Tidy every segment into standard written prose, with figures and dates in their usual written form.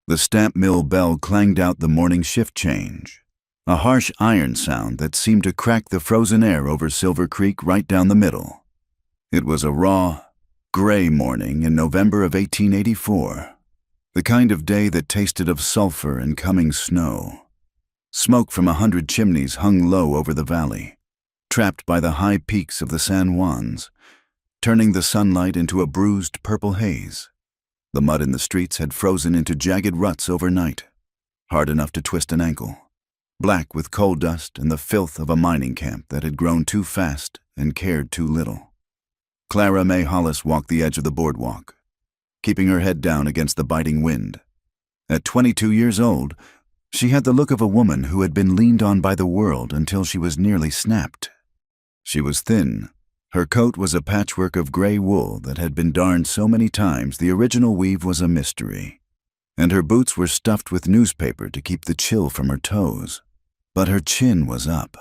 The stamp mill bell clanged out the morning shift change, a harsh iron sound that seemed to crack the frozen air over Silver Creek right down the middle. It was a raw, gray morning in November of 1884, the kind of day that tasted of sulfur and coming snow. Smoke from 100 chimneys hung low over the valley, trapped by the high peaks of the San Juans, turning the sunlight into a bruised purple haze. The mud in the streets had frozen into jagged ruts overnight, hard enough to twist an ankle, black with coal dust and the filth of a mining camp that had grown too fast and cared too little. Clara May Hollis walked the edge of the boardwalk, keeping her head down against the biting wind. At 22 years old, she had the look of a woman who had been leaned on by the world until she was nearly snapped. She was thin. Her coat was a patchwork of gray wool that had been darned so many times the original weave was a mystery, and her boots were stuffed with newspaper to keep the chill from her toes. But her chin was up.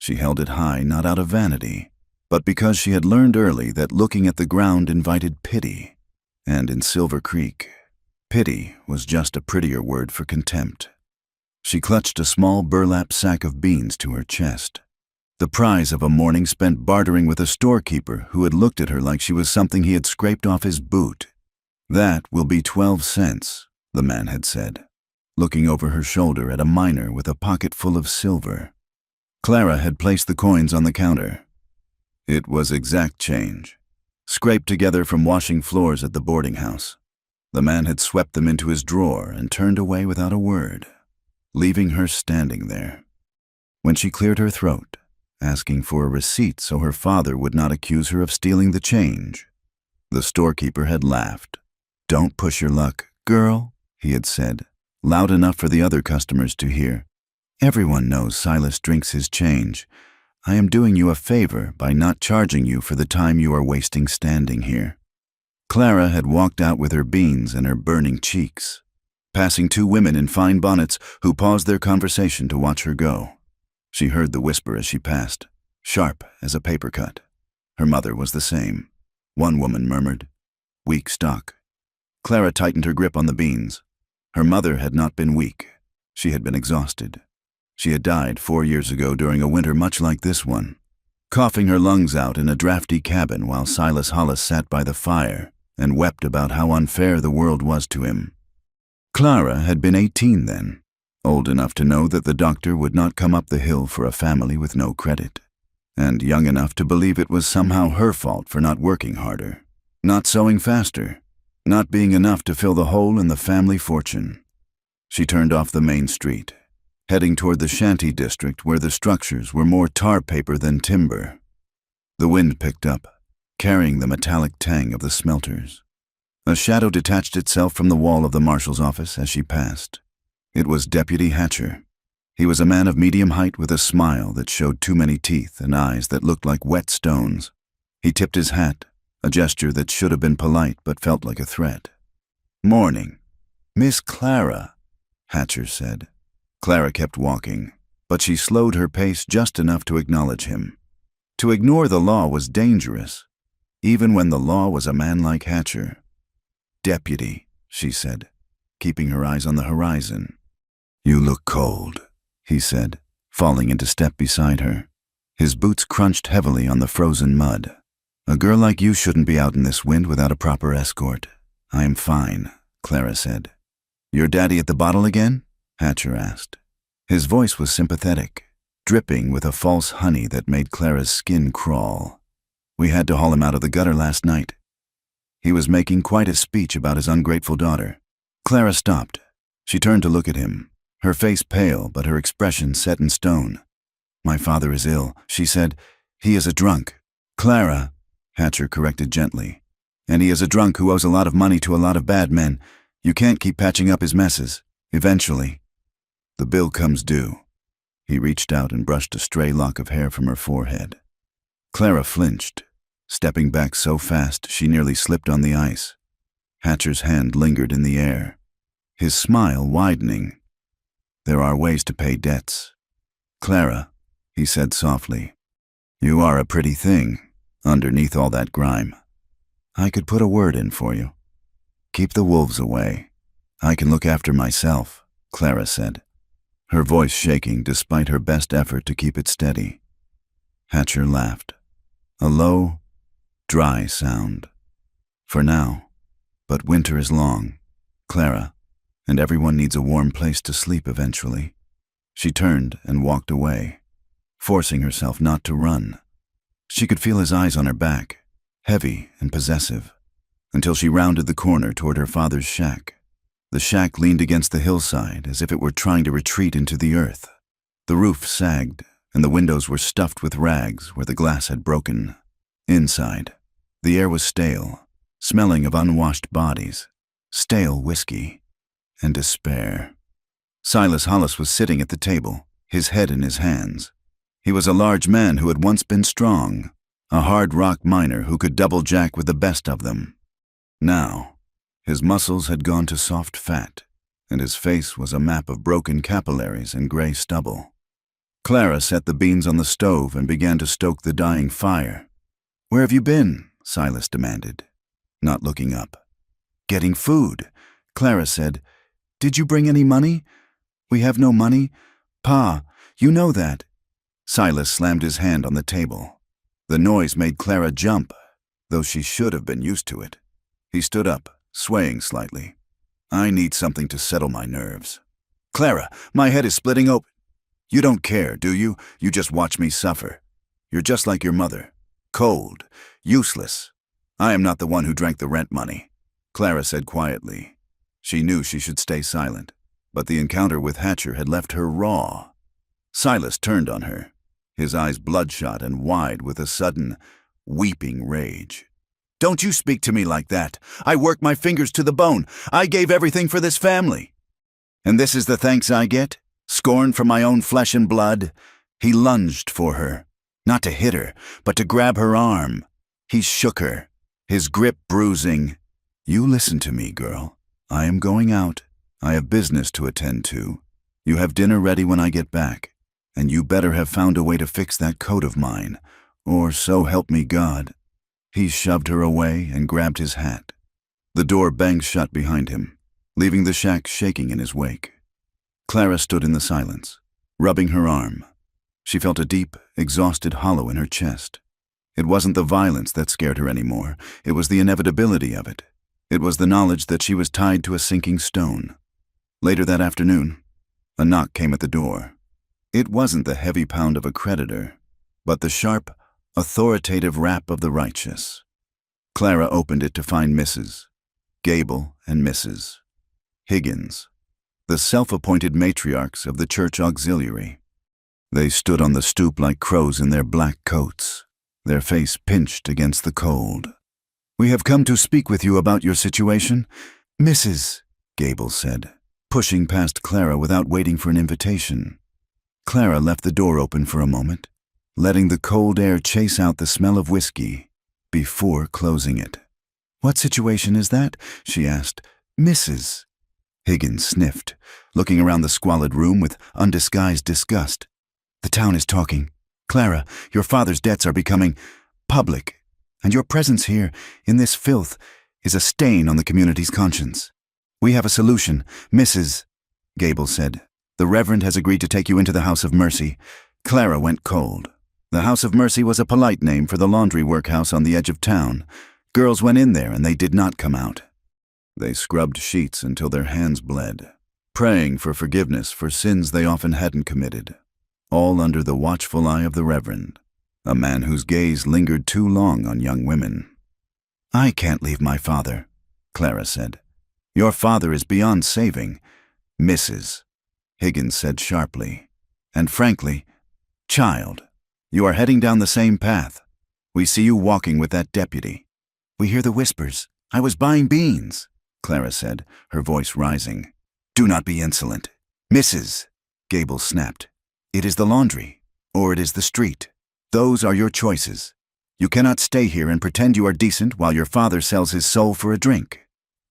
She held it high not out of vanity, but because she had learned early that looking at the ground invited pity, and in Silver Creek, pity was just a prettier word for contempt. She clutched a small burlap sack of beans to her chest, the prize of a morning spent bartering with a storekeeper who had looked at her like she was something he had scraped off his boot. "That will be 12 cents, the man had said, looking over her shoulder at a miner with a pocket full of silver. Clara had placed the coins on the counter. It was exact change, scraped together from washing floors at the boarding house. The man had swept them into his drawer and turned away without a word, leaving her standing there. When she cleared her throat, asking for a receipt so her father would not accuse her of stealing the change, the storekeeper had laughed. "Don't push your luck, girl," he had said, loud enough for the other customers to hear. "Everyone knows Silas drinks his change. I am doing you a favor by not charging you for the time you are wasting standing here." Clara had walked out with her beans and her burning cheeks, passing two women in fine bonnets who paused their conversation to watch her go. She heard the whisper as she passed, sharp as a paper cut. Her mother was the same. One woman murmured, "Weak stock." Clara tightened her grip on the beans. Her mother had not been weak. She had been exhausted. She had died 4 years ago during a winter much like this one, coughing her lungs out in a drafty cabin while Silas Hollis sat by the fire and wept about how unfair the world was to him. Clara had been 18 then, old enough to know that the doctor would not come up the hill for a family with no credit, and young enough to believe it was somehow her fault for not working harder, not sewing faster, not being enough to fill the hole in the family fortune. She turned off the main street, heading toward the shanty district where the structures were more tar paper than timber. The wind picked up, carrying the metallic tang of the smelters. A shadow detached itself from the wall of the marshal's office as she passed. It was Deputy Hatcher. He was a man of medium height with a smile that showed too many teeth and eyes that looked like wet stones. He tipped his hat, a gesture that should have been polite but felt like a threat. "Morning, Miss Clara," Hatcher said. Clara kept walking, but she slowed her pace just enough to acknowledge him. To ignore the law was dangerous, even when the law was a man like Hatcher. "Deputy," she said, keeping her eyes on the horizon. "You look cold," he said, falling into step beside her. His boots crunched heavily on the frozen mud. "A girl like you shouldn't be out in this wind without a proper escort." "I am fine," Clara said. "Your daddy at the bottle again?" Hatcher asked. His voice was sympathetic, dripping with a false honey that made Clara's skin crawl. "We had to haul him out of the gutter last night." He was making quite a speech about his ungrateful daughter. Clara stopped. She turned to look at him, her face pale but her expression set in stone. "My father is ill," she said. "He is a drunk." "Clara," Hatcher corrected gently. "And he is a drunk who owes a lot of money to a lot of bad men. You can't keep patching up his messes. Eventually, the bill comes due." He reached out and brushed a stray lock of hair from her forehead. Clara flinched, stepping back so fast she nearly slipped on the ice. Hatcher's hand lingered in the air, his smile widening. "There are ways to pay debts. Clara," he said softly, "you are a pretty thing underneath all that grime. I could put a word in for you. Keep the wolves away. I can look after myself, Clara said, her voice shaking despite her best effort to keep it steady. Hatcher laughed, a low, dry sound. For now, but winter is long, Clara, and everyone needs a warm place to sleep eventually. She turned and walked away, forcing herself not to run. She could feel his eyes on her back, heavy and possessive, until she rounded the corner toward her father's shack. The shack leaned against the hillside as if it were trying to retreat into the earth. The roof sagged, and the windows were stuffed with rags where the glass had broken. Inside, the air was stale, smelling of unwashed bodies, stale whiskey, and despair. Silas Hollis was sitting at the table, his head in his hands. He was a large man who had once been strong, a hard rock miner who could double jack with the best of them. Now, his muscles had gone to soft fat, and his face was a map of broken capillaries and gray stubble. Clara set the beans on the stove and began to stoke the dying fire. "Where have you been?" Silas demanded, not looking up. "Getting food," Clara said. "Did you bring any money?" "We have no money. Pa, you know that." Silas slammed his hand on the table. The noise made Clara jump, though she should have been used to it. He stood up, swaying slightly. "I need something to settle my nerves. Clara, my head is splitting open. You don't care, do you? You just watch me suffer. You're just like your mother. Cold, useless. I am not the one who drank the rent money," Clara said quietly. She knew she should stay silent, but the encounter with Hatcher had left her raw. Silas turned on her, his eyes bloodshot and wide with a sudden, weeping rage. "Don't you speak to me like that. I worked my fingers to the bone. I gave everything for this family. And this is the thanks I get? Scorn from my own flesh and blood?" He lunged for her, not to hit her, but to grab her arm. He shook her, his grip bruising. "You listen to me, girl. I am going out. I have business to attend to. You have dinner ready when I get back, and you better have found a way to fix that coat of mine, or so help me God." He shoved her away and grabbed his hat. The door banged shut behind him, leaving the shack shaking in his wake. Clara stood in the silence, rubbing her arm. She felt a deep, exhausted hollow in her chest. It wasn't the violence that scared her anymore. It was the inevitability of it. It was the knowledge that she was tied to a sinking stone. Later that afternoon, a knock came at the door. It wasn't the heavy pound of a creditor, but the sharp, authoritative rap of the righteous. Clara opened it to find Mrs. Gable and Mrs. Higgins, the self-appointed matriarchs of the church auxiliary. They stood on the stoop like crows in their black coats, their face pinched against the cold. "We have come to speak with you about your situation, Mrs." Gable said, pushing past Clara without waiting for an invitation. Clara left the door open for a moment, letting the cold air chase out the smell of whiskey before closing it. "What situation is that?" she asked. "Mrs." Higgins sniffed, looking around the squalid room with undisguised disgust. "The town is talking. Clara, your father's debts are becoming public, and your presence here, in this filth, is a stain on the community's conscience. We have a solution, Mrs." Gable said. "The Reverend has agreed to take you into the House of Mercy." Clara went cold. The House of Mercy was a polite name for the laundry workhouse on the edge of town. Girls went in there and they did not come out. They scrubbed sheets until their hands bled, praying for forgiveness for sins they often hadn't committed, all under the watchful eye of the Reverend, a man whose gaze lingered too long on young women. "I can't leave my father," Clara said. "Your father is beyond saving, Mrs." Higgins said sharply. "And frankly, child, you are heading down the same path. We see you walking with that deputy." "We hear the whispers. I was buying beans," Clara said, her voice rising. "Do not be insolent, Mrs." Gable snapped. "It is the laundry, or it is the street. Those are your choices. You cannot stay here and pretend you are decent while your father sells his soul for a drink.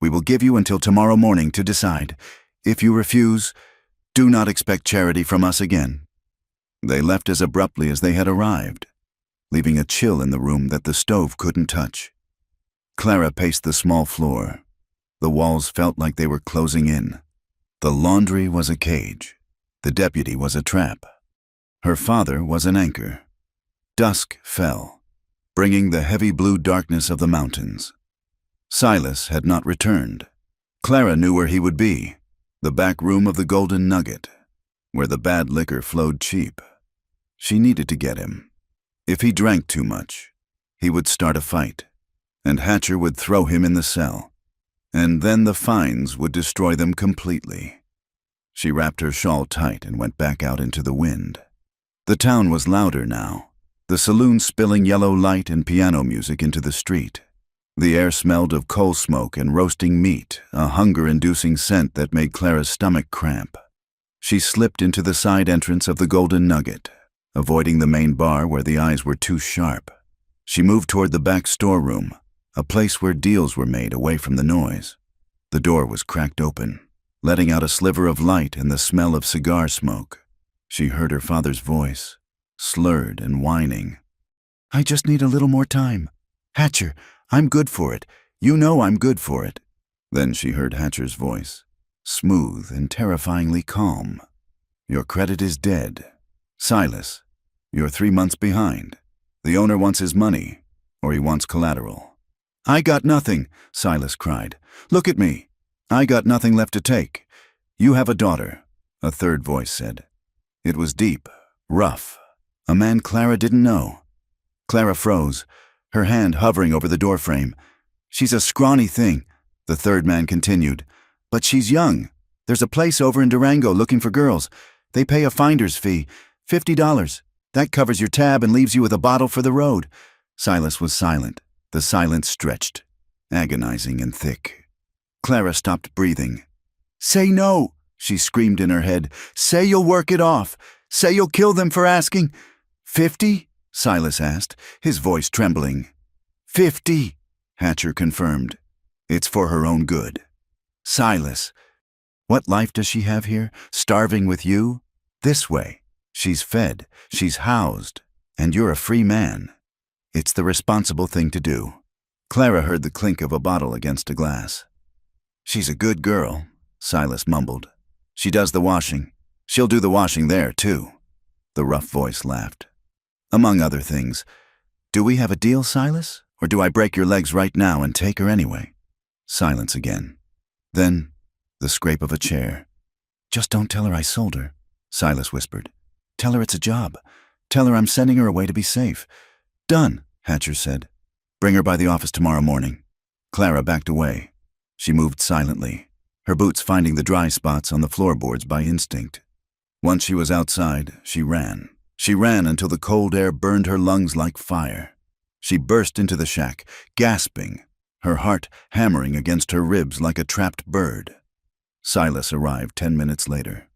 We will give you until tomorrow morning to decide. If you refuse, do not expect charity from us again." They left as abruptly as they had arrived, leaving a chill in the room that the stove couldn't touch. Clara paced the small floor, The walls felt like they were closing in. The laundry was a cage. The deputy was a trap. Her father was an anchor. Dusk fell, bringing the heavy blue darkness of the mountains. Silas had not returned. Clara knew where he would be, the back room of the Golden Nugget, where the bad liquor flowed cheap. She needed to get him. If he drank too much, he would start a fight, and Hatcher would throw him in the cell, and then the fines would destroy them completely. She wrapped her shawl tight and went back out into the wind. The town was louder now, the saloon spilling yellow light and piano music into the street. The air smelled of coal smoke and roasting meat, a hunger-inducing scent that made Clara's stomach cramp. She slipped into the side entrance of the Golden Nugget, avoiding the main bar where the eyes were too sharp. She moved toward the back storeroom, a place where deals were made away from the noise. The door was cracked open, letting out a sliver of light and the smell of cigar smoke. She heard her father's voice, slurred and whining. "I just need a little more time. Hatcher, I'm good for it. You know I'm good for it." Then she heard Hatcher's voice, smooth and terrifyingly calm. "Your credit is dead. Silas, you're 3 months behind. The owner wants his money, or he wants collateral." "I got nothing," Silas cried. "Look at me. I got nothing left to take." "You have a daughter," a third voice said. It was deep, rough, a man Clara didn't know. Clara froze, her hand hovering over the doorframe. "She's a scrawny thing," the third man continued. "But she's young. There's a place over in Durango looking for girls. They pay a finder's fee, $50. That covers your tab and leaves you with a bottle for the road." Silas was silent. The silence stretched, agonizing and thick. Clara stopped breathing. "Say no," she screamed in her head. "Say you'll work it off. Say you'll kill them for asking." "50?" Silas asked, his voice trembling. "50," Hatcher confirmed. "It's for her own good." "Silas, what life does she have here, starving with you? This way. She's fed, she's housed, and you're a free man. It's the responsible thing to do." Clara heard the clink of a bottle against a glass. "She's a good girl," Silas mumbled. "She does the washing. She'll do the washing there, too." The rough voice laughed. "Among other things, do we have a deal, Silas? Or do I break your legs right now and take her anyway?" Silence again. Then, the scrape of a chair. "Just don't tell her I sold her," Silas whispered. "Tell her it's a job. Tell her I'm sending her away to be safe." "Done," Hatcher said. "Bring her by the office tomorrow morning." Clara backed away. She moved silently, her boots finding the dry spots on the floorboards by instinct. Once she was outside, she ran. She ran until the cold air burned her lungs like fire. She burst into the shack, gasping, her heart hammering against her ribs like a trapped bird. Silas arrived 10 minutes later.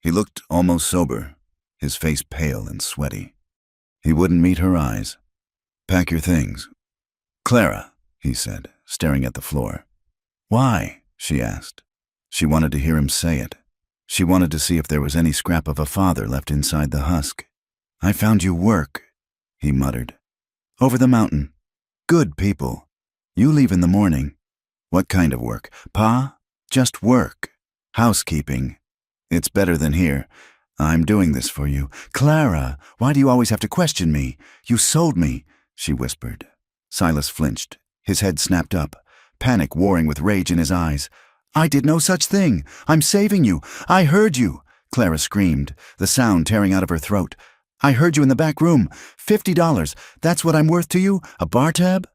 He looked almost sober, his face pale and sweaty. He wouldn't meet her eyes. "Pack your things." "Clara," he said, staring at the floor. "Why?" she asked. She wanted to hear him say it. She wanted to see if there was any scrap of a father left inside the husk. "I found you work," he muttered. "Over the mountain. Good people. You leave in the morning." "What kind of work, Pa?" "Just work. Housekeeping. It's better than here. I'm doing this for you." "Clara, why do you always have to question me? You sold me," she whispered. Silas flinched. His head snapped up, panic warring with rage in his eyes. "I did no such thing. I'm saving you. I heard you," Clara screamed, the sound tearing out of her throat. "I heard you in the back room. $50. That's what I'm worth to you? A bar tab?"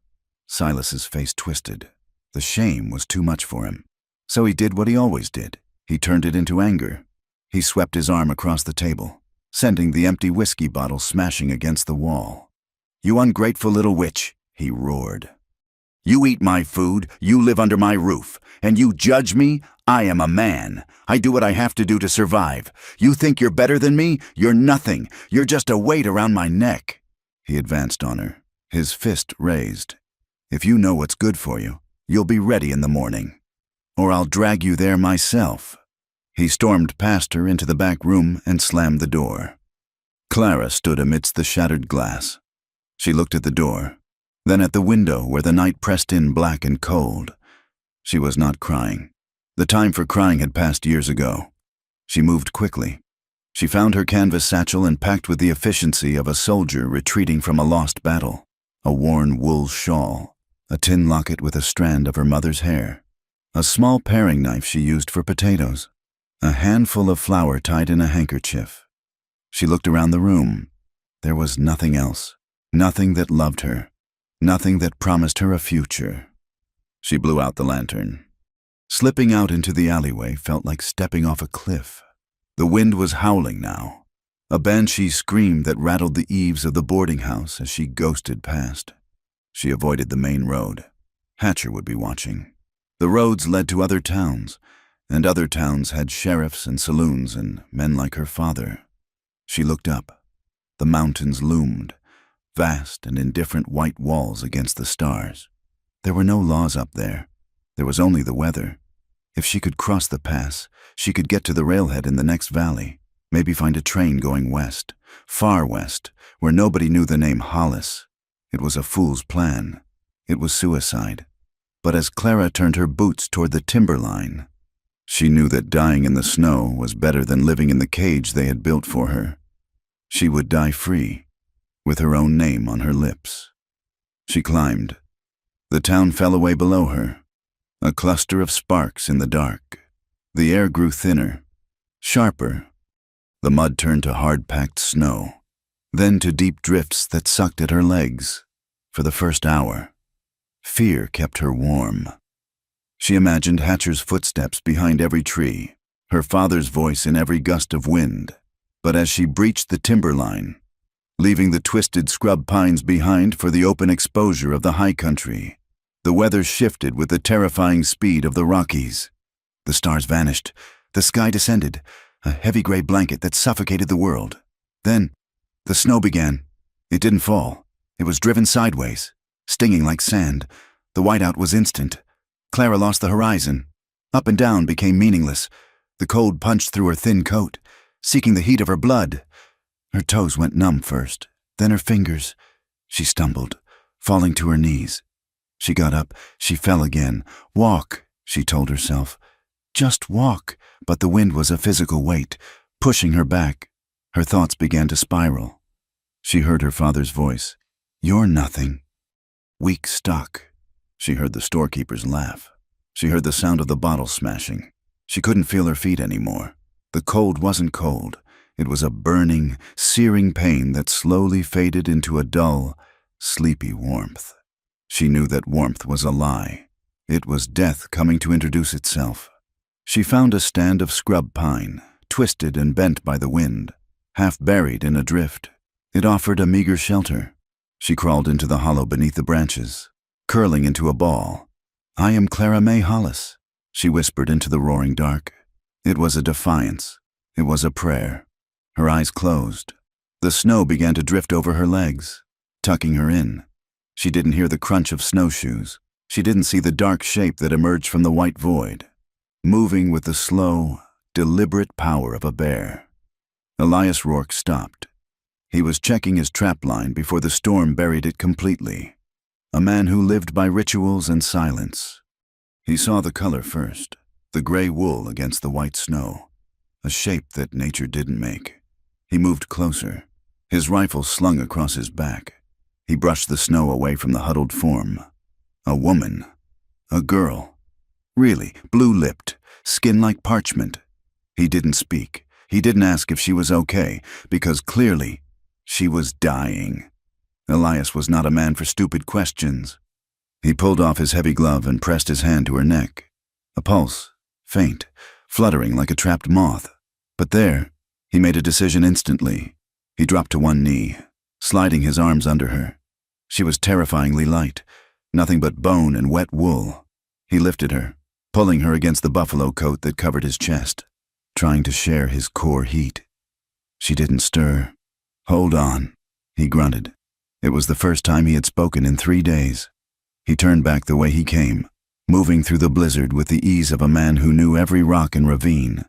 Silas's face twisted. The shame was too much for him. So he did what he always did. He turned it into anger. He swept his arm across the table, sending the empty whiskey bottle smashing against the wall. "You ungrateful little witch," he roared. "You eat my food, you live under my roof, and you judge me? I am a man. I do what I have to do to survive. You think you're better than me? You're nothing. You're just a weight around my neck." He advanced on her, his fist raised. "If you know what's good for you, you'll be ready in the morning. Or I'll drag you there myself." He stormed past her into the back room and slammed the door. Clara stood amidst the shattered glass. She looked at the door, then at the window where the night pressed in black and cold. She was not crying. The time for crying had passed years ago. She moved quickly. She found her canvas satchel and packed with the efficiency of a soldier retreating from a lost battle. A worn wool shawl, a tin locket with a strand of her mother's hair, a small paring knife she used for potatoes, a handful of flour tied in a handkerchief. She looked around the room. There was nothing else, nothing that loved her, nothing that promised her a future. She blew out the lantern. Slipping out into the alleyway felt like stepping off a cliff. The wind was howling now. A banshee screamed that rattled the eaves of the boarding house as she ghosted past. She avoided the main road. Hatcher would be watching. The roads led to other towns, and other towns had sheriffs and saloons and men like her father. She looked up. The mountains loomed, vast and indifferent white walls against the stars. There were no laws up there. There was only the weather. If she could cross the pass, she could get to the railhead in the next valley, maybe find a train going west, far west, where nobody knew the name Hollis. It was a fool's plan. It was suicide. But as Clara turned her boots toward the timberline, she knew that dying in the snow was better than living in the cage they had built for her. She would die free, with her own name on her lips. She climbed. The town fell away below her, a cluster of sparks in the dark. The air grew thinner, sharper. The mud turned to hard-packed snow, then to deep drifts that sucked at her legs. For the first hour, fear kept her warm. She imagined Hatcher's footsteps behind every tree, her father's voice in every gust of wind. But as she breached the timberline, leaving the twisted scrub pines behind for the open exposure of the high country, the weather shifted with the terrifying speed of the Rockies. The stars vanished. The sky descended, a heavy gray blanket that suffocated the world. Then, the snow began. It didn't fall. It was driven sideways, stinging like sand. The whiteout was instant. Clara lost the horizon. Up and down became meaningless. The cold punched through her thin coat, seeking the heat of her blood. Her toes went numb first, then her fingers. She stumbled, falling to her knees. She got up. She fell again. Walk, she told herself. Just walk. But the wind was a physical weight, pushing her back. Her thoughts began to spiral. She heard her father's voice. You're nothing. Weak stock. She heard the storekeeper's laugh. She heard the sound of the bottle smashing. She couldn't feel her feet anymore. The cold wasn't cold. It was a burning, searing pain that slowly faded into a dull, sleepy warmth. She knew that warmth was a lie. It was death coming to introduce itself. She found a stand of scrub pine, twisted and bent by the wind, half buried in a drift. It offered a meager shelter. She crawled into the hollow beneath the branches, curling into a ball. I am Clara May Hollis, she whispered into the roaring dark. It was a defiance. It was a prayer. Her eyes closed. The snow began to drift over her legs, tucking her in. She didn't hear the crunch of snowshoes. She didn't see the dark shape that emerged from the white void, moving with the slow, deliberate power of a bear. Elias Rourke stopped. He was checking his trap line before the storm buried it completely. A man who lived by rituals and silence. He saw the color first, the gray wool against the white snow, a shape that nature didn't make. He moved closer, his rifle slung across his back. He brushed the snow away from the huddled form. A woman. A girl. Really, blue-lipped, skin like parchment. He didn't speak. He didn't ask if she was okay, because clearly, she was dying. Elias was not a man for stupid questions. He pulled off his heavy glove and pressed his hand to her neck. A pulse, faint, fluttering like a trapped moth. But there, he made a decision instantly. He dropped to one knee, sliding his arms under her. She was terrifyingly light, nothing but bone and wet wool. He lifted her, pulling her against the buffalo coat that covered his chest, trying to share his core heat. She didn't stir. Hold on, he grunted. It was the first time he had spoken in 3 days. He turned back the way he came, moving through the blizzard with the ease of a man who knew every rock and ravine.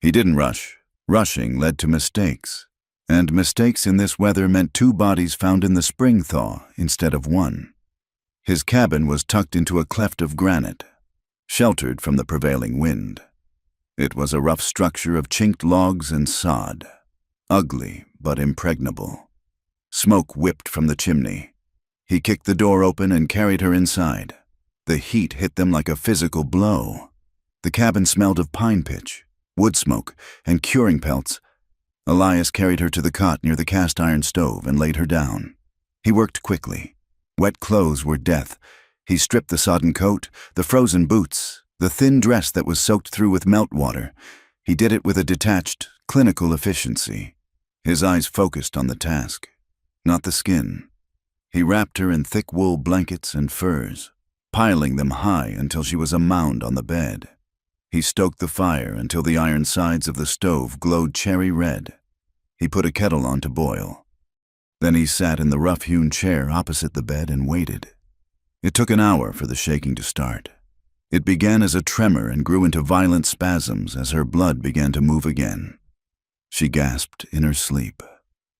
He didn't rush. Rushing led to mistakes. And mistakes in this weather meant 2 bodies found in the spring thaw instead of 1. His cabin was tucked into a cleft of granite. sheltered from the prevailing wind. It was a rough structure of chinked logs and sod, ugly but impregnable. Smoke whipped from the chimney. He kicked the door open and carried her inside. The heat hit them like a physical blow. The cabin smelled of pine pitch, wood smoke, and curing pelts. Elias carried her to the cot near the cast-iron stove and laid her down. He worked quickly. Wet clothes were death. He stripped the sodden coat, the frozen boots, the thin dress that was soaked through with meltwater. He did it with a detached, clinical efficiency. His eyes focused on the task, not the skin. He wrapped her in thick wool blankets and furs, piling them high until she was a mound on the bed. He stoked the fire until the iron sides of the stove glowed cherry red. He put a kettle on to boil. Then he sat in the rough-hewn chair opposite the bed and waited. It took an hour for the shaking to start. It began as a tremor and grew into violent spasms as her blood began to move again. She gasped in her sleep,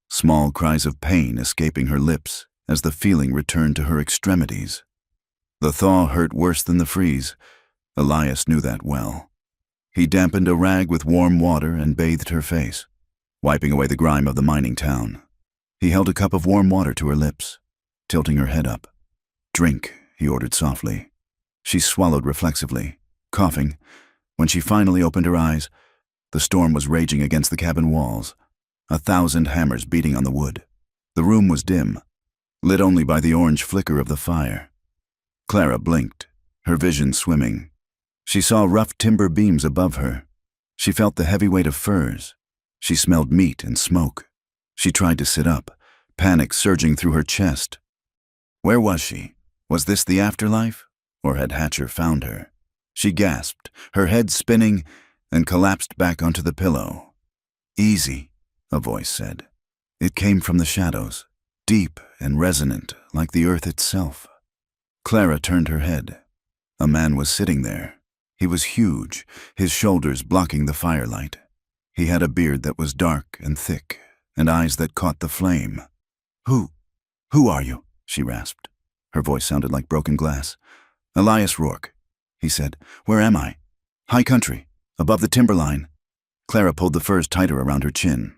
small cries of pain escaping her lips as the feeling returned to her extremities. The thaw hurt worse than the freeze. Elias knew that well. He dampened a rag with warm water and bathed her face, wiping away the grime of the mining town. He held a cup of warm water to her lips, tilting her head up. "Drink," he ordered softly. She swallowed reflexively, coughing. When she finally opened her eyes, the storm was raging against the cabin walls, 1,000 hammers beating on the wood. The room was dim, lit only by the orange flicker of the fire. Clara blinked, her vision swimming. She saw rough timber beams above her. She felt the heavy weight of furs. She smelled meat and smoke. She tried to sit up, panic surging through her chest. Where was she? Was this the afterlife? Or had Hatcher found her? She gasped, her head spinning, and collapsed back onto the pillow. "Easy," a voice said. It came from the shadows, deep and resonant like the earth itself. Clara turned her head. A man was sitting there. He was huge, his shoulders blocking the firelight. He had a beard that was dark and thick, and eyes that caught the flame. Who are you?" she rasped. Her voice sounded like broken glass. "Elias Rourke," he said. "Where am I?" "High country, above the timberline." Clara pulled the furs tighter around her chin,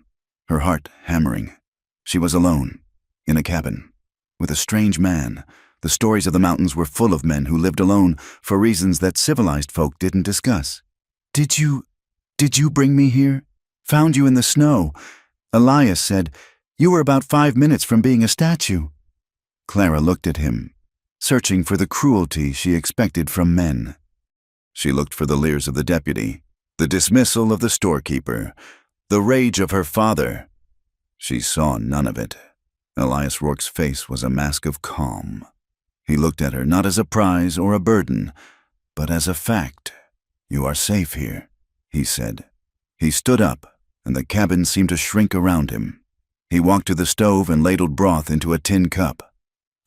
her heart hammering. She was alone, in a cabin, with a strange man. The stories of the mountains were full of men who lived alone for reasons that civilized folk didn't discuss. Did you bring me here? Found you in the snow. Elias said, you were about 5 minutes from being a statue." Clara looked at him, searching for the cruelty she expected from men. She looked for the leers of the deputy, the dismissal of the storekeeper, the rage of her father. She saw none of it. Elias Rourke's face was a mask of calm. He looked at her not as a prize or a burden, but as a fact. "You are safe here," he said. He stood up, and the cabin seemed to shrink around him. He walked to the stove and ladled broth into a tin cup.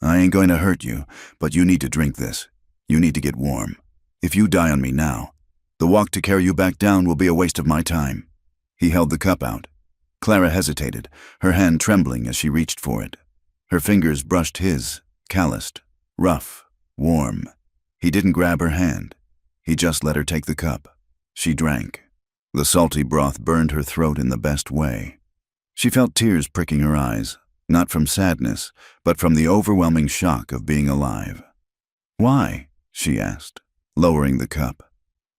"I ain't going to hurt you, but you need to drink this. You need to get warm. If you die on me now, the walk to carry you back down will be a waste of my time." He held the cup out. Clara hesitated, her hand trembling as she reached for it. Her fingers brushed his, calloused, rough, warm. He didn't grab her hand. He just let her take the cup. She drank. The salty broth burned her throat in the best way. She felt tears pricking her eyes, not from sadness, but from the overwhelming shock of being alive. "Why?" she asked, lowering the cup.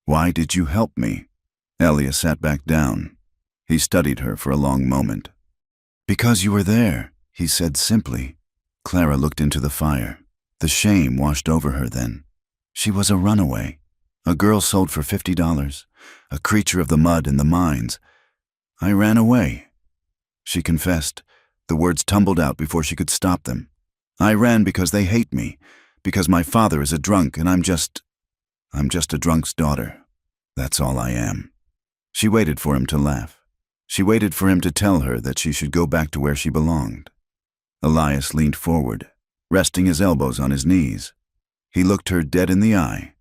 "Why did you help me?" Elias sat back down. He studied her for a long moment. "Because you were there," he said simply. Clara looked into the fire. The shame washed over her then. She was a runaway, a girl sold for $50, a creature of the mud and the mines. "I ran away," she confessed. The words tumbled out before she could stop them. "I ran because they hate me, because my father is a drunk and I'm just a drunk's daughter. That's all I am." She waited for him to laugh. She waited for him to tell her that she should go back to where she belonged. Elias leaned forward, resting his elbows on his knees. He looked her dead in the eye.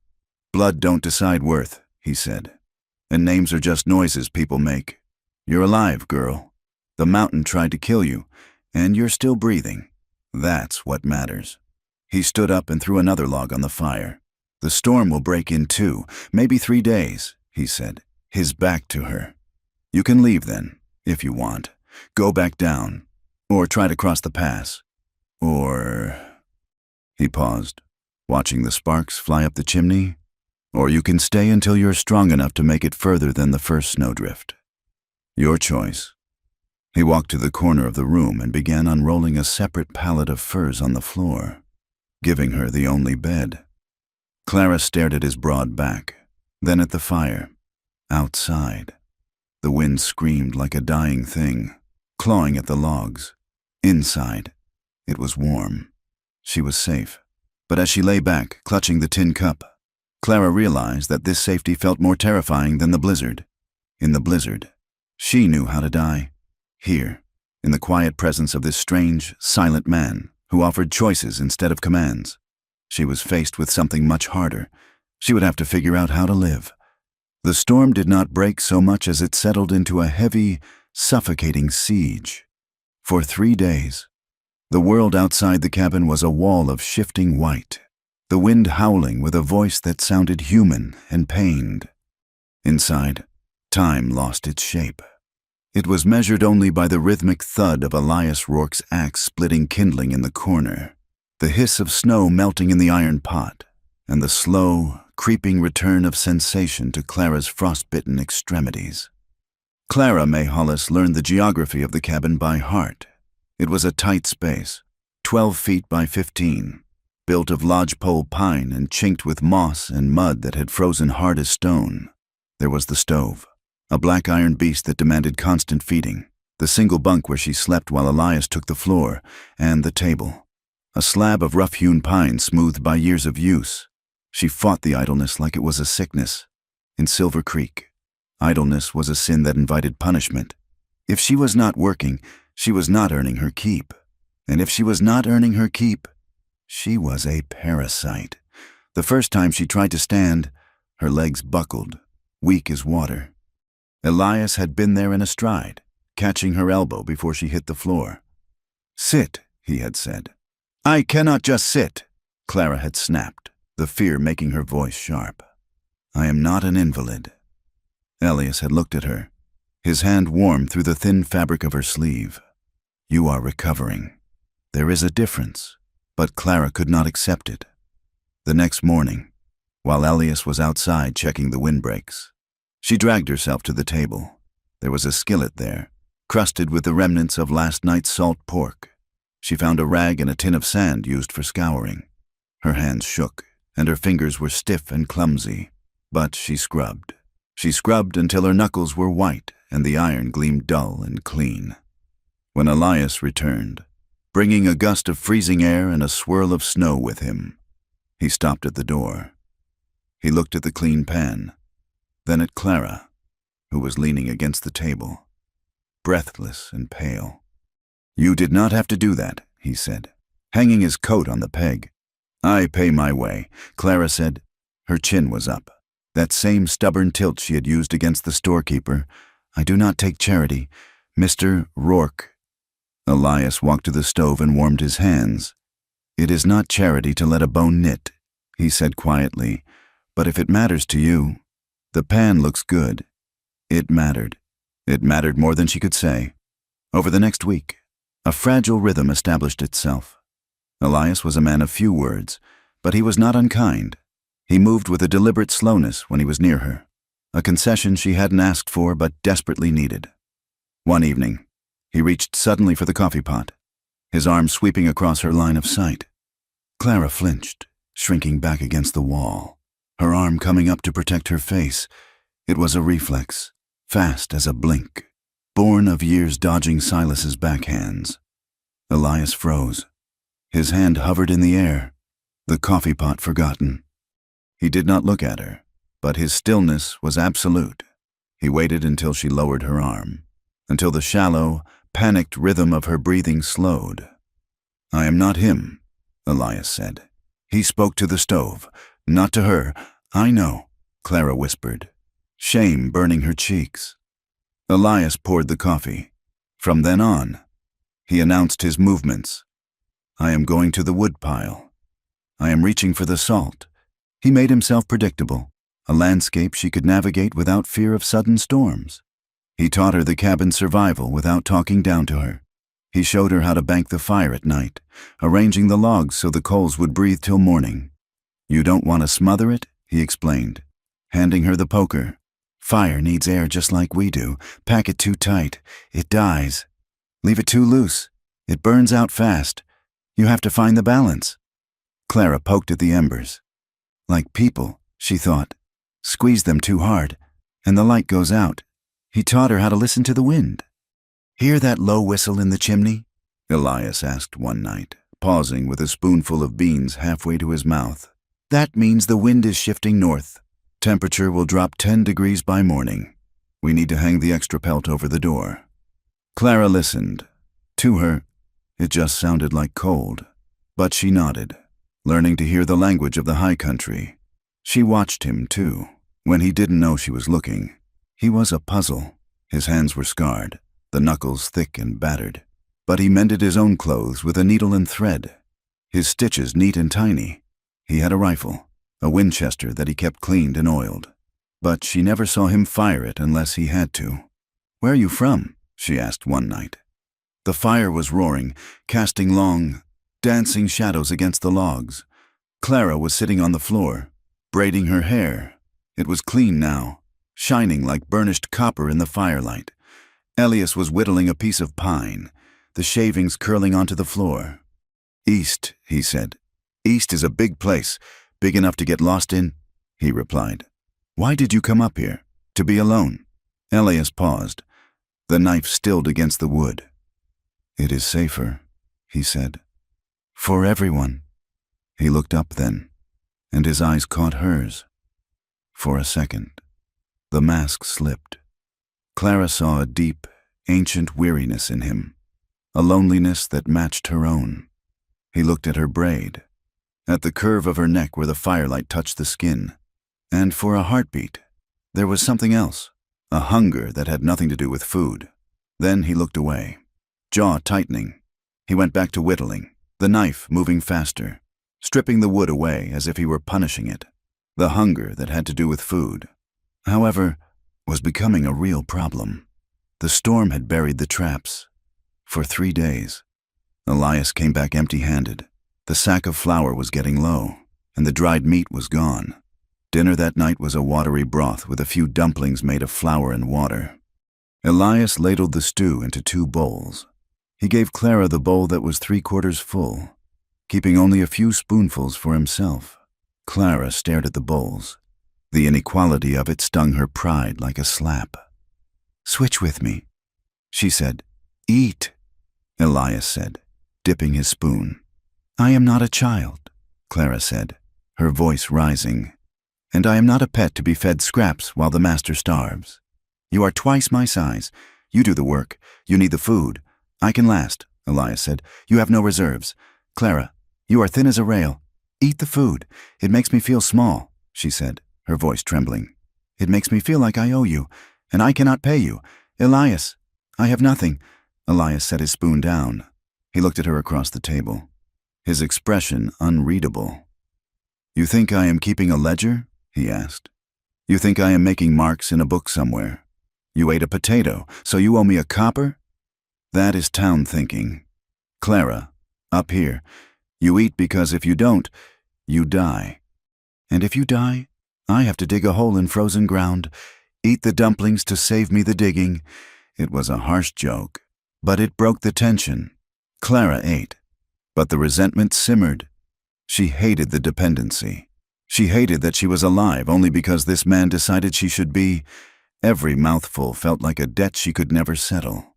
"Blood don't decide worth," he said. "And names are just noises people make. You're alive, girl. The mountain tried to kill you, and you're still breathing. That's what matters." He stood up and threw another log on the fire. "The storm will break in 2, maybe 3 days," he said, his back to her. "You can leave then, if you want. Go back down. Or try to cross the pass. Or—" He paused, watching the sparks fly up the chimney. "Or you can stay until you're strong enough to make it further than the first snowdrift. Your choice." He walked to the corner of the room and began unrolling a separate pallet of furs on the floor, giving her the only bed. Clara stared at his broad back, then at the fire. Outside, the wind screamed like a dying thing, clawing at the logs. Inside, it was warm. She was safe. But as she lay back, clutching the tin cup, Clara realized that this safety felt more terrifying than the blizzard. In the blizzard, she knew how to die. Here, in the quiet presence of this strange, silent man who offered choices instead of commands, she was faced with something much harder. She would have to figure out how to live. The storm did not break so much as it settled into a heavy, suffocating siege. For 3 days, the world outside the cabin was a wall of shifting white, the wind howling with a voice that sounded human and pained. Inside, time lost its shape. It was measured only by the rhythmic thud of Elias Rourke's axe splitting kindling in the corner, the hiss of snow melting in the iron pot, and the slow, creeping return of sensation to Clara's frostbitten extremities. Clara May Hollis learned the geography of the cabin by heart. It was a tight space, 12 feet by 15, built of lodgepole pine and chinked with moss and mud that had frozen hard as stone. There was the stove, a black iron beast that demanded constant feeding, the single bunk where she slept while Elias took the floor, and the table, a slab of rough-hewn pine smoothed by years of use. She fought the idleness like it was a sickness. In Silver Creek, idleness was a sin that invited punishment. If she was not working, she was not earning her keep. And if she was not earning her keep, she was a parasite. The first time she tried to stand, her legs buckled, weak as water. Elias had been there in a stride, catching her elbow before she hit the floor. "Sit," he had said. "I cannot just sit," Clara had snapped, the fear making her voice sharp. "I am not an invalid." Elias had looked at her, his hand warm through the thin fabric of her sleeve. "You are recovering. There is a difference," but Clara could not accept it. The next morning, while Elias was outside checking the windbreaks, she dragged herself to the table. There was a skillet there, crusted with the remnants of last night's salt pork. She found a rag and a tin of sand used for scouring. Her hands shook, and her fingers were stiff and clumsy, but she scrubbed. She scrubbed until her knuckles were white and the iron gleamed dull and clean. When Elias returned, bringing a gust of freezing air and a swirl of snow with him, he stopped at the door. He looked at the clean pan, then at Clara, who was leaning against the table, breathless and pale. "You did not have to do that," he said, hanging his coat on the peg. "I pay my way," Clara said. Her chin was up, that same stubborn tilt she had used against the storekeeper. "I do not take charity, Mr. Rourke." Elias walked to the stove and warmed his hands. "It is not charity to let a bone knit," he said quietly, "but if it matters to you, the pan looks good." It mattered. It mattered more than she could say. Over the next week, a fragile rhythm established itself. Elias was a man of few words, but he was not unkind. He moved with a deliberate slowness when he was near her, a concession she hadn't asked for but desperately needed. One evening, he reached suddenly for the coffee pot, his arm sweeping across her line of sight. Clara flinched, shrinking back against the wall, her arm coming up to protect her face. It was a reflex, fast as a blink, born of years dodging Silas's backhands. Elias froze. His hand hovered in the air, the coffee pot forgotten. He did not look at her, but his stillness was absolute. He waited until she lowered her arm, until the shallow, panicked rhythm of her breathing slowed. "I am not him," Elias said. He spoke to the stove, not to her. "I know," Clara whispered, shame burning her cheeks. Elias poured the coffee. From then on, he announced his movements. "I am going to the woodpile. I am reaching for the salt. He made himself predictable, a landscape she could navigate without fear of sudden storms. He taught her the cabin's survival without talking down to her. He showed her how to bank the fire at night, arranging the logs so the coals would breathe till morning. "You don't want to smother it," he explained, handing her the poker. "Fire needs air just like we do. Pack it too tight, it dies. Leave it too loose, it burns out fast. You have to find the balance." Clara poked at the embers. Like people, she thought. Squeeze them too hard, and the light goes out. He taught her how to listen to the wind. "Hear that low whistle in the chimney?" Elias asked one night, pausing with a spoonful of beans halfway to his mouth. "That means the wind is shifting north. Temperature will drop 10 degrees by morning. We need to hang the extra pelt over the door." Clara listened. To her, it just sounded like cold. But she nodded, learning to hear the language of the high country. She watched him, too, when he didn't know she was looking. He was a puzzle. His hands were scarred, the knuckles thick and battered. But he mended his own clothes with a needle and thread, his stitches neat and tiny. He had a rifle, a Winchester that he kept cleaned and oiled. But she never saw him fire it unless he had to. "Where are you from?" she asked one night. The fire was roaring, casting long, dancing shadows against the logs. Clara was sitting on the floor, braiding her hair. It was clean now, shining like burnished copper in the firelight. Elias was whittling a piece of pine, the shavings curling onto the floor. "East," he said. "East is a big place, big enough to get lost in," he replied. "Why did you come up here? To be alone?" Elias paused, the knife stilled against the wood. "It is safer," he said. "For everyone." He looked up then, and his eyes caught hers. For a second, the mask slipped. Clara saw a deep, ancient weariness in him, a loneliness that matched her own. He looked at her braid, at the curve of her neck where the firelight touched the skin, and for a heartbeat, there was something else, a hunger that had nothing to do with food. Then he looked away, jaw tightening. He went back to whittling, the knife moving faster, stripping the wood away as if he were punishing it. The hunger that had to do with food, however, was becoming a real problem. The storm had buried the traps. For 3 days, Elias came back empty-handed. The sack of flour was getting low, and the dried meat was gone. Dinner that night was a watery broth with a few dumplings made of flour and water. Elias ladled the stew into 2 bowls. He gave Clara the bowl that was 3/4 full, keeping only a few spoonfuls for himself. Clara stared at the bowls. The inequality of it stung her pride like a slap. "Switch with me," she said. "Eat," Elias said, dipping his spoon. "I am not a child," Clara said, her voice rising. "And I am not a pet to be fed scraps while the master starves. You are twice my size. You do the work. You need the food. I can last," Elias said. "You have no reserves. Clara, you are thin as a rail. Eat the food. It makes me feel small," she said, her voice trembling. "It makes me feel like I owe you, and I cannot pay you. Elias, I have nothing." Elias set his spoon down. He looked at her across the table, his expression unreadable. "You think I am keeping a ledger?" he asked. "You think I am making marks in a book somewhere? You ate a potato, so you owe me a copper? That is town thinking. Clara, up here, you eat because if you don't, you die. And if you die, I have to dig a hole in frozen ground, eat the dumplings to save me the digging." It was a harsh joke, but it broke the tension. Clara ate, but the resentment simmered. She hated the dependency. She hated that she was alive only because this man decided she should be. Every mouthful felt like a debt she could never settle.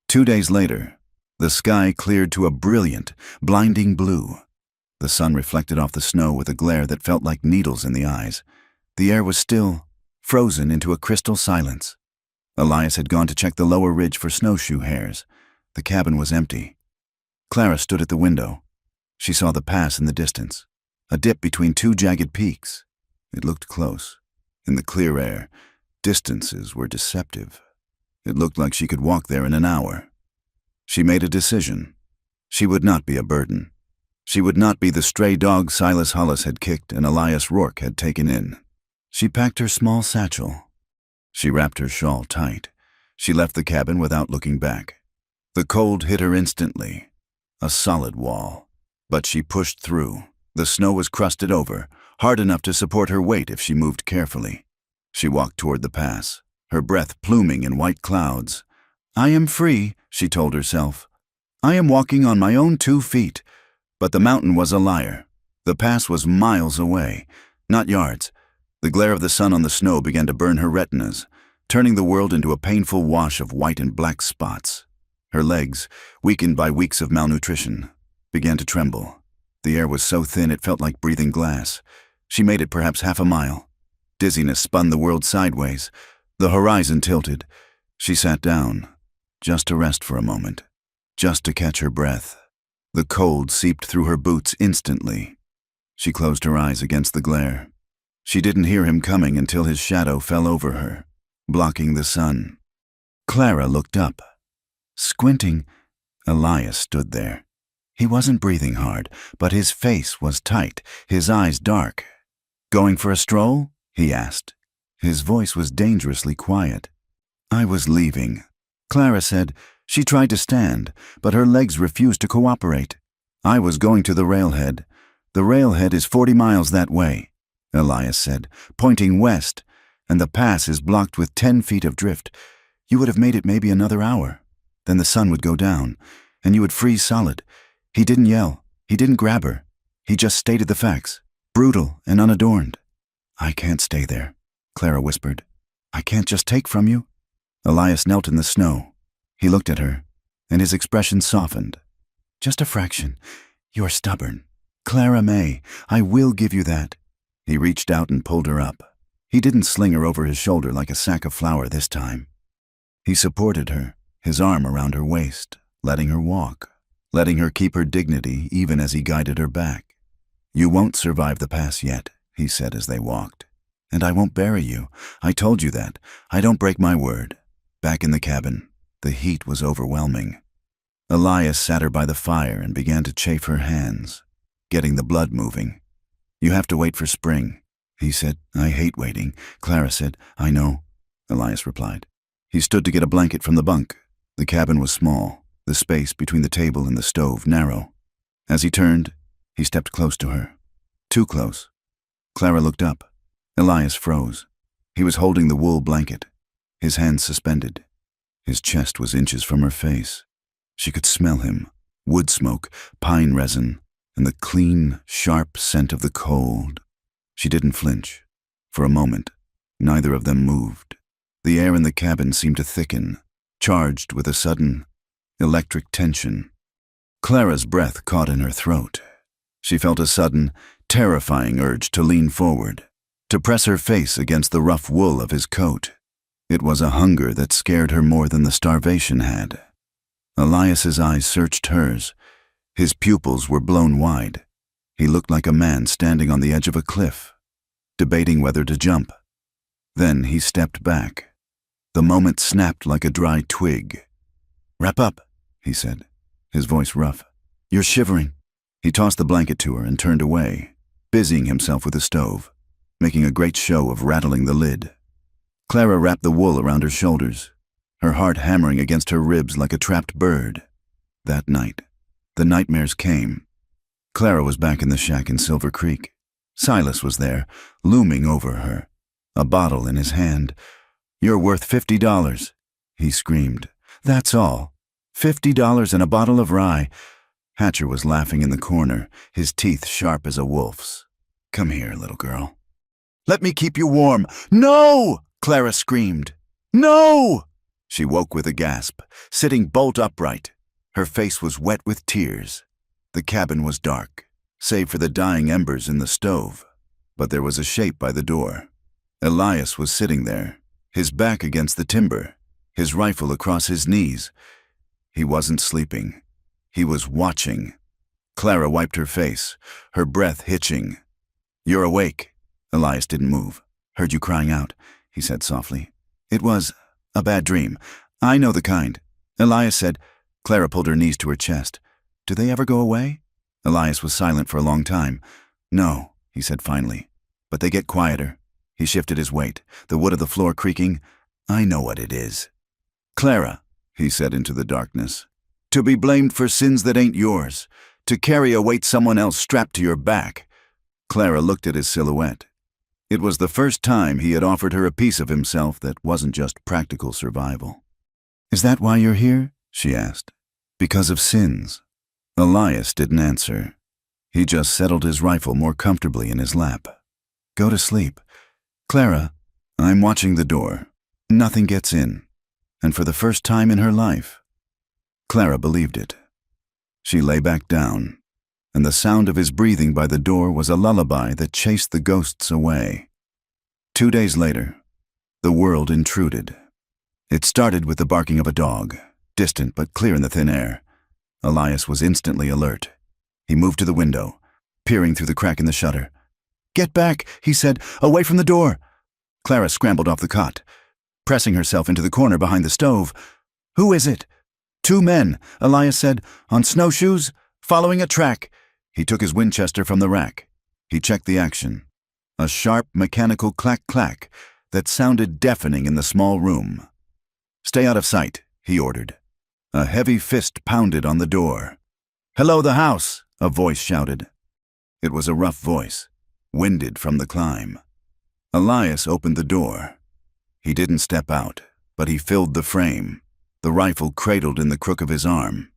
2 days later, the sky cleared to a brilliant, blinding blue. The sun reflected off the snow with a glare that felt like needles in the eyes. The air was still, frozen into a crystal silence. Elias had gone to check the lower ridge for snowshoe hares. The cabin was empty. Clara stood at the window. She saw the pass in the distance, a dip between 2 jagged peaks. It looked close. In the clear air, distances were deceptive. It looked like she could walk there in an hour. She made a decision. She would not be a burden. She would not be the stray dog Silas Hollis had kicked and Elias Rourke had taken in. She packed her small satchel. She wrapped her shawl tight. She left the cabin without looking back. The cold hit her instantly. A solid wall. But she pushed through. The snow was crusted over, hard enough to support her weight if she moved carefully. She walked toward the pass, her breath pluming in white clouds. I am free, she told herself. I am walking on my own 2 feet. But the mountain was a liar. The pass was miles away, not yards. The glare of the sun on the snow began to burn her retinas, turning the world into a painful wash of white and black spots. Her legs, weakened by weeks of malnutrition, began to tremble. The air was so thin it felt like breathing glass. She made it perhaps half a mile. Dizziness spun the world sideways. The horizon tilted. She sat down, just to rest for a moment, just to catch her breath. The cold seeped through her boots instantly. She closed her eyes against the glare. She didn't hear him coming until his shadow fell over her, blocking the sun. Clara looked up. Squinting, Elias stood there. He wasn't breathing hard, but his face was tight, his eyes dark. Going for a stroll? He asked. His voice was dangerously quiet. I was leaving, Clara said. She tried to stand, but her legs refused to cooperate. I was going to the railhead. The railhead is 40 miles that way, Elias said, pointing west, and the pass is blocked with 10 feet of drift. You would have made it maybe another hour. Then the sun would go down, and you would freeze solid. He didn't yell. He didn't grab her. He just stated the facts, brutal and unadorned. I can't stay there, Clara whispered. I can't just take from you. Elias knelt in the snow. He looked at her, and his expression softened. Just a fraction. You're stubborn. Clara May, I will give you that. He reached out and pulled her up. He didn't sling her over his shoulder like a sack of flour this time. He supported her, his arm around her waist, letting her walk, letting her keep her dignity even as he guided her back. You won't survive the pass yet, he said as they walked. And I won't bury you. I told you that. I don't break my word. Back in the cabin, the heat was overwhelming. Elias sat her by the fire and began to chafe her hands, getting the blood moving. You have to wait for spring, he said. I hate waiting. Clara said. I know, Elias replied. He stood to get a blanket from the bunk. The cabin was small, the space between the table and the stove narrow. As he turned, he stepped close to her. Too close. Clara looked up. Elias froze. He was holding the wool blanket, his hands suspended. His chest was inches from her face. She could smell him, wood smoke, pine resin, and the clean, sharp scent of the cold. She didn't flinch. For a moment, neither of them moved. The air in the cabin seemed to thicken, charged with a sudden, electric tension. Clara's breath caught in her throat. She felt a sudden, terrifying urge to lean forward, to press her face against the rough wool of his coat. It was a hunger that scared her more than the starvation had. Elias's eyes searched hers. His pupils were blown wide. He looked like a man standing on the edge of a cliff, debating whether to jump. Then he stepped back. The moment snapped like a dry twig. Wrap up, he said, his voice rough. You're shivering. He tossed the blanket to her and turned away, busying himself with the stove, making a great show of rattling the lid. Clara wrapped the wool around her shoulders, her heart hammering against her ribs like a trapped bird. That night, the nightmares came. Clara was back in the shack in Silver Creek. Silas was there, looming over her, a bottle in his hand. You're worth $50, he screamed. That's all. $50 and a bottle of rye. Hatcher was laughing in the corner, his teeth sharp as a wolf's. Come here, little girl. Let me keep you warm. No! Clara screamed. No! She woke with a gasp, sitting bolt upright. Her face was wet with tears. The cabin was dark, save for the dying embers in the stove. But there was a shape by the door. Elias was sitting there, his back against the timber, his rifle across his knees. He wasn't sleeping. He was watching. Clara wiped her face, her breath hitching. You're awake. Elias didn't move. Heard you crying out, he said softly. It was a bad dream. I know the kind. Elias said. Clara pulled her knees to her chest. Do they ever go away? Elias was silent for a long time. "No," he said finally. "But they get quieter." He shifted his weight, the wood of the floor creaking. "I know what it is." "Clara," he said into the darkness. "To be blamed for sins that ain't yours. To carry a weight someone else strapped to your back." Clara looked at his silhouette. It was the first time he had offered her a piece of himself that wasn't just practical survival. "Is that why you're here?" she asked. "Because of sins." Elias didn't answer. He just settled his rifle more comfortably in his lap. "Go to sleep. Clara, I'm watching the door. Nothing gets in." And for the first time in her life, Clara believed it. She lay back down, and the sound of his breathing by the door was a lullaby that chased the ghosts away. 2 days later, the world intruded. It started with the barking of a dog, distant but clear in the thin air. Elias was instantly alert. He moved to the window, peering through the crack in the shutter. "Get back," he said, "away from the door." Clara scrambled off the cot, pressing herself into the corner behind the stove. "Who is it?" "2 men," Elias said, "on snowshoes, following a track." He took his Winchester from the rack. He checked the action. A sharp, mechanical clack-clack that sounded deafening in the small room. "Stay out of sight," he ordered. A heavy fist pounded on the door. "Hello, the house," a voice shouted. It was a rough voice, winded from the climb. Elias opened the door. He didn't step out, but he filled the frame, the rifle cradled in the crook of his arm.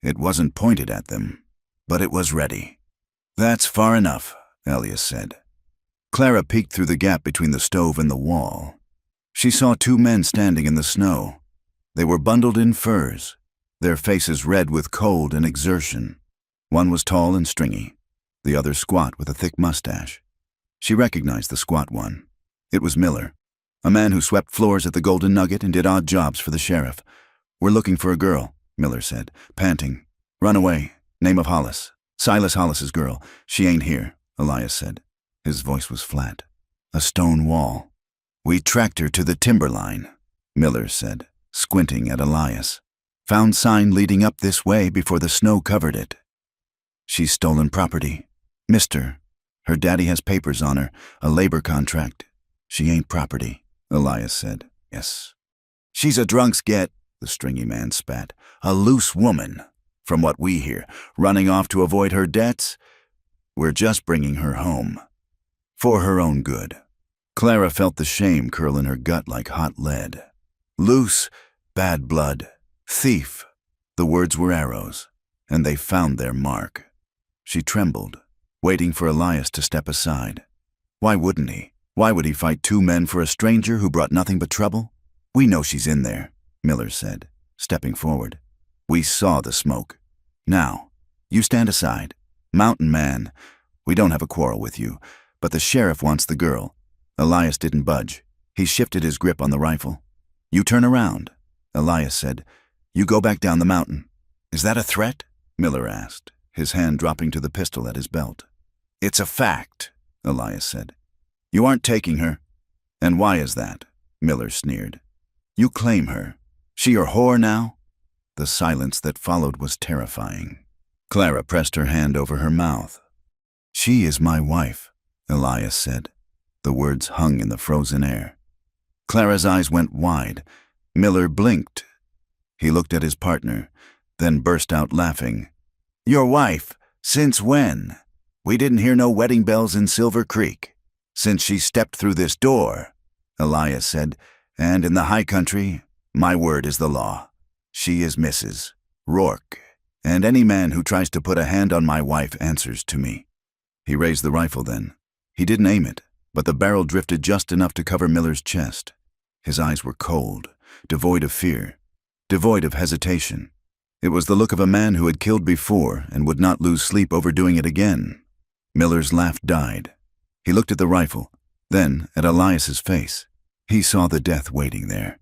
It wasn't pointed at them, but it was ready. "That's far enough," Elias said. Clara peeked through the gap between the stove and the wall. She saw 2 men standing in the snow. They were bundled in furs, their faces red with cold and exertion. One was tall and stringy, the other squat with a thick mustache. She recognized the squat one. It was Miller, a man who swept floors at the Golden Nugget and did odd jobs for the sheriff. "We're looking for a girl," Miller said, panting. "Runaway, name of Hollis. Silas Hollis's girl. She ain't here," Elias said. His voice was flat. "A stone wall." "We tracked her to the timberline," Miller said, squinting at Elias. "Found sign leading up this way before the snow covered it." "She's stolen property. Mister. Her daddy has papers on her, a labor contract. She ain't property," Elias said. "Yes." "She's a drunk's get," the stringy man spat. "A loose woman, from what we hear, running off to avoid her debts. We're just bringing her home. For her own good." Clara felt the shame curl in her gut like hot lead. Loose, bad blood, thief. The words were arrows, and they found their mark. She trembled, waiting for Elias to step aside. Why wouldn't he? Why would he fight 2 men for a stranger who brought nothing but trouble? "We know she's in there," Miller said, stepping forward. "We saw the smoke. Now, you stand aside. Mountain man, we don't have a quarrel with you, but the sheriff wants the girl." Elias didn't budge. He shifted his grip on the rifle. "You turn around," Elias said. "You go back down the mountain." "Is that a threat?" Miller asked, his hand dropping to the pistol at his belt. "It's a fact," Elias said. "You aren't taking her." "And why is that?" Miller sneered. "You claim her. She your whore now?" The silence that followed was terrifying. Clara pressed her hand over her mouth. "She is my wife," Elias said. The words hung in the frozen air. Clara's eyes went wide. Miller blinked. He looked at his partner, then burst out laughing. "Your wife? Since when? We didn't hear no wedding bells in Silver Creek." "Since she stepped through this door," Elias said, "and in the high country, my word is the law. She is Mrs. Rourke, and any man who tries to put a hand on my wife answers to me." He raised the rifle then. He didn't aim it, but the barrel drifted just enough to cover Miller's chest. His eyes were cold, devoid of fear, devoid of hesitation. It was the look of a man who had killed before and would not lose sleep over doing it again. Miller's laugh died. He looked at the rifle, then at Elias's face. He saw the death waiting there.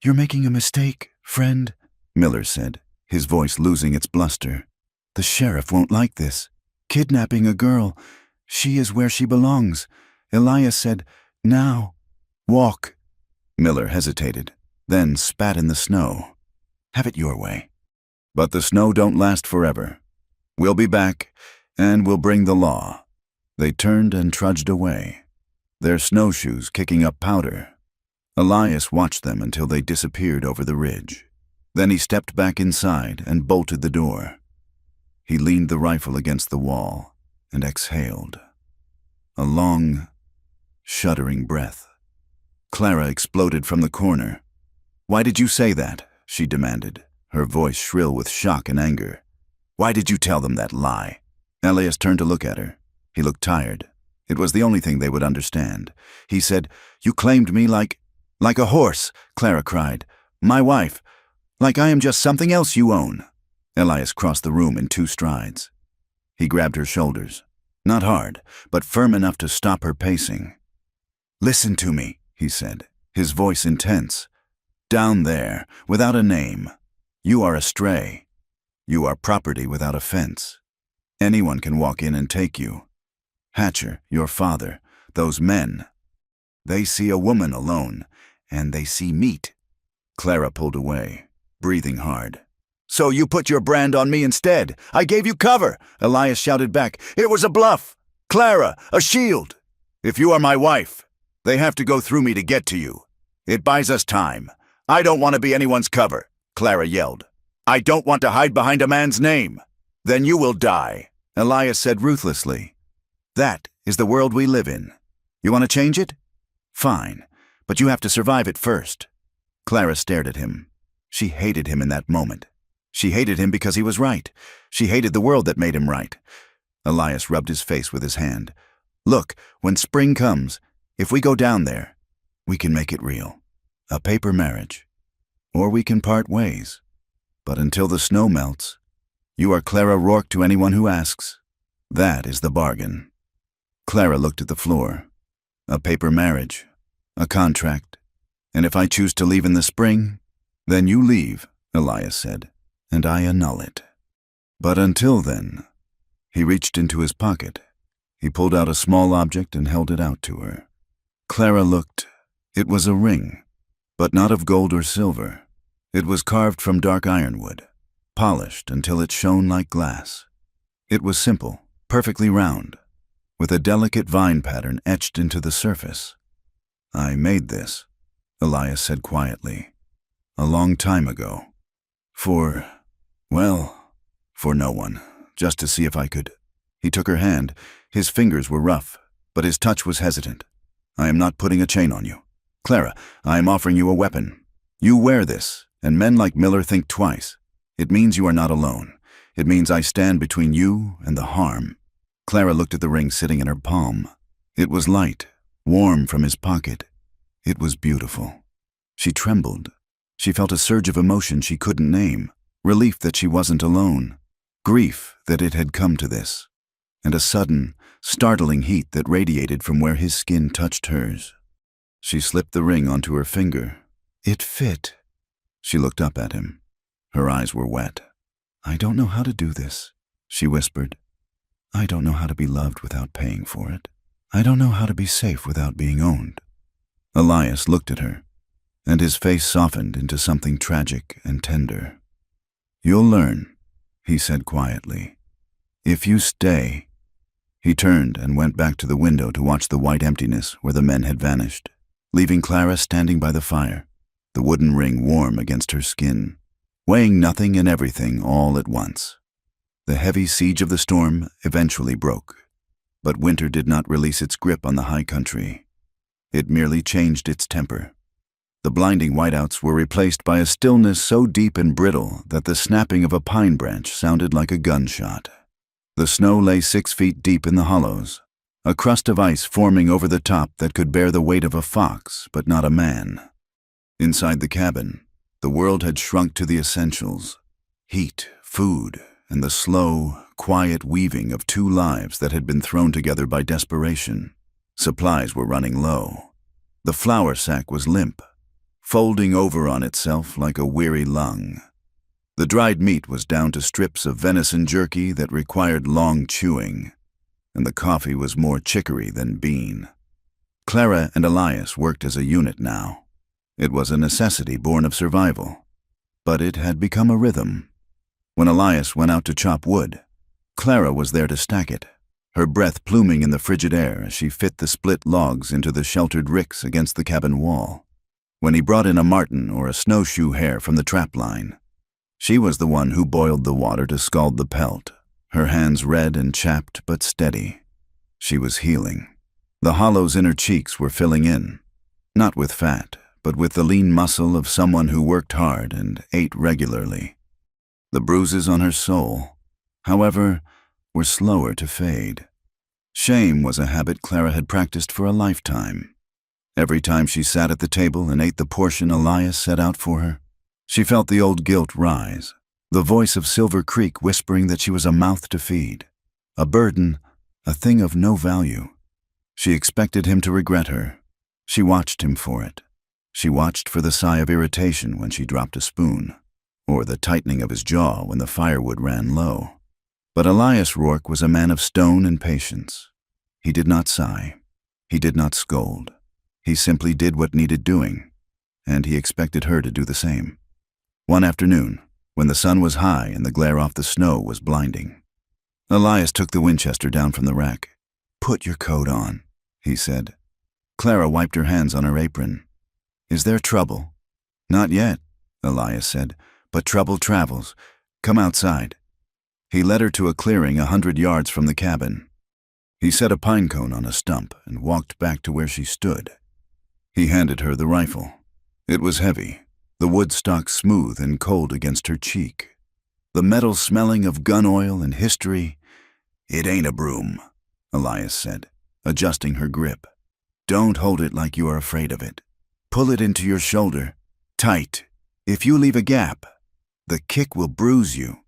"You're making a mistake, friend," Miller said, his voice losing its bluster. "The sheriff won't like this. Kidnapping a girl. She is where she belongs." Elias said, "Now, walk." Miller hesitated, then spat in the snow. "Have it your way. But the snow don't last forever. We'll be back, and we'll bring the law." They turned and trudged away, their snowshoes kicking up powder. Elias watched them until they disappeared over the ridge. Then he stepped back inside and bolted the door. He leaned the rifle against the wall and exhaled. A long, shuddering breath. Clara exploded from the corner. "Why did you say that?" she demanded, her voice shrill with shock and anger. "Why did you tell them that lie?" Elias turned to look at her. He looked tired. It was the only thing they would understand. He said, "You claimed me like a horse," Clara cried. "My wife. Like I am just something else you own." Elias crossed the room in 2 strides. He grabbed her shoulders. Not hard, but firm enough to stop her pacing. "Listen to me," he said, his voice intense. "Down there, without a name. You are a stray. You are property without a fence. Anyone can walk in and take you. Hatcher, your father, those men. They see a woman alone, and they see meat." Clara pulled away, breathing hard. "So you put your brand on me instead. I gave you cover," Elias shouted back. "It was a bluff. Clara, a shield. If you are my wife, they have to go through me to get to you. It buys us time. I don't want to be anyone's cover," Clara yelled. "I don't want to hide behind a man's name." "Then you will die," Elias said ruthlessly. "That is the world we live in. You want to change it? Fine, but you have to survive it first." Clara stared at him. She hated him in that moment. She hated him because he was right. She hated the world that made him right. Elias rubbed his face with his hand. "Look, when spring comes, if we go down there, we can make it real. A paper marriage. Or we can part ways. But until the snow melts, you are Clara Rourke to anyone who asks. That is the bargain." Clara looked at the floor. "A paper marriage. A contract. And if I choose to leave in the spring, then you leave," Elias said, "and I annul it. But until then," he reached into his pocket. He pulled out a small object and held it out to her. Clara looked. It was a ring, but not of gold or silver. It was carved from dark ironwood, polished until it shone like glass. It was simple, perfectly round, with a delicate vine pattern etched into the surface. "I made this," Elias said quietly, "a long time ago. For no one, just to see if I could." He took her hand. His fingers were rough, but his touch was hesitant. "I am not putting a chain on you. Clara, I am offering you a weapon. You wear this, and men like Miller think twice. It means you are not alone. It means I stand between you and the harm." Clara looked at the ring sitting in her palm. It was light, warm from his pocket. It was beautiful. She trembled. She felt a surge of emotion she couldn't name, relief that she wasn't alone, grief that it had come to this, and a sudden, startling heat that radiated from where his skin touched hers. She slipped the ring onto her finger. It fit. She looked up at him. Her eyes were wet. "I don't know how to do this," she whispered. "I don't know how to be loved without paying for it. I don't know how to be safe without being owned." Elias looked at her, and his face softened into something tragic and tender. "You'll learn," he said quietly. "If you stay." He turned and went back to the window to watch the white emptiness where the men had vanished, leaving Clara standing by the fire, the wooden ring warm against her skin, weighing nothing and everything all at once. The heavy siege of the storm eventually broke, but winter did not release its grip on the high country. It merely changed its temper. The blinding whiteouts were replaced by a stillness so deep and brittle that the snapping of a pine branch sounded like a gunshot. The snow lay 6 feet deep in the hollows, a crust of ice forming over the top that could bear the weight of a fox, but not a man. Inside the cabin, the world had shrunk to the essentials: heat, food, and the slow, quiet weaving of 2 lives that had been thrown together by desperation. Supplies were running low. The flour sack was limp, folding over on itself like a weary lung. The dried meat was down to strips of venison jerky that required long chewing, and the coffee was more chicory than bean. Clara and Elias worked as a unit now. It was a necessity born of survival, but it had become a rhythm. When Elias went out to chop wood, Clara was there to stack it, her breath pluming in the frigid air as she fit the split logs into the sheltered ricks against the cabin wall. When he brought in a marten or a snowshoe hare from the trap line, she was the one who boiled the water to scald the pelt, her hands red and chapped but steady. She was healing. The hollows in her cheeks were filling in, not with fat, but with the lean muscle of someone who worked hard and ate regularly. The bruises on her soul, however, were slower to fade. Shame was a habit Clara had practiced for a lifetime. Every time she sat at the table and ate the portion Elias set out for her, she felt the old guilt rise, the voice of Silver Creek whispering that she was a mouth to feed, a burden, a thing of no value. She expected him to regret her. She watched him for it. She watched for the sigh of irritation when she dropped a spoon, or the tightening of his jaw when the firewood ran low. But Elias Rourke was a man of stone and patience. He did not sigh. He did not scold. He simply did what needed doing, and he expected her to do the same. One afternoon, when the sun was high and the glare off the snow was blinding, Elias took the Winchester down from the rack. "Put your coat on," he said. Clara wiped her hands on her apron. "Is there trouble?" "Not yet," Elias said, "but trouble travels. Come outside." He led her to a clearing 100 yards from the cabin. He set a pine cone on a stump and walked back to where she stood. He handed her the rifle. It was heavy, the wood stock smooth and cold against her cheek. The metal smelling of gun oil and history. "It ain't a broom," Elias said, adjusting her grip. "Don't hold it like you are afraid of it. Pull it into your shoulder, tight. If you leave a gap, the kick will bruise you."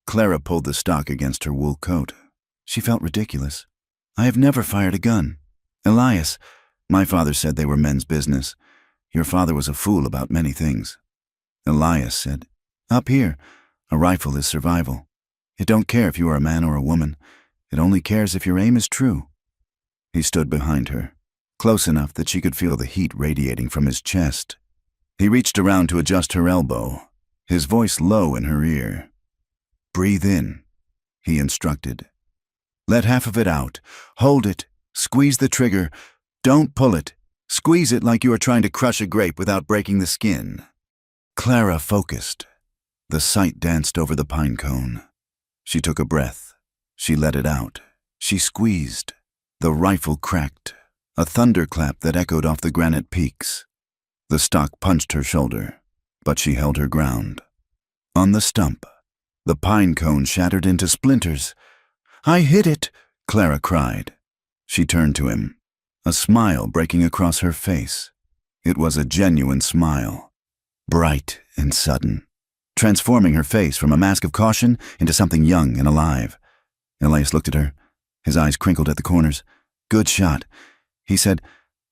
Clara pulled the stock against her wool coat. She felt ridiculous. "I have never fired a gun. Elias, my father said they were men's business. Your father was a fool about many things." Elias said, "Up here, a rifle is survival. It don't care if you are a man or a woman. It only cares if your aim is true." He stood behind her, close enough that she could feel the heat radiating from his chest. He reached around to adjust her elbow, his voice low in her ear. "Breathe in," he instructed. "Let half of it out. Hold it. Squeeze the trigger. Don't pull it. Squeeze it like you are trying to crush a grape without breaking the skin." Clara focused. The sight danced over the pine cone. She took a breath. She let it out. She squeezed. The rifle cracked, a thunderclap that echoed off the granite peaks. The stock punched her shoulder, but she held her ground. On the stump, the pine cone shattered into splinters. "I hit it," Clara cried. She turned to him, a smile breaking across her face. It was a genuine smile, bright and sudden, transforming her face from a mask of caution into something young and alive. Elias looked at her, his eyes crinkled at the corners. "Good shot," he said.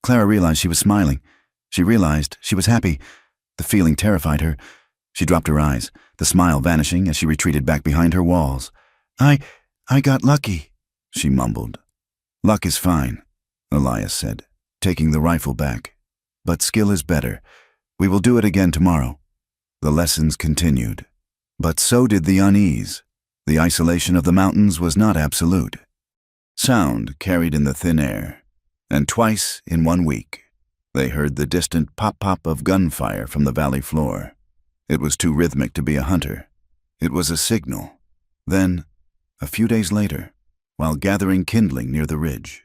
Clara realized she was smiling. She realized she was happy. The feeling terrified her. She dropped her eyes, the smile vanishing as she retreated back behind her walls. I got lucky," she mumbled. "Luck is fine," Elias said, taking the rifle back. "But skill is better. We will do it again tomorrow." The lessons continued. But so did the unease. The isolation of the mountains was not absolute. Sound carried in the thin air, and twice in 1 week, they heard the distant pop-pop of gunfire from the valley floor. It was too rhythmic to be a hunter. It was a signal. Then, a few days later, while gathering kindling near the ridge,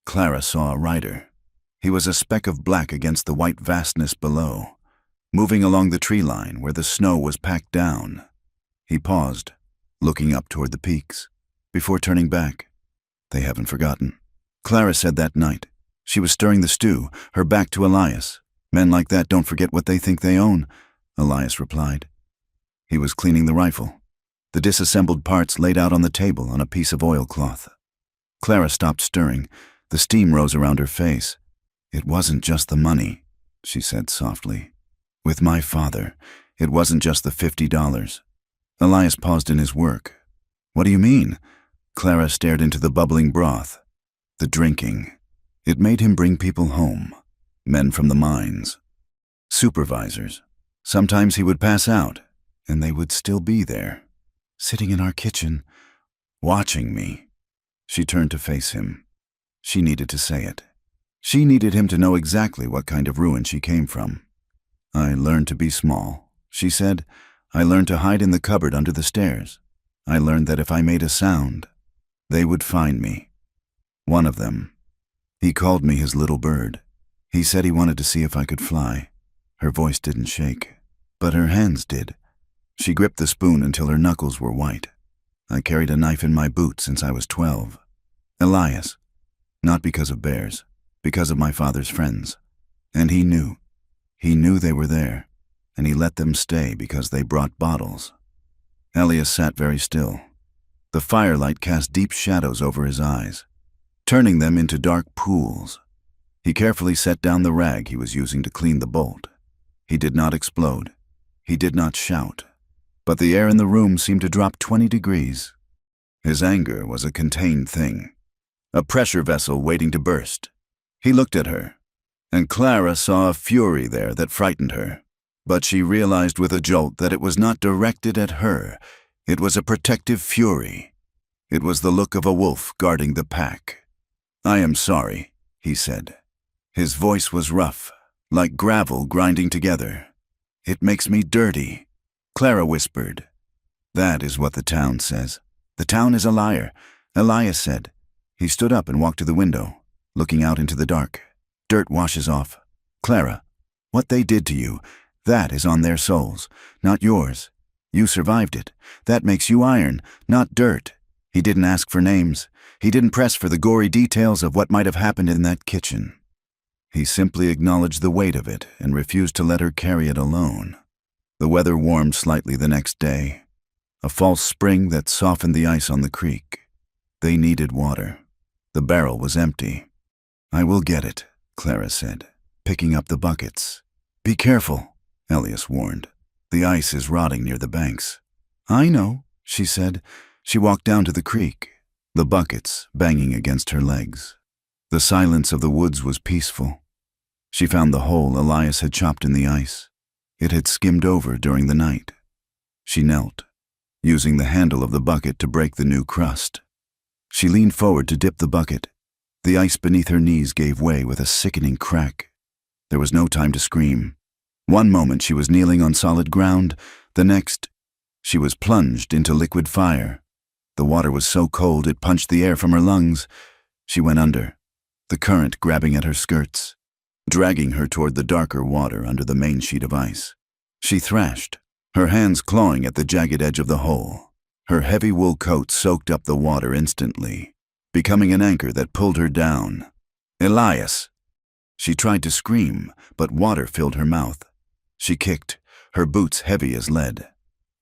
Clara saw a rider. He was a speck of black against the white vastness below, moving along the tree line where the snow was packed down. He paused, looking up toward the peaks, before turning back. They haven't forgotten. Clara said that night. She was stirring the stew, her back to Elias. "Men like that don't forget what they think they own," Elias replied. He was cleaning the rifle, the disassembled parts laid out on the table on a piece of oilcloth. Clara stopped stirring. The steam rose around her face. "It wasn't just the money," she said softly. "With my father, it wasn't just the $50. Elias paused in his work. "What do you mean?" Clara stared into the bubbling broth. "The drinking. It made him bring people home, men from the mines, supervisors. Sometimes he would pass out, and they would still be there, sitting in our kitchen, watching me. She turned to face him. She needed to say it. She needed him to know exactly what kind of ruin she came from. I learned to be small, she said. I learned to hide in the cupboard under the stairs. I learned that if I made a sound, they would find me. One of them. He called me his little bird. He said he wanted to see if I could fly. Her voice didn't shake, but her hands did. She gripped the spoon until her knuckles were white. I carried a knife in my boot since I was 12. Elias. Not because of bears, because of my father's friends. And he knew. He knew they were there, and he let them stay because they brought bottles. Elias sat very still. The firelight cast deep shadows over his eyes, turning them into dark pools. He carefully set down the rag he was using to clean the bolt. He did not explode. He did not shout. But the air in the room seemed to drop 20 degrees. His anger was a contained thing, a pressure vessel waiting to burst. He looked at her, and Clara saw a fury there that frightened her. But she realized with a jolt that it was not directed at her. It was a protective fury. It was the look of a wolf guarding the pack. "I am sorry," he said. His voice was rough, like gravel grinding together. "It makes me dirty," Clara whispered. "That is what the town says. The town is a liar," Elias said. He stood up and walked to the window, looking out into the dark. "Dirt washes off. Clara, what they did to you, that is on their souls, not yours. You survived it. That makes you iron, not dirt." He didn't ask for names. He didn't press for the gory details of what might have happened in that kitchen. He simply acknowledged the weight of it and refused to let her carry it alone. The weather warmed slightly the next day, a false spring that softened the ice on the creek. They needed water. The barrel was empty. "I will get it," Clara said, picking up the buckets. "Be careful," Elias warned. "The ice is rotting near the banks." "I know," she said. She walked down to the creek, the buckets banging against her legs. The silence of the woods was peaceful. She found the hole Elias had chopped in the ice. It had skimmed over during the night. She knelt, using the handle of the bucket to break the new crust. She leaned forward to dip the bucket. The ice beneath her knees gave way with a sickening crack. There was no time to scream. One moment she was kneeling on solid ground, the next, she was plunged into liquid fire. The water was so cold it punched the air from her lungs. She went under, the current grabbing at her skirts, dragging her toward the darker water under the main sheet of ice. She thrashed, her hands clawing at the jagged edge of the hole. Her heavy wool coat soaked up the water instantly, becoming an anchor that pulled her down. "Elias!" She tried to scream, but water filled her mouth. She kicked, her boots heavy as lead.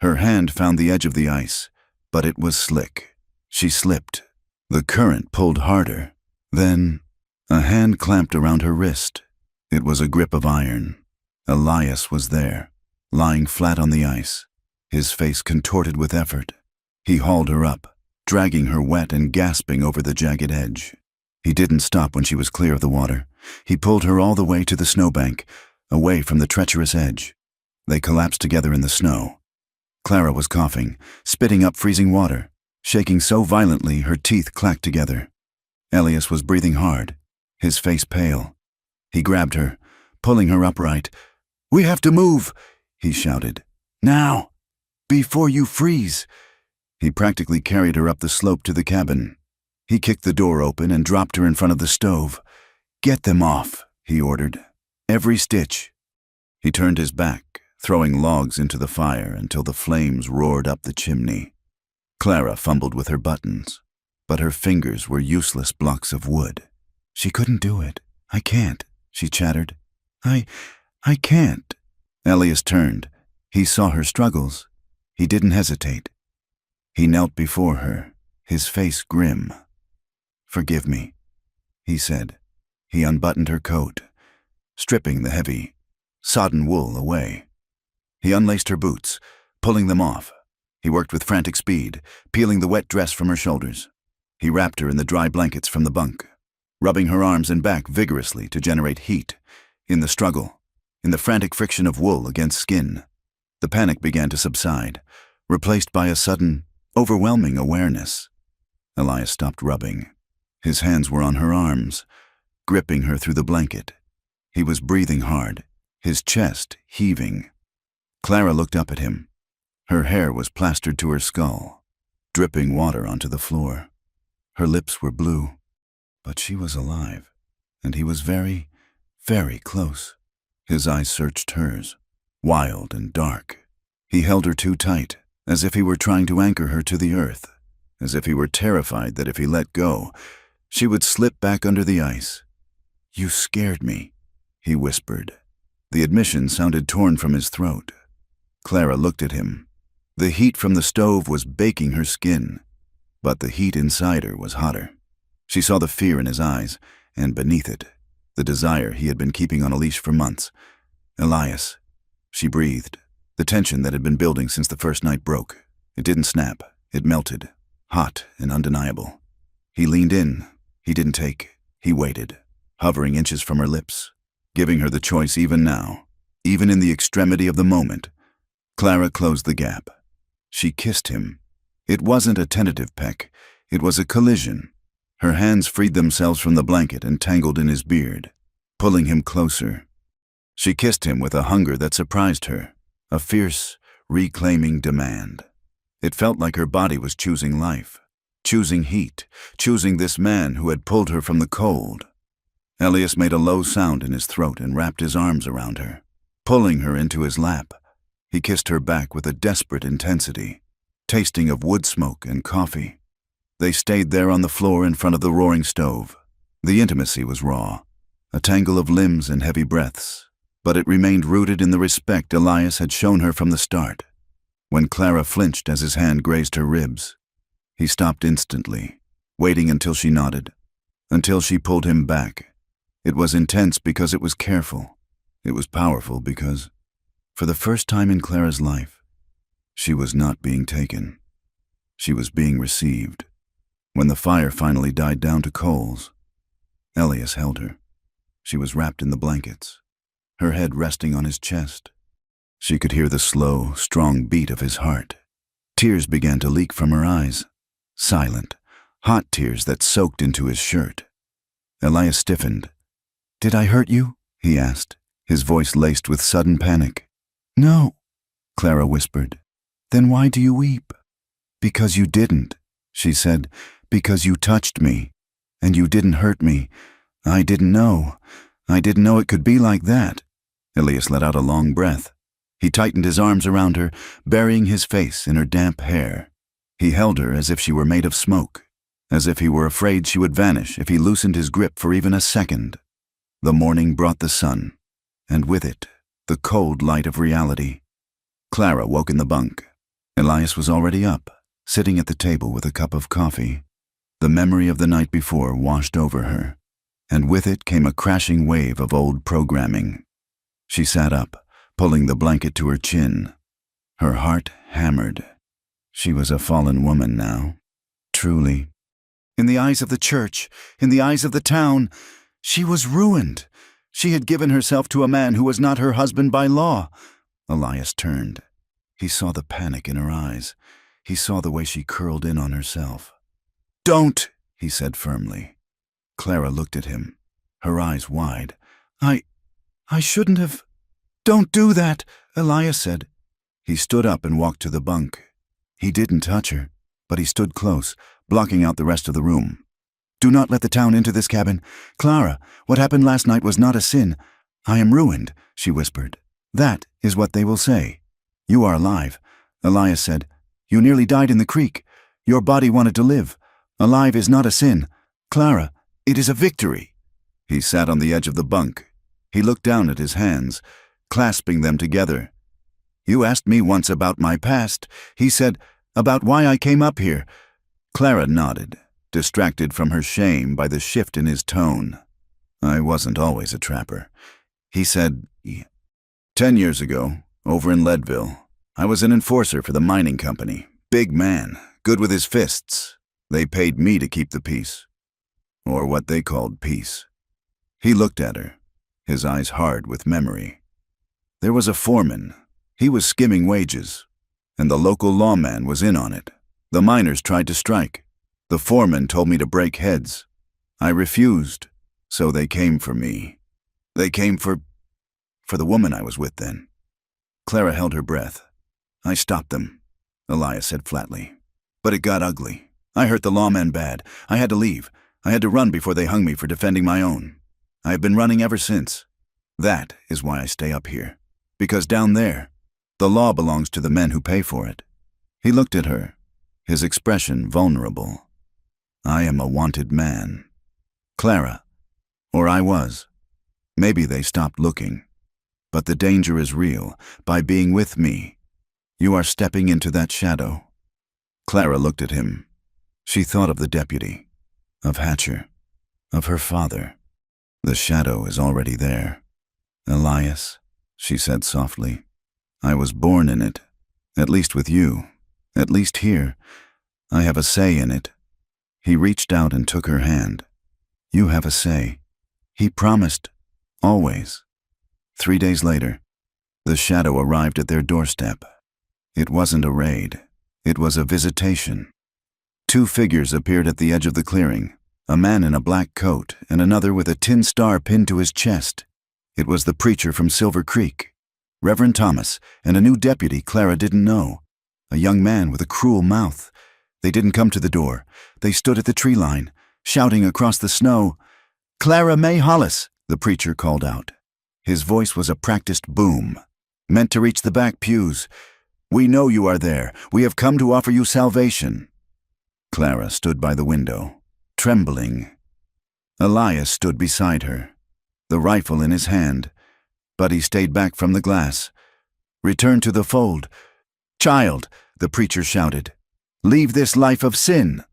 Her hand found the edge of the ice, but it was slick. She slipped. The current pulled harder. Then, a hand clamped around her wrist. It was a grip of iron. Elias was there, lying flat on the ice, his face contorted with effort. He hauled her up, dragging her wet and gasping over the jagged edge. He didn't stop when she was clear of the water. He pulled her all the way to the snowbank, away from the treacherous edge. They collapsed together in the snow. Clara was coughing, spitting up freezing water, shaking so violently her teeth clacked together. Elias was breathing hard, his face pale. He grabbed her, pulling her upright. "We have to move," he shouted. "Now! Before you freeze!" He practically carried her up the slope to the cabin. He kicked the door open and dropped her in front of the stove. "Get them off," he ordered. "Every stitch." He turned his back, throwing logs into the fire until the flames roared up the chimney. Clara fumbled with her buttons, but her fingers were useless blocks of wood. "She couldn't do it. I can't," she chattered. I can't." Elias turned. He saw her struggles. He didn't hesitate. He knelt before her, his face grim. "Forgive me," he said. He unbuttoned her coat, stripping the heavy, sodden wool away. He unlaced her boots, pulling them off. He worked with frantic speed, peeling the wet dress from her shoulders. He wrapped her in the dry blankets from the bunk, rubbing her arms and back vigorously to generate heat. In the struggle, in the frantic friction of wool against skin, the panic began to subside, replaced by a sudden, overwhelming awareness. Elias stopped rubbing. His hands were on her arms, gripping her through the blanket. He was breathing hard, his chest heaving. Clara looked up at him. Her hair was plastered to her skull, dripping water onto the floor. Her lips were blue, but she was alive, and he was very, very close. His eyes searched hers, wild and dark. He held her too tight, as if he were trying to anchor her to the earth, as if he were terrified that if he let go, she would slip back under the ice. "You scared me," he whispered. The admission sounded torn from his throat. Clara looked at him. The heat from the stove was baking her skin, but the heat inside her was hotter. She saw the fear in his eyes, and beneath it, the desire he had been keeping on a leash for months. "Elias," she breathed. The tension that had been building since the first night broke. It didn't snap. It melted, hot and undeniable. He leaned in. He didn't take. He waited, hovering inches from her lips, giving her the choice even now, even in the extremity of the moment. Clara closed the gap. She kissed him. It wasn't a tentative peck. It was a collision. Her hands freed themselves from the blanket and tangled in his beard, pulling him closer. She kissed him with a hunger that surprised her, a fierce, reclaiming demand. It felt like her body was choosing life, choosing heat, choosing this man who had pulled her from the cold. Elias made a low sound in his throat and wrapped his arms around her, pulling her into his lap. He kissed her back with a desperate intensity, tasting of wood smoke and coffee. They stayed there on the floor in front of the roaring stove. The intimacy was raw, a tangle of limbs and heavy breaths, but it remained rooted in the respect Elias had shown her from the start. When Clara flinched as his hand grazed her ribs, he stopped instantly, waiting until she nodded, until she pulled him back. It was intense because it was careful. It was powerful because, for the first time in Clara's life, she was not being taken. She was being received. When the fire finally died down to coals, Elias held her. She was wrapped in the blankets, her head resting on his chest. She could hear the slow, strong beat of his heart. Tears began to leak from her eyes, silent, hot tears that soaked into his shirt. Elias stiffened. "Did I hurt you?" he asked, his voice laced with sudden panic. "No," Clara whispered. "Then why do you weep?" "Because you didn't," she said. "Because you touched me, and you didn't hurt me. I didn't know. I didn't know it could be like that." Elias let out a long breath. He tightened his arms around her, burying his face in her damp hair. He held her as if she were made of smoke, as if he were afraid she would vanish if he loosened his grip for even a second. The morning brought the sun, and with it, the cold light of reality. Clara woke in the bunk. Elias was already up, sitting at the table with a cup of coffee. The memory of the night before washed over her, and with it came a crashing wave of old programming. She sat up, pulling the blanket to her chin. Her heart hammered. She was a fallen woman now, truly. In the eyes of the church, in the eyes of the town, she was ruined. She had given herself to a man who was not her husband by law. Elias turned. He saw the panic in her eyes. He saw the way she curled in on herself. "Don't," he said firmly. Clara looked at him, her eyes wide. I shouldn't have." "Don't do that," Elias said. He stood up and walked to the bunk. He didn't touch her, but he stood close, blocking out the rest of the room. "Do not let the town into this cabin. Clara, what happened last night was not a sin. I am ruined," she whispered. "That is what they will say." "You are alive," Elias said. "You nearly died in the creek. Your body wanted to live. Alive is not a sin. Clara, it is a victory." He sat on the edge of the bunk. He looked down at his hands, clasping them together. "You asked me once about my past," he said, "about why I came up here." Clara nodded, distracted from her shame by the shift in his tone. "I wasn't always a trapper," he said. 10 years ago, over in Leadville, I was an enforcer for the mining company. Big man, good with his fists. They paid me to keep the peace. Or what they called peace." He looked at her, his eyes hard with memory. There was a foreman. He was skimming wages, and the local lawman was in on it. The miners tried to strike. The foreman told me to break heads. I refused, so they came for me. They came for the woman I was with then. Clara held her breath. I stopped them, Elias said flatly. But it got ugly. I hurt the lawmen bad. I had to leave. I had to run before they hung me for defending my own. I have been running ever since. That is why I stay up here. Because down there, the law belongs to the men who pay for it. He looked at her, his expression vulnerable. I am a wanted man. Clara, or I was. Maybe they stopped looking. But the danger is real. By being with me, you are stepping into that shadow. Clara looked at him. She thought of the deputy, of Hatcher, of her father. The shadow is already there. Elias, she said softly, I was born in it, at least with you, at least here. I have a say in it. He reached out and took her hand. You have a say. He promised, always. 3 days later, the shadow arrived at their doorstep. It wasn't a raid. It was a visitation. 2 figures appeared at the edge of the clearing, a man in a black coat and another with a tin star pinned to his chest. It was the preacher from Silver Creek, Reverend Thomas, and a new deputy Clara didn't know, a young man with a cruel mouth. They didn't come to the door. They stood at the tree line, shouting across the snow, Clara May Hollis, the preacher called out. His voice was a practiced boom, meant to reach the back pews. We know you are there. We have come to offer you salvation. Clara stood by the window, trembling. Elias stood beside her, the rifle in his hand, but he stayed back from the glass. Return to the fold. Child, the preacher shouted, leave this life of sin.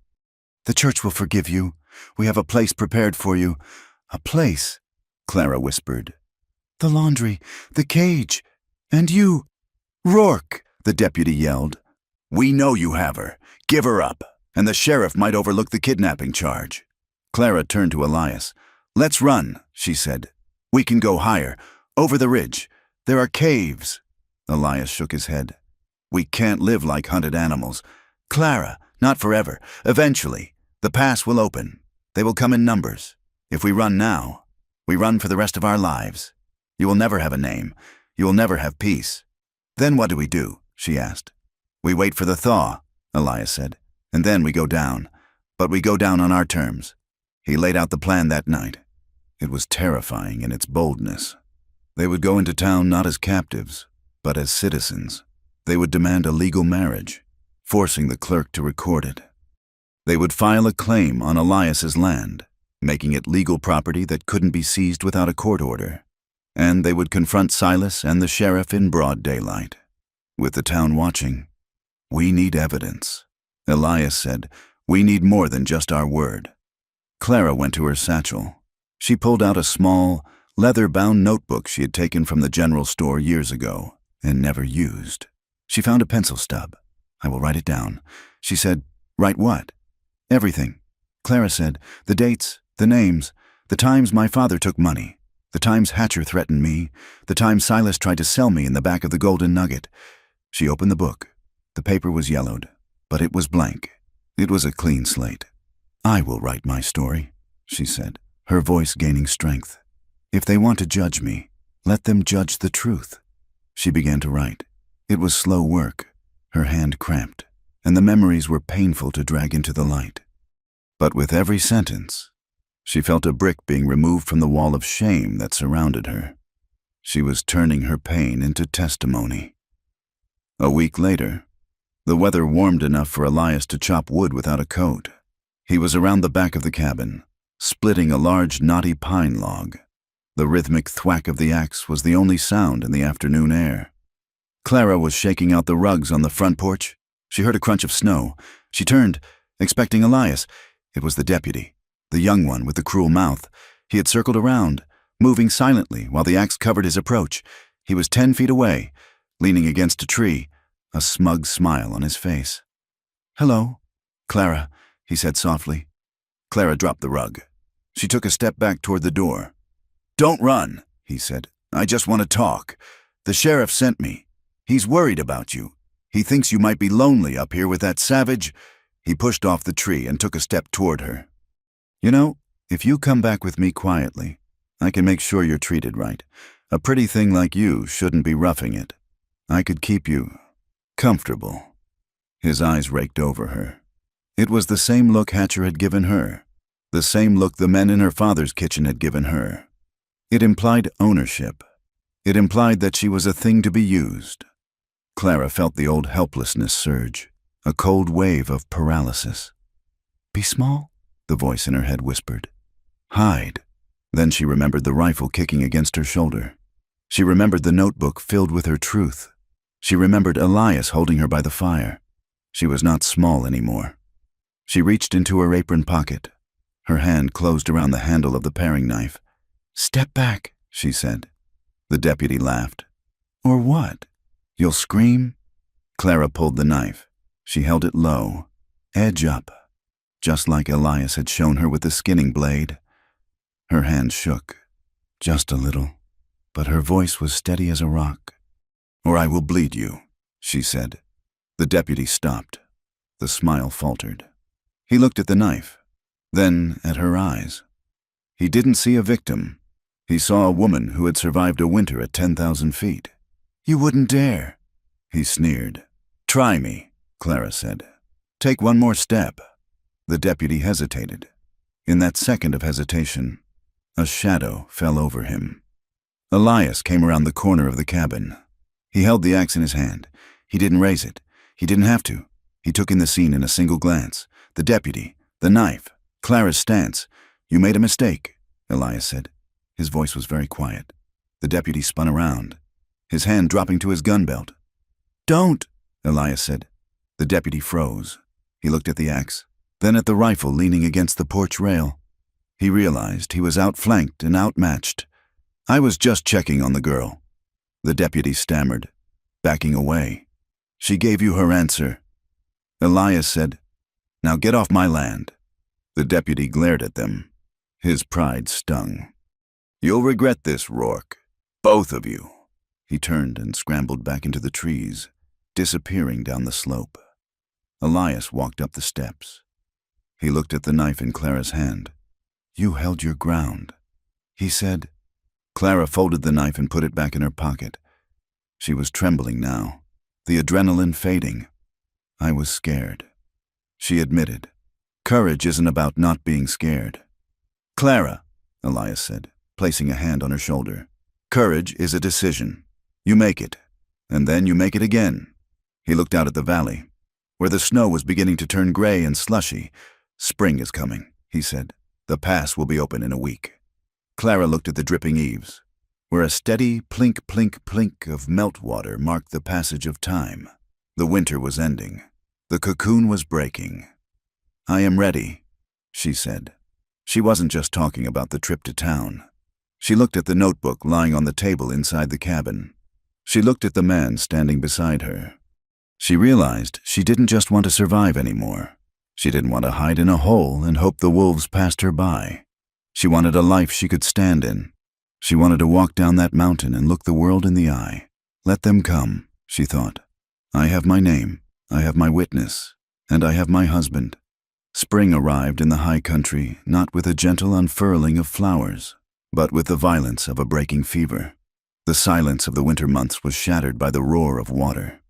The church will forgive you. We have a place prepared for you. A place, Clara whispered. The laundry, the cage, and you. Rourke, the deputy yelled. We know you have her. Give her up, and the sheriff might overlook the kidnapping charge. Clara turned to Elias. Let's run, she said. We can go higher, over the ridge. There are caves. Elias shook his head. We can't live like hunted animals. Clara, not forever. Eventually, the pass will open. They will come in numbers. If we run now, we run for the rest of our lives. You will never have a name. You will never have peace. Then what do? She asked. We wait for the thaw, Elias said, and then we go down. But we go down on our terms. He laid out the plan that night. It was terrifying in its boldness. They would go into town not as captives, but as citizens. They would demand a legal marriage, forcing the clerk to record it. They would file a claim on Elias's land, making it legal property that couldn't be seized without a court order. And they would confront Silas and the sheriff in broad daylight. With the town watching, we need evidence. Elias said, we need more than just our word. Clara went to her satchel. She pulled out a small, leather-bound notebook she had taken from the general store years ago and never used. She found a pencil stub. I will write it down. She said, write what? Everything. Clara said, the dates, the names, the times my father took money. The times Hatcher threatened me, the time Silas tried to sell me in the back of the Golden Nugget. She opened the book. The paper was yellowed, but it was blank. It was a clean slate. I will write my story, she said, her voice gaining strength. If they want to judge me, let them judge the truth. She began to write. It was slow work. Her hand cramped, and the memories were painful to drag into the light. But with every sentence, she felt a brick being removed from the wall of shame that surrounded her. She was turning her pain into testimony. A week later, the weather warmed enough for Elias to chop wood without a coat. He was around the back of the cabin, splitting a large knotty pine log. The rhythmic thwack of the axe was the only sound in the afternoon air. Clara was shaking out the rugs on the front porch. She heard a crunch of snow. She turned, expecting Elias. It was the deputy. The young one with the cruel mouth. He had circled around, moving silently while the axe covered his approach. He was 10 feet away, leaning against a tree, a smug smile on his face. Hello, Clara, he said softly. Clara dropped the rug. She took a step back toward the door. Don't run, he said. I just want to talk. The sheriff sent me. He's worried about you. He thinks you might be lonely up here with that savage. He pushed off the tree and took a step toward her. "You know, if you come back with me quietly, I can make sure you're treated right. A pretty thing like you shouldn't be roughing it. I could keep you comfortable." His eyes raked over her. It was the same look Hatcher had given her, the same look the men in her father's kitchen had given her. It implied ownership. It implied that she was a thing to be used. Clara felt the old helplessness surge, a cold wave of paralysis. "Be small," the voice in her head whispered. "Hide." Then she remembered the rifle kicking against her shoulder. She remembered the notebook filled with her truth. She remembered Elias holding her by the fire. She was not small anymore. She reached into her apron pocket. Her hand closed around the handle of the paring knife. "Step back," she said. The deputy laughed. "Or what? You'll scream?" Clara pulled the knife. She held it low, edge up, just like Elias had shown her with the skinning blade. Her hand shook, just a little, but her voice was steady as a rock. "Or I will bleed you," she said. The deputy stopped. The smile faltered. He looked at the knife, then at her eyes. He didn't see a victim. He saw a woman who had survived a winter at 10,000 feet. "You wouldn't dare," he sneered. "Try me," Clara said. "Take one more step." The deputy hesitated. In that second of hesitation, a shadow fell over him. Elias came around the corner of the cabin. He held the axe in his hand. He didn't raise it. He didn't have to. He took in the scene in a single glance. The deputy, the knife, Clara's stance. "You made a mistake," Elias said. His voice was very quiet. The deputy spun around, his hand dropping to his gun belt. "Don't," Elias said. The deputy froze. He looked at the axe, then at the rifle leaning against the porch rail. He realized he was outflanked and outmatched. "I was just checking on the girl." The deputy stammered, backing away. "She gave you her answer." Elias said, "Now get off my land." The deputy glared at them. His pride stung. "You'll regret this, Rourke. Both of you." He turned and scrambled back into the trees, disappearing down the slope. Elias walked up the steps. He looked at the knife in Clara's hand. "You held your ground," he said. Clara folded the knife and put it back in her pocket. She was trembling now, the adrenaline fading. "I was scared," she admitted. "Courage isn't about not being scared." "Clara," Elias said, placing a hand on her shoulder, "courage is a decision. You make it, and then you make it again." He looked out at the valley, where the snow was beginning to turn gray and slushy. "Spring is coming," he said. "The pass will be open in a week." Clara looked at the dripping eaves, where a steady plink, plink, plink of meltwater marked the passage of time. The winter was ending. The cocoon was breaking. "I am ready," she said. She wasn't just talking about the trip to town. She looked at the notebook lying on the table inside the cabin. She looked at the man standing beside her. She realized she didn't just want to survive anymore. She didn't want to hide in a hole and hope the wolves passed her by. She wanted a life she could stand in. She wanted to walk down that mountain and look the world in the eye. "Let them come," she thought. "I have my name, I have my witness, and I have my husband." Spring arrived in the high country, not with a gentle unfurling of flowers, but with the violence of a breaking fever. The silence of the winter months was shattered by the roar of water.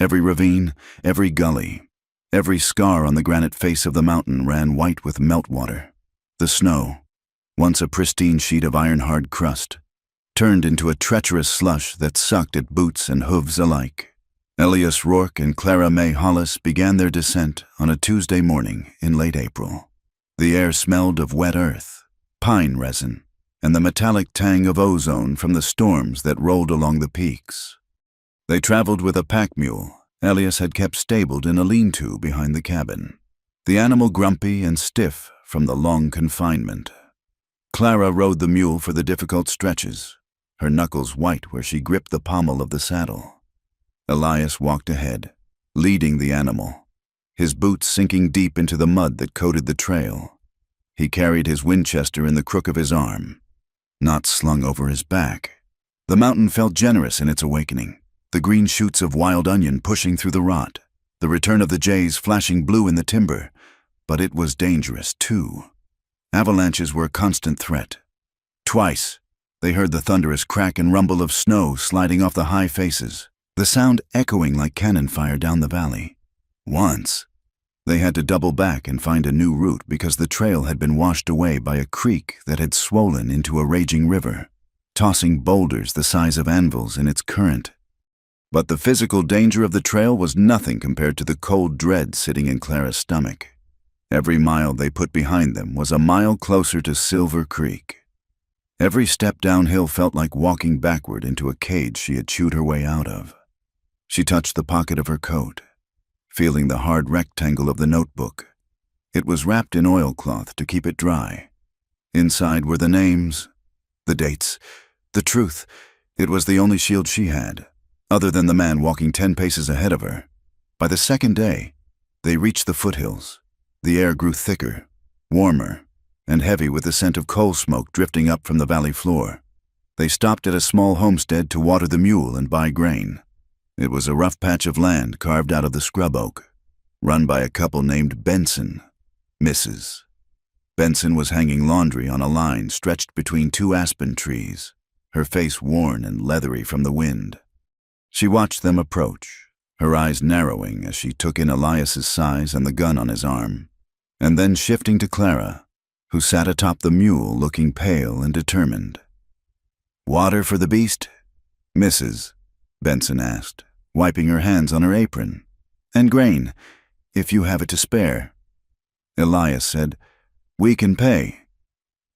Every ravine, every gully, every scar on the granite face of the mountain ran white with meltwater. The snow, once a pristine sheet of iron-hard crust, turned into a treacherous slush that sucked at boots and hooves alike. Elias Rourke and Clara May Hollis began their descent on a Tuesday morning in late April. The air smelled of wet earth, pine resin, and the metallic tang of ozone from the storms that rolled along the peaks. They traveled with a pack mule Elias had kept stabled in a lean-to behind the cabin, the animal grumpy and stiff from the long confinement. Clara rode the mule for the difficult stretches, her knuckles white where she gripped the pommel of the saddle. Elias walked ahead, leading the animal, his boots sinking deep into the mud that coated the trail. He carried his Winchester in the crook of his arm, not slung over his back. The mountain felt generous in its awakening, the green shoots of wild onion pushing through the rot, the return of the jays flashing blue in the timber, but it was dangerous too. Avalanches were a constant threat. Twice, they heard the thunderous crack and rumble of snow sliding off the high faces, the sound echoing like cannon fire down the valley. Once, they had to double back and find a new route because the trail had been washed away by a creek that had swollen into a raging river, tossing boulders the size of anvils in its current. But the physical danger of the trail was nothing compared to the cold dread sitting in Clara's stomach. Every mile they put behind them was a mile closer to Silver Creek. Every step downhill felt like walking backward into a cage she had chewed her way out of. She touched the pocket of her coat, feeling the hard rectangle of the notebook. It was wrapped in oilcloth to keep it dry. Inside were the names, the dates, the truth. It was the only shield she had, other than the man walking 10 paces ahead of her. By the second day, they reached the foothills. The air grew thicker, warmer, and heavy with the scent of coal smoke drifting up from the valley floor. They stopped at a small homestead to water the mule and buy grain. It was a rough patch of land carved out of the scrub oak, run by a couple named Benson, Mrs. Benson was hanging laundry on a line stretched between 2 aspen trees, her face worn and leathery from the wind. She watched them approach, her eyes narrowing as she took in Elias's size and the gun on his arm, and then shifting to Clara, who sat atop the mule looking pale and determined. "Water for the beast, Mrs.?" Benson asked, wiping her hands on her apron. "And grain, if you have it to spare." Elias said, "We can pay."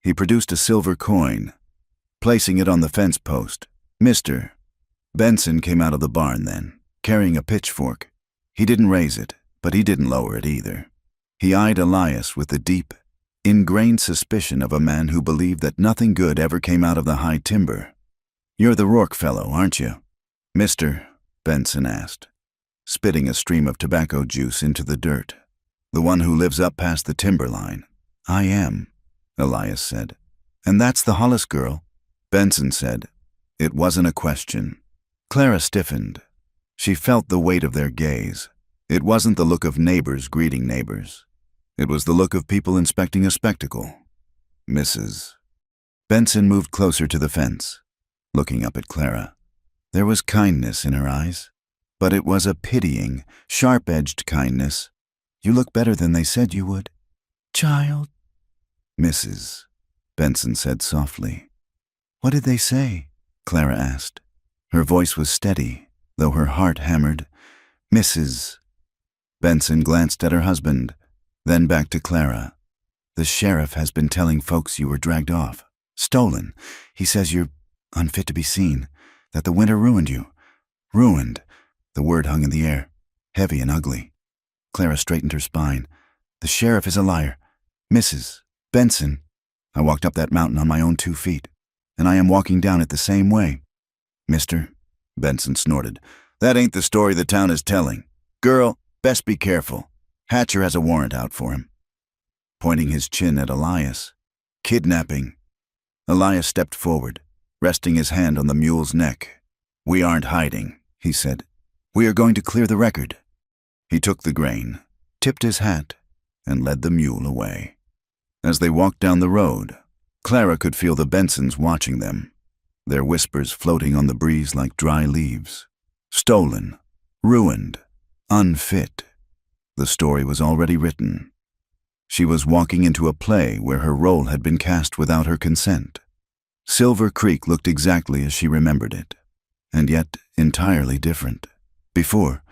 He produced a silver coin, placing it on the fence post. "Mr." Benson came out of the barn then, carrying a pitchfork. He didn't raise it, but he didn't lower it either. He eyed Elias with the deep, ingrained suspicion of a man who believed that nothing good ever came out of the high timber. "You're the Rourke fellow, aren't you?" "Mister," Benson asked, spitting a stream of tobacco juice into the dirt. "The one who lives up past the timber line." "I am," Elias said. "And that's the Hollis girl," Benson said. It wasn't a question. Clara stiffened. She felt the weight of their gaze. It wasn't the look of neighbors greeting neighbors. It was the look of people inspecting a spectacle. "Mrs." Benson moved closer to the fence, looking up at Clara. There was kindness in her eyes, but it was a pitying, sharp-edged kindness. "You look better than they said you would." "Child." "Mrs." Benson said softly. "What did they say?" Clara asked. Her voice was steady, though her heart hammered. "Mrs." Benson glanced at her husband, then back to Clara. "The sheriff has been telling folks you were dragged off. Stolen. He says you're unfit to be seen, that the winter ruined you. Ruined." The word hung in the air, heavy and ugly. Clara straightened her spine. "The sheriff is a liar. Mrs. Benson, I walked up that mountain on my own 2 feet, and I am walking down it the same way." "Mister," Benson snorted, "that ain't the story the town is telling. Girl, best be careful. Hatcher has a warrant out for him." Pointing his chin at Elias. "Kidnapping." Elias stepped forward, resting his hand on the mule's neck. "We aren't hiding," he said. "We are going to clear the record." He took the grain, tipped his hat, and led the mule away. As they walked down the road, Clara could feel the Bensons watching them, their whispers floating on the breeze like dry leaves. Stolen, ruined, unfit. The story was already written. She was walking into a play where her role had been cast without her consent. Silver Creek looked exactly as she remembered it, and yet entirely different. Before,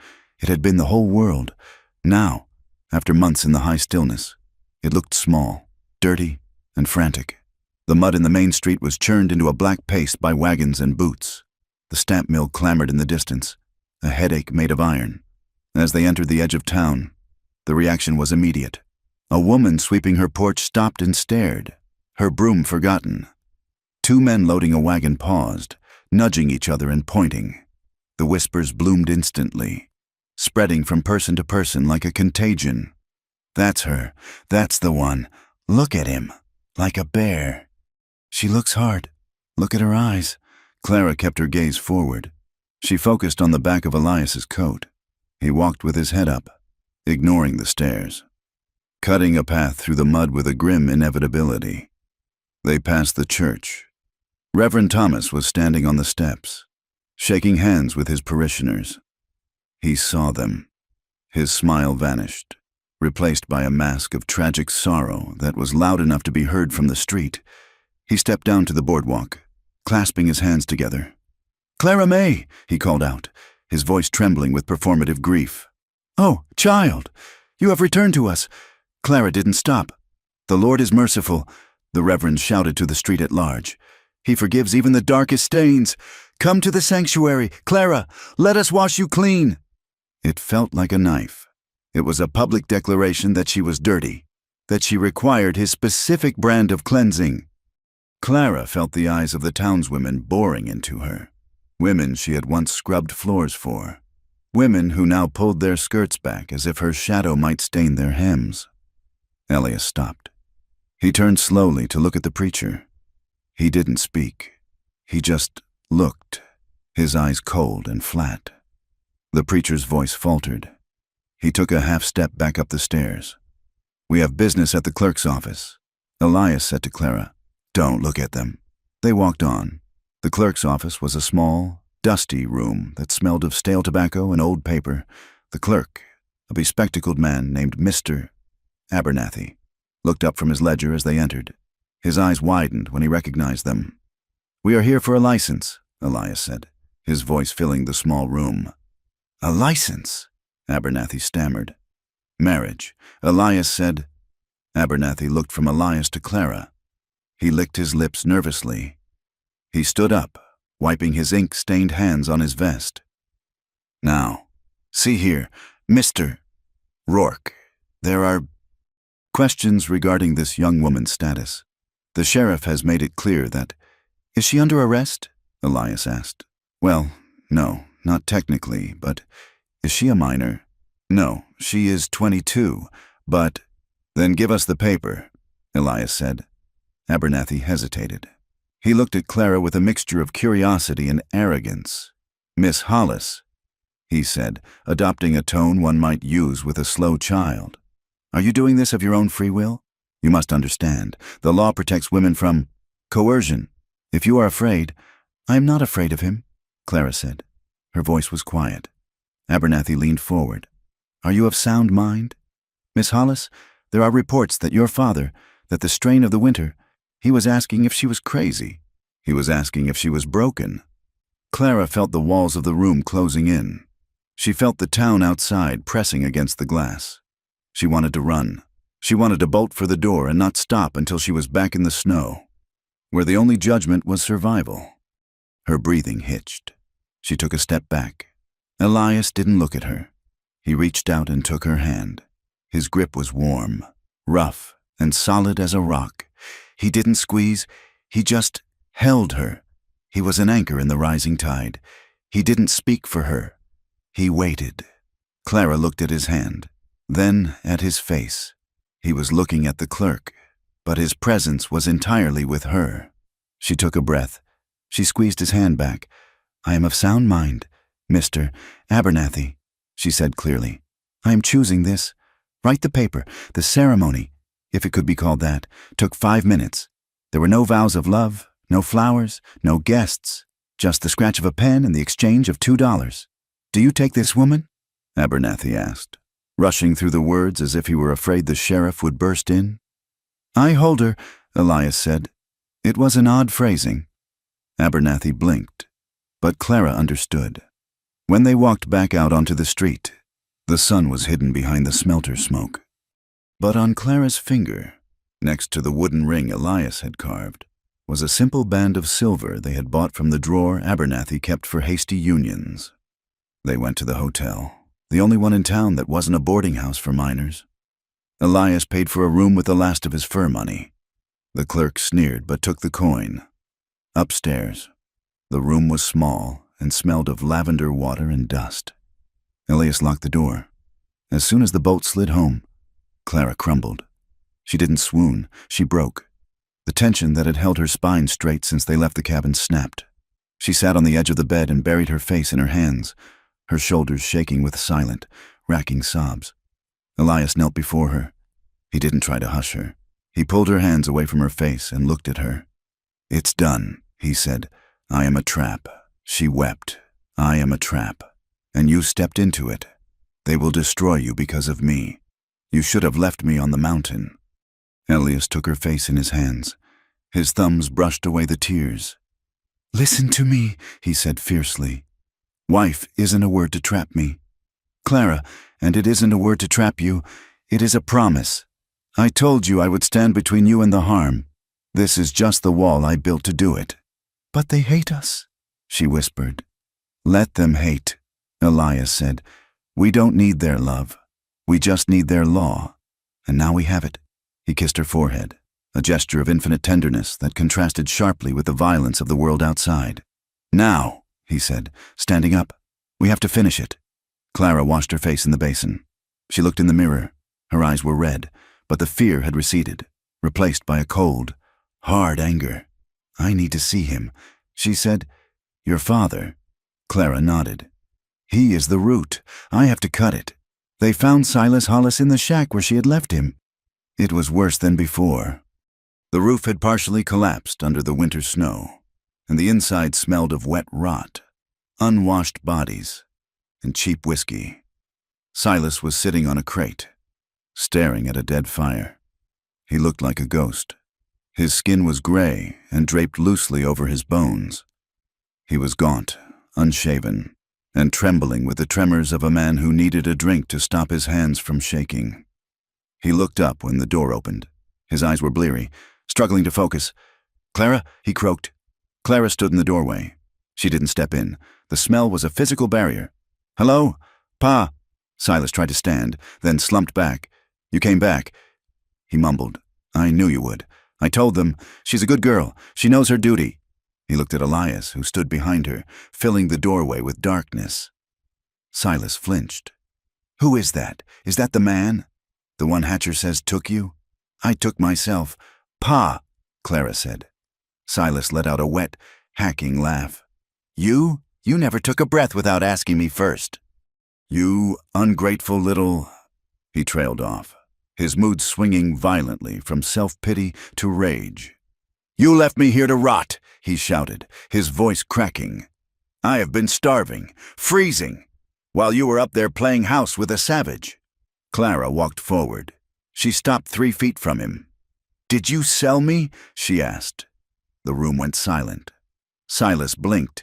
it had been the whole world. Now, after months in the high stillness, it looked small, dirty, and frantic. The mud in the main street was churned into a black paste by wagons and boots. The stamp mill clamored in the distance, a headache made of iron. As they entered the edge of town, the reaction was immediate. A woman sweeping her porch stopped and stared, her broom forgotten. 2 men loading a wagon paused, nudging each other and pointing. The whispers bloomed instantly, spreading from person to person like a contagion. "That's her. That's the one. Look at him. Like a bear. She looks hard. Look at her eyes." Clara kept her gaze forward. She focused on the back of Elias's coat. He walked with his head up, ignoring the stairs, cutting a path through the mud with a grim inevitability. They passed the church. Reverend Thomas was standing on the steps, shaking hands with his parishioners. He saw them. His smile vanished, replaced by a mask of tragic sorrow that was loud enough to be heard from the street. He stepped down to the boardwalk, clasping his hands together. "Clara May," he called out, his voice trembling with performative grief. "Oh, child, you have returned to us." Clara didn't stop. "The Lord is merciful," the reverend shouted to the street at large. "He forgives even the darkest stains. Come to the sanctuary. Clara, let us wash you clean." It felt like a knife. It was a public declaration that she was dirty, that she required his specific brand of cleansing. Clara felt the eyes of the townswomen boring into her, women she had once scrubbed floors for, women who now pulled their skirts back as if her shadow might stain their hems. Elias stopped. He turned slowly to look at the preacher. He didn't speak. He just looked, his eyes cold and flat. The preacher's voice faltered. He took a half-step back up the stairs. "We have business at the clerk's office," Elias said to Clara. "Don't look at them." They walked on. The clerk's office was a small, dusty room that smelled of stale tobacco and old paper. The clerk, a bespectacled man named Mr. Abernathy, looked up from his ledger as they entered. His eyes widened when he recognized them. "We are here for a license," Elias said, his voice filling the small room. "A license?" Abernathy stammered. "Marriage," Elias said. Abernathy looked from Elias to Clara. He licked his lips nervously. He stood up, wiping his ink-stained hands on his vest. "Now, see here, Mr. Rourke, there are questions regarding this young woman's status. The sheriff has made it clear that—" "Is she under arrest?" Elias asked. "Well, no, not technically, but is she a minor?" "No, she is 22, but—" "Then give us the paper," Elias said. Abernathy hesitated. He looked at Clara with a mixture of curiosity and arrogance. "Miss Hollis," he said, adopting a tone one might use with a slow child. "Are you doing this of your own free will? You must understand, the law protects women from coercion. If you are afraid—" "I am not afraid of him," Clara said. Her voice was quiet. Abernathy leaned forward. "Are you of sound mind? Miss Hollis, there are reports that your father, that the strain of the winter, he was asking if she was crazy. He was asking if she was broken." Clara felt the walls of the room closing in. She felt the town outside pressing against the glass. She wanted to run. She wanted to bolt for the door and not stop until she was back in the snow, where the only judgment was survival. Her breathing hitched. She took a step back. Elias didn't look at her. He reached out and took her hand. His grip was warm, rough, and solid as a rock. He didn't squeeze. He just held her. He was an anchor in the rising tide. He didn't speak for her. He waited. Clara looked at his hand, then at his face. He was looking at the clerk, but his presence was entirely with her. She took a breath. She squeezed his hand back. "I am of sound mind, Mr. Abernathy," she said clearly. "I am choosing this. Write the paper. The ceremony, if it could be called that, took 5 minutes. There were no vows of love, no flowers, no guests, just the scratch of a pen and the exchange of $2. Do you take this woman?" Abernathy asked, rushing through the words as if he were afraid the sheriff would burst in. "I hold her," Elias said. It was an odd phrasing. Abernathy blinked, but Clara understood. When they walked back out onto the street, the sun was hidden behind the smelter smoke. But on Clara's finger, next to the wooden ring Elias had carved, was a simple band of silver they had bought from the drawer Abernathy kept for hasty unions. They went to the hotel, the only one in town that wasn't a boarding house for minors. Elias paid for a room with the last of his fur money. The clerk sneered but took the coin. Upstairs, the room was small and smelled of lavender water and dust. Elias locked the door. As soon as the boat slid home, Clara crumbled. She didn't swoon, she broke. The tension that had held her spine straight since they left the cabin snapped. She sat on the edge of the bed and buried her face in her hands. her shoulders shaking with silent, racking sobs. Elias knelt before her. He didn't try to hush her. He pulled her hands away from her face and looked at her. "It's done," he said. "I am a trap." She wept. "I am a trap. And you stepped into it. They will destroy you because of me. You should have left me on the mountain." Elias took her face in his hands. His thumbs brushed away the tears. "Listen to me," he said fiercely. "Wife isn't a word to trap me. Clara, and it isn't a word to trap you. It is a promise. I told you I would stand between you and the harm. This is just the wall I built to do it." "But they hate us," she whispered. "Let them hate," Elias said. "We don't need their love. We just need their law. And now we have it." He kissed her forehead, a gesture of infinite tenderness that contrasted sharply with the violence of the world outside. "Now," he said, standing up, "we have to finish it." Clara washed her face in the basin. She looked in the mirror. Her eyes were red, but the fear had receded, replaced by a cold, hard anger. "I need to see him," she said. "Your father?" Clara nodded. "He is the root. I have to cut it. They found Silas Hollis in the shack where she had left him. It was worse than before." The roof had partially collapsed under the winter snow, and the inside smelled of wet rot, unwashed bodies, and cheap whiskey. Silas was sitting on a crate, staring at a dead fire. He looked like a ghost. His skin was gray and draped loosely over his bones. He was gaunt, unshaven, and trembling with the tremors of a man who needed a drink to stop his hands from shaking. He looked up when the door opened. His eyes were bleary, struggling to focus. "Clara," he croaked. Clara stood in the doorway. She didn't step in. The smell was a physical barrier. "Hello? Pa?" Silas tried to stand, then slumped back. "You came back." He mumbled. "I knew you would. I told them. She's a good girl. She knows her duty." He looked at Elias, who stood behind her, filling the doorway with darkness. Silas flinched. "Who is that? Is that the man? The one Hatcher says took you?" "I took myself." "Pa," Clara said. Silas let out a wet, hacking laugh. You never took a breath without asking me first." "You ungrateful little—" He trailed off, his mood swinging violently from self-pity to rage. "You left me here to rot," he shouted, his voice cracking. "I have been starving, freezing, while you were up there playing house with a savage." Clara walked forward. She stopped 3 feet from him. "Did you sell me?" she asked. The room went silent. Silas blinked,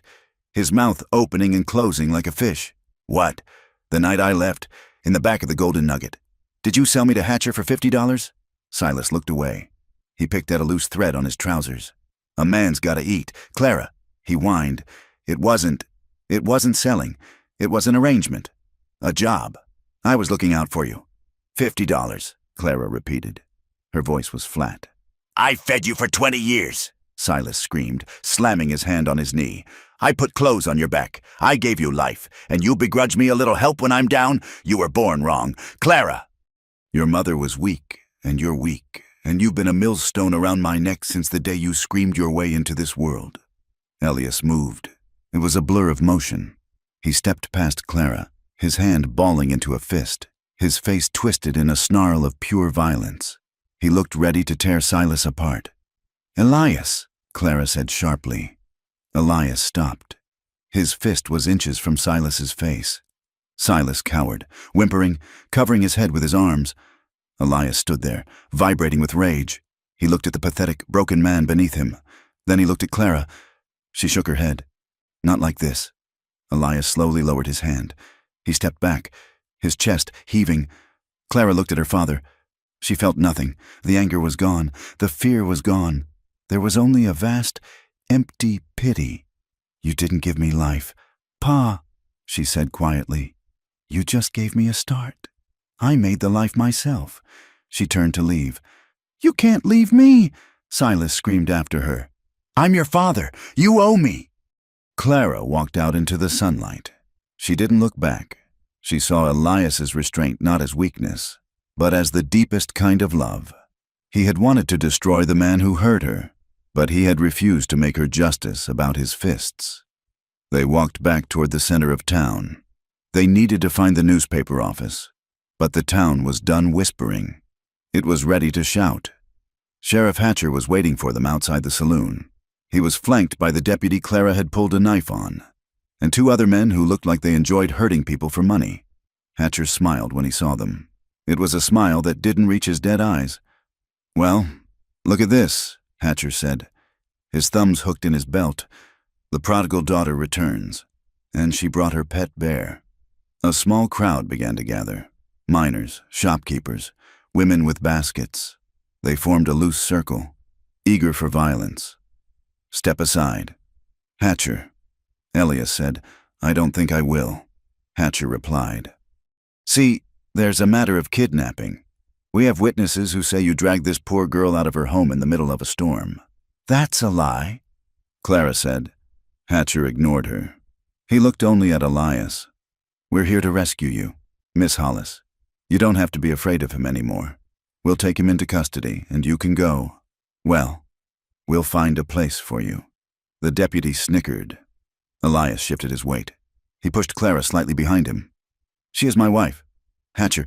his mouth opening and closing like a fish. "What? The night I left, in the back of the Golden Nugget. Did you sell me to Hatcher for $50? Silas looked away. He picked at a loose thread on his trousers. "A man's gotta eat. Clara," he whined. It wasn't selling. It was an arrangement. A job. I was looking out for you." $50, Clara repeated. Her voice was flat. "I fed you for 20 years, Silas screamed, slamming his hand on his knee. "I put clothes on your back. I gave you life, and you begrudge me a little help when I'm down? You were born wrong. Clara!" "Your mother was weak, and you're weak, and you've been a millstone around my neck since the day you screamed your way into this world." Elias moved. It was a blur of motion. He stepped past Clara, his hand balling into a fist, his face twisted in a snarl of pure violence. He looked ready to tear Silas apart. "Elias," Clara said sharply. Elias stopped. His fist was inches from Silas's face. Silas cowered, whimpering, covering his head with his arms. Elias stood there, vibrating with rage. He looked at the pathetic, broken man beneath him. Then he looked at Clara. She shook her head. "Not like this." Elias slowly lowered his hand. He stepped back, his chest heaving. Clara looked at her father. She felt nothing. The anger was gone. The fear was gone. There was only a vast, empty pity. "You didn't give me life. Pa," she said quietly. "You just gave me a start. I made the life myself." She turned to leave. "You can't leave me," Silas screamed after her. "I'm your father. You owe me." Clara walked out into the sunlight. She didn't look back. She saw Elias's restraint not as weakness, but as the deepest kind of love. He had wanted to destroy the man who hurt her, but he had refused to make her justice about his fists. They walked back toward the center of town. They needed to find the newspaper office, but the town was done whispering. It was ready to shout. Sheriff Hatcher was waiting for them outside the saloon. He was flanked by the deputy Clara had pulled a knife on, and two other men who looked like they enjoyed hurting people for money. Hatcher smiled when he saw them. It was a smile that didn't reach his dead eyes. "Well, look at this," Hatcher said, his thumbs hooked in his belt. "The prodigal daughter returns, and she brought her pet bear." A small crowd began to gather. Miners, shopkeepers, women with baskets. They formed a loose circle, eager for violence. "Step aside." "Hatcher," Elias said. "I don't think I will." Hatcher replied. "See, there's a matter of kidnapping. We have witnesses who say you dragged this poor girl out of her home in the middle of a storm." "That's a lie," Clara said. Hatcher ignored her. He looked only at Elias. "We're here to rescue you, Miss Hollis. You don't have to be afraid of him anymore. We'll take him into custody, and you can go. Well, we'll find a place for you." The deputy snickered. Elias shifted his weight. He pushed Clara slightly behind him. "She is my wife. Hatcher,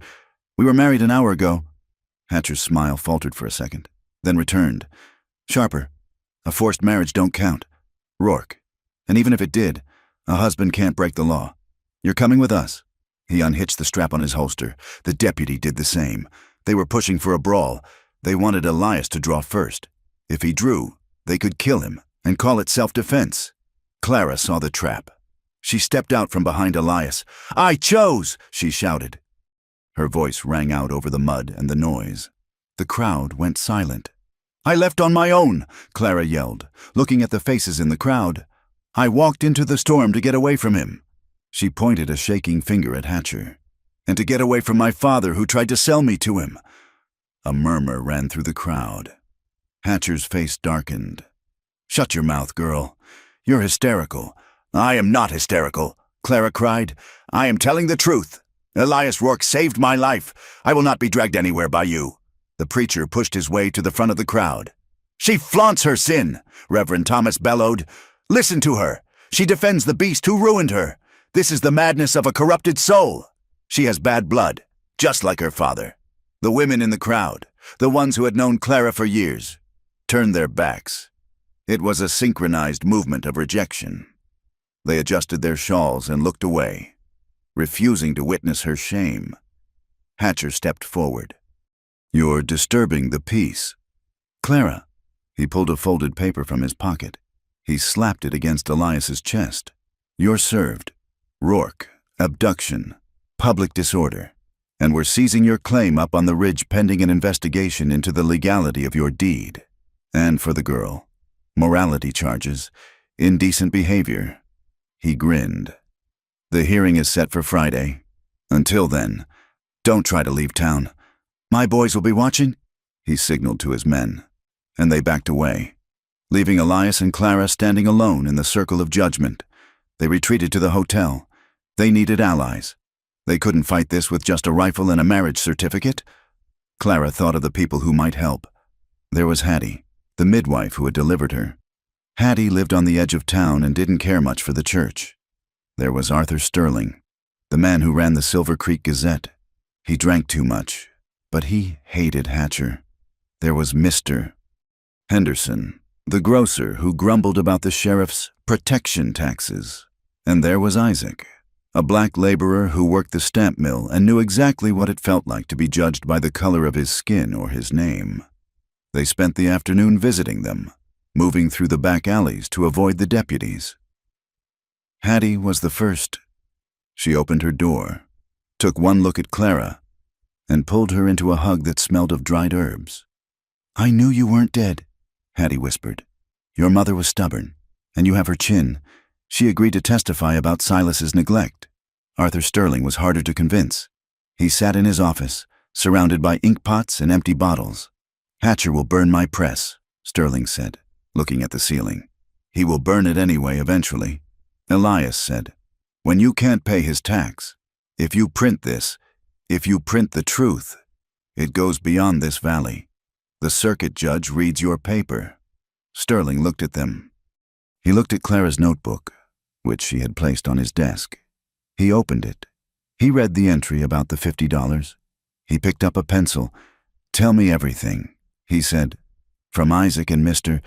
we were married an hour ago." Hatcher's smile faltered for a second, then returned. "Sharper, a forced marriage don't count. Rourke. And even if it did, a husband can't break the law. You're coming with us." He unhitched the strap on his holster. The deputy did the same. They were pushing for a brawl. They wanted Elias to draw first. If he drew, they could kill him and call it self-defense. Clara saw the trap. She stepped out from behind Elias. "I chose!" she shouted. Her voice rang out over the mud and the noise. The crowd went silent. "I left on my own," Clara yelled, looking at the faces in the crowd. "I walked into the storm to get away from him." She pointed a shaking finger at Hatcher. "And to get away from my father who tried to sell me to him." A murmur ran through the crowd. Hatcher's face darkened. "Shut your mouth, girl. You're hysterical." "I am not hysterical," Clara cried. "I am telling the truth. Elias Rourke saved my life. I will not be dragged anywhere by you." The preacher pushed his way to the front of the crowd. "She flaunts her sin," Reverend Thomas bellowed. "Listen to her. She defends the beast who ruined her. This is the madness of a corrupted soul. She has bad blood, just like her father." The women in the crowd, the ones who had known Clara for years, turned their backs. It was a synchronized movement of rejection. They adjusted their shawls and looked away, refusing to witness her shame. Hatcher stepped forward. "You're disturbing the peace." "Clara." He pulled a folded paper from his pocket. He slapped it against Elias's chest. "You're served. Rourke, abduction, public disorder, and we're seizing your claim up on the ridge pending an investigation into the legality of your deed. And for the girl, morality charges, indecent behavior." He grinned. "The hearing is set for Friday. Until then, don't try to leave town. My boys will be watching," he signaled to his men, and they backed away, leaving Elias and Clara standing alone in the circle of judgment. They retreated to the hotel. They needed allies. They couldn't fight this with just a rifle and a marriage certificate. Clara thought of the people who might help. There was Hattie, the midwife who had delivered her. Hattie lived on the edge of town and didn't care much for the church. There was Arthur Sterling, the man who ran the Silver Creek Gazette. He drank too much, but he hated Hatcher. There was Mr. Henderson, the grocer who grumbled about the sheriff's protection taxes. And there was Isaac, a black laborer who worked the stamp mill and knew exactly what it felt like to be judged by the color of his skin or his name. They spent the afternoon visiting them, moving through the back alleys to avoid the deputies. Hattie was the first. She opened her door, took one look at Clara, and pulled her into a hug that smelled of dried herbs. "I knew you weren't dead," Hattie whispered. "Your mother was stubborn, and you have her chin. She agreed to testify about Silas's neglect." Arthur Sterling was harder to convince. He sat in his office, surrounded by ink pots and empty bottles. "Hatcher will burn my press," Sterling said, looking at the ceiling. "He will burn it anyway eventually." Elias said, "When you can't pay his tax, if you print this, if you print the truth, it goes beyond this valley. The circuit judge reads your paper." Sterling looked at them. He looked at Clara's notebook, which she had placed on his desk. He opened it He read the entry about the $50. He picked up a pencil. "Tell me everything," he said. "From Isaac and Mr.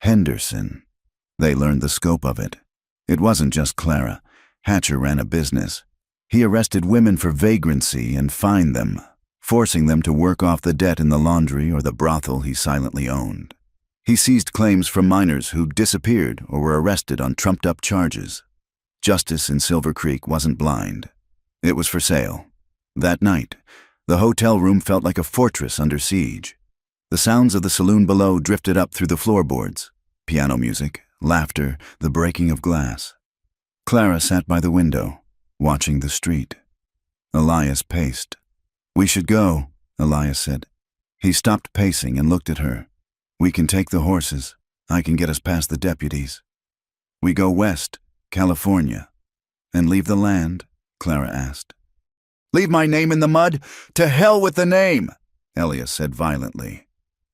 Henderson." They learned the scope of it. It wasn't just Clara. Hatcher ran a business. He arrested women for vagrancy and fined them, forcing them to work off the debt in the laundry or the brothel he silently owned. He seized claims from minors who disappeared or were arrested on trumped-up charges. Justice in Silver Creek wasn't blind. It was for sale. That night, the hotel room felt like a fortress under siege. The sounds of the saloon below drifted up through the floorboards. Piano music, laughter, the breaking of glass. Clara sat by the window, watching the street. Elias paced. "We should go," Elias said. He stopped pacing and looked at her. "We can take the horses. I can get us past the deputies." "We go west, California." "And leave the land?" Clara asked. "Leave my name in the mud? To hell with the name!" Elias said violently.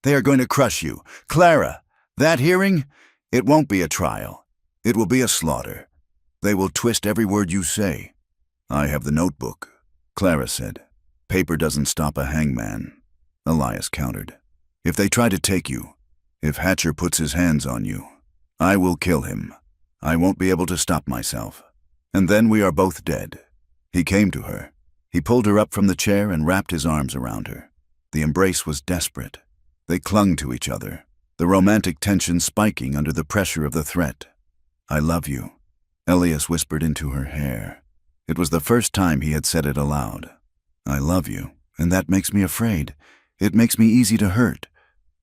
"They are going to crush you. Clara, that hearing? It won't be a trial. It will be a slaughter. They will twist every word you say." "I have the notebook," Clara said. "Paper doesn't stop a hangman," Elias countered. "If they try to take you, if Hatcher puts his hands on you, I will kill him. I won't be able to stop myself. And then we are both dead." He came to her. He pulled her up from the chair and wrapped his arms around her. The embrace was desperate. They clung to each other, the romantic tension spiking under the pressure of the threat. "I love you," Elias whispered into her hair. It was the first time he had said it aloud. "I love you, and that makes me afraid. It makes me easy to hurt."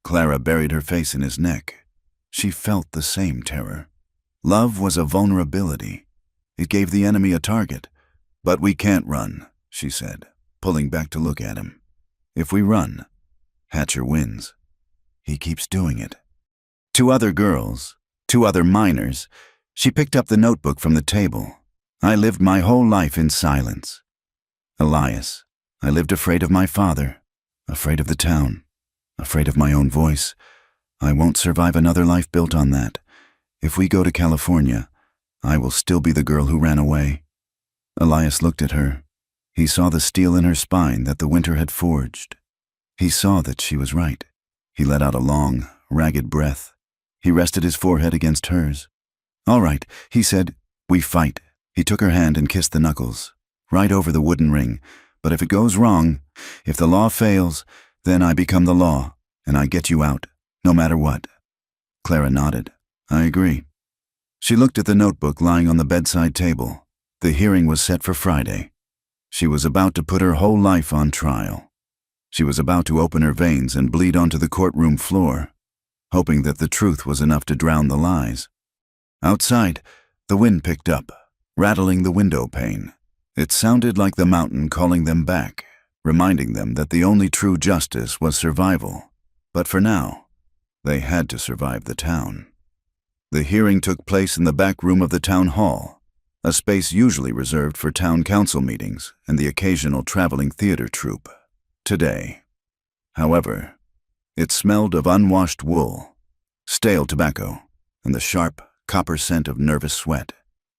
Clara buried her face in his neck. She felt the same terror. Love was a vulnerability. It gave the enemy a target. "But we can't run," she said, pulling back to look at him. "If we run, Hatcher wins. He keeps doing it." Two other girls, two other minors, she picked up the notebook from the table. "I lived my whole life in silence. Elias, I lived afraid of my father, afraid of the town, afraid of my own voice. I won't survive another life built on that. If we go to California, I will still be the girl who ran away." Elias looked at her. He saw the steel in her spine that the winter had forged. He saw that she was right. He let out a long, ragged breath. He rested his forehead against hers. "All right," he said. "We fight." He took her hand and kissed the knuckles, right over the wooden ring. "But if it goes wrong, if the law fails, then I become the law, and I get you out, no matter what." Clara nodded. "I agree." She looked at the notebook lying on the bedside table. The hearing was set for Friday. She was about to put her whole life on trial. She was about to open her veins and bleed onto the courtroom floor, hoping that the truth was enough to drown the lies. Outside, the wind picked up, rattling the window pane. It sounded like the mountain calling them back, reminding them that the only true justice was survival. But for now, they had to survive the town. The hearing took place in the back room of the town hall, a space usually reserved for town council meetings and the occasional traveling theater troupe. Today, however, it smelled of unwashed wool, stale tobacco, and the sharp, copper scent of nervous sweat.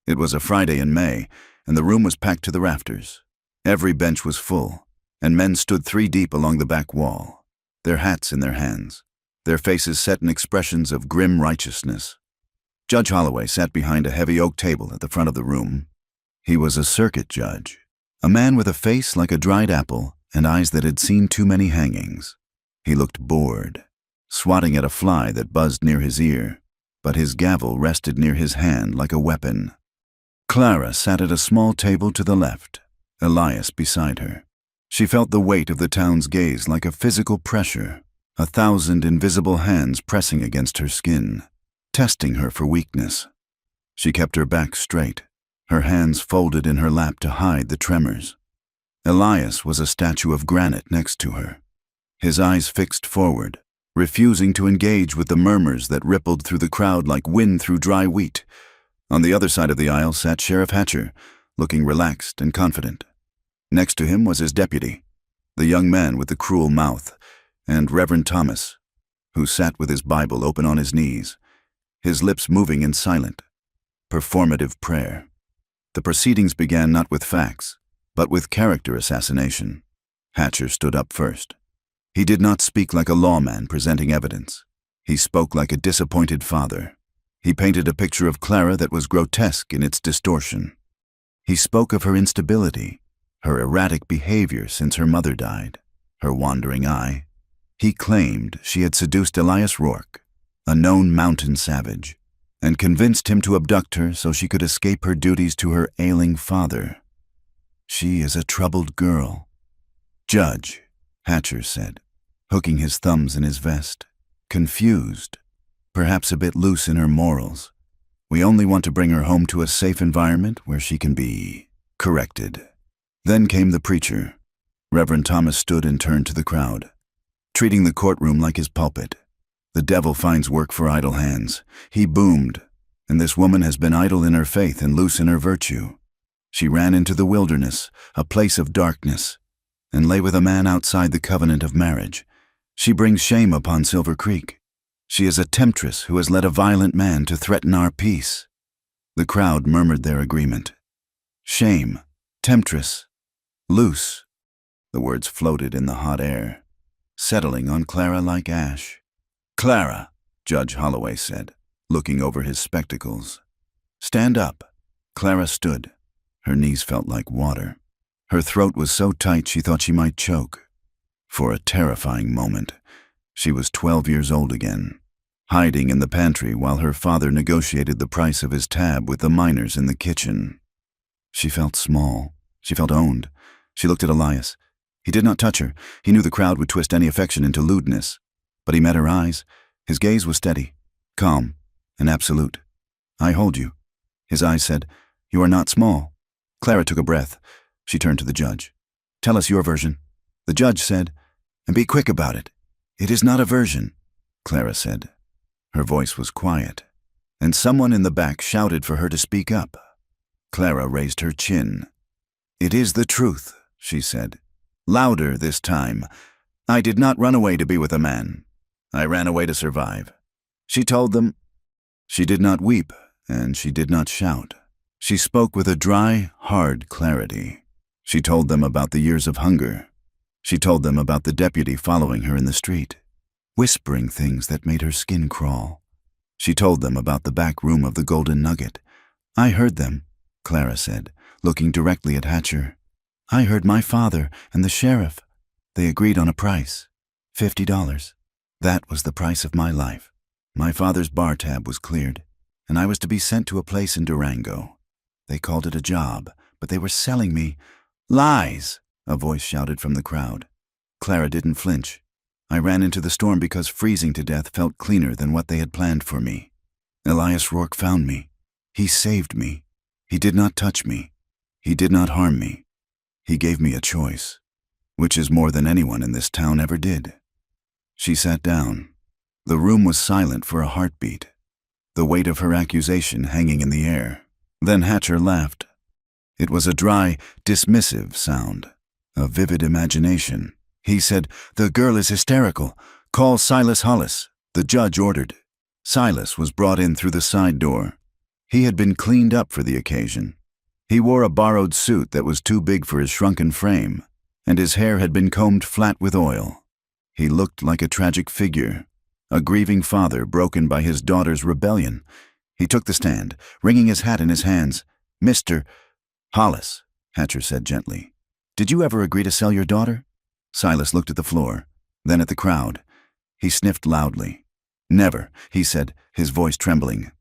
It was a Friday in May, and the room was packed to the rafters. Every bench was full, and men stood 3 deep along the back wall, their hats in their hands, their faces set in expressions of grim righteousness. Judge Holloway sat behind a heavy oak table at the front of the room. He was a circuit judge, a man with a face like a dried apple and eyes that had seen too many hangings. He looked bored, swatting at a fly that buzzed near his ear, but his gavel rested near his hand like a weapon. Clara sat at a small table to the left, Elias beside her. She felt the weight of the town's gaze like a physical pressure, 1,000 invisible hands pressing against her skin, testing her for weakness. She kept her back straight, her hands folded in her lap to hide the tremors. Elias was a statue of granite next to her, his eyes fixed forward, refusing to engage with the murmurs that rippled through the crowd like wind through dry wheat. On the other side of the aisle sat Sheriff Hatcher, looking relaxed and confident. Next to him was his deputy, the young man with the cruel mouth, and Reverend Thomas, who sat with his Bible open on his knees, his lips moving in silent, performative prayer. The proceedings began not with facts, but with character assassination. Hatcher stood up first. He did not speak like a lawman presenting evidence. He spoke like a disappointed father. He painted a picture of Clara that was grotesque in its distortion. He spoke of her instability, her erratic behavior since her mother died, her wandering eye. He claimed she had seduced Elias Rourke, a known mountain savage, and convinced him to abduct her so she could escape her duties to her ailing father. She is a troubled girl. Judge, Hatcher said, hooking his thumbs in his vest, confused, perhaps a bit loose in her morals. We only want to bring her home to a safe environment where she can be corrected. Then came the preacher. Reverend Thomas stood and turned to the crowd, treating the courtroom like his pulpit. The devil finds work for idle hands. He boomed, and this woman has been idle in her faith and loose in her virtue. She ran into the wilderness, a place of darkness, and lay with a man outside the covenant of marriage. She brings shame upon Silver Creek. She is a temptress who has led a violent man to threaten our peace. The crowd murmured their agreement. Shame, temptress, loose. The words floated in the hot air, settling on Clara like ash. Clara, Judge Holloway said, looking over his spectacles. Stand up. Clara stood. Her knees felt like water. Her throat was so tight she thought she might choke. For a terrifying moment, she was 12 years old again, hiding in the pantry while her father negotiated the price of his tab with the miners in the kitchen. She felt small. She felt owned. She looked at Elias. He did not touch her. He knew the crowd would twist any affection into lewdness. But he met her eyes. His gaze was steady, calm, and absolute. I hold you. His eyes said, You are not small. Clara took a breath. She turned to the judge. Tell us your version. The judge said, And be quick about it. It is not a version, Clara said. Her voice was quiet, and someone in the back shouted for her to speak up. Clara raised her chin. It is the truth, she said. Louder this time. I did not run away to be with a man. I ran away to survive. She told them. She did not weep, and she did not shout. She spoke with a dry, hard clarity. She told them about the years of hunger. She told them about the deputy following her in the street, whispering things that made her skin crawl. She told them about the back room of the Golden Nugget. I heard them, Clara said, looking directly at Hatcher. I heard my father and the sheriff. They agreed on a price, $50. That was the price of my life. My father's bar tab was cleared, and I was to be sent to a place in Durango. They called it a job, but they were selling me. Lies, a voice shouted from the crowd. Clara didn't flinch. I ran into the storm because freezing to death felt cleaner than what they had planned for me. Elias Rourke found me. He saved me. He did not touch me. He did not harm me. He gave me a choice, which is more than anyone in this town ever did. She sat down. The room was silent for a heartbeat, the weight of her accusation hanging in the air. Then Hatcher laughed. It was a dry, dismissive sound, a vivid imagination. He said, The girl is hysterical. Call Silas Hollis, the judge ordered. Silas was brought in through the side door. He had been cleaned up for the occasion. He wore a borrowed suit that was too big for his shrunken frame, and his hair had been combed flat with oil. He looked like a tragic figure, a grieving father broken by his daughter's rebellion. He took the stand, wringing his hat in his hands. Mr. Hollis, Hatcher said gently, did you ever agree to sell your daughter? Silas looked at the floor, then at the crowd. He sniffed loudly. Never, he said, his voice trembling.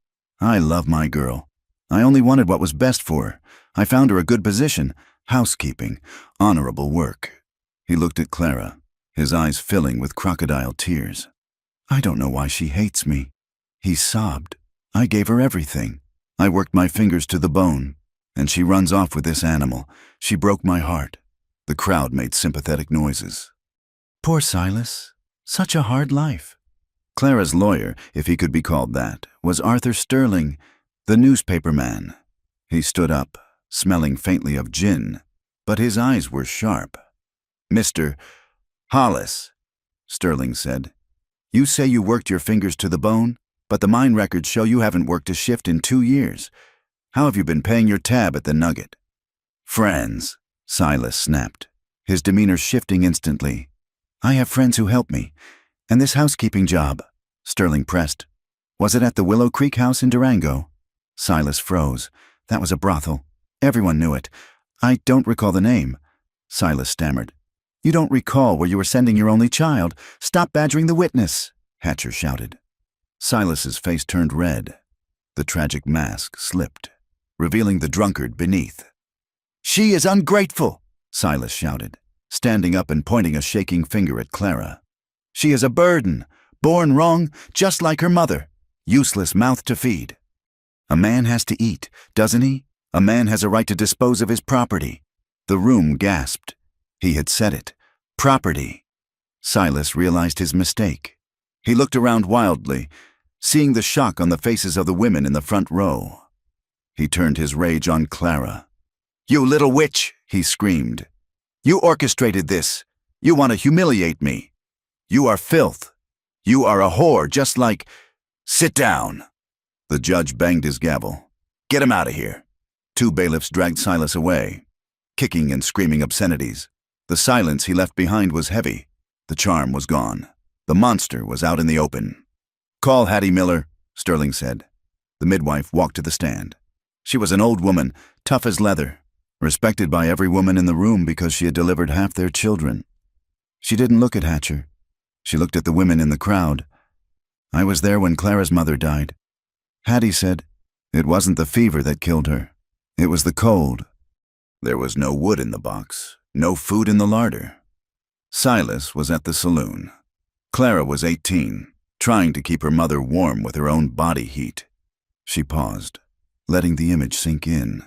I love my girl. I only wanted what was best for her. I found her a good position, housekeeping, honorable work. He looked at Clara, his eyes filling with crocodile tears. I don't know why she hates me. He sobbed. I gave her everything. I worked my fingers to the bone, and she runs off with this animal. She broke my heart. The crowd made sympathetic noises. Poor Silas. Such a hard life. Clara's lawyer, if he could be called that, was Arthur Sterling, the newspaper man. He stood up, smelling faintly of gin, but his eyes were sharp. Mr. Hollis, Sterling said, you say you worked your fingers to the bone, but the mine records show you haven't worked a shift in 2 years. How have you been paying your tab at the Nugget? Friends, Silas snapped, his demeanor shifting instantly. "I have friends who help me. And this housekeeping job," Sterling pressed. "Was it at the Willow Creek house in Durango?" Silas froze. "That was a brothel. Everyone knew it. I don't recall the name." Silas stammered. "You don't recall where you were sending your only child? Stop badgering the witness," Hatcher shouted. Silas's face turned red. The tragic mask slipped, revealing the drunkard beneath. "She is ungrateful," Silas shouted, standing up and pointing a shaking finger at Clara. "She is a burden, born wrong, just like her mother. Useless mouth to feed. A man has to eat, doesn't he? A man has a right to dispose of his property." The room gasped. He had said it. Property. Silas realized his mistake. He looked around wildly, seeing the shock on the faces of the women in the front row. He turned his rage on Clara. "You little witch," he screamed. "You orchestrated this. You want to humiliate me. You are filth. You are a whore just like—" "Sit down." The judge banged his gavel. "Get him out of here." Two bailiffs dragged Silas away, kicking and screaming obscenities. The silence he left behind was heavy. The charm was gone. The monster was out in the open. "Call Hattie Miller," Sterling said. The midwife walked to the stand. She was an old woman, tough as leather, respected by every woman in the room because she had delivered half their children. She didn't look at Hatcher. She looked at the women in the crowd. "I was there when Clara's mother died." Hattie said, "It wasn't the fever that killed her. It was the cold." There was no wood in the box, no food in the larder. Silas was at the saloon. Clara was 18, trying to keep her mother warm with her own body heat. She paused, letting the image sink in.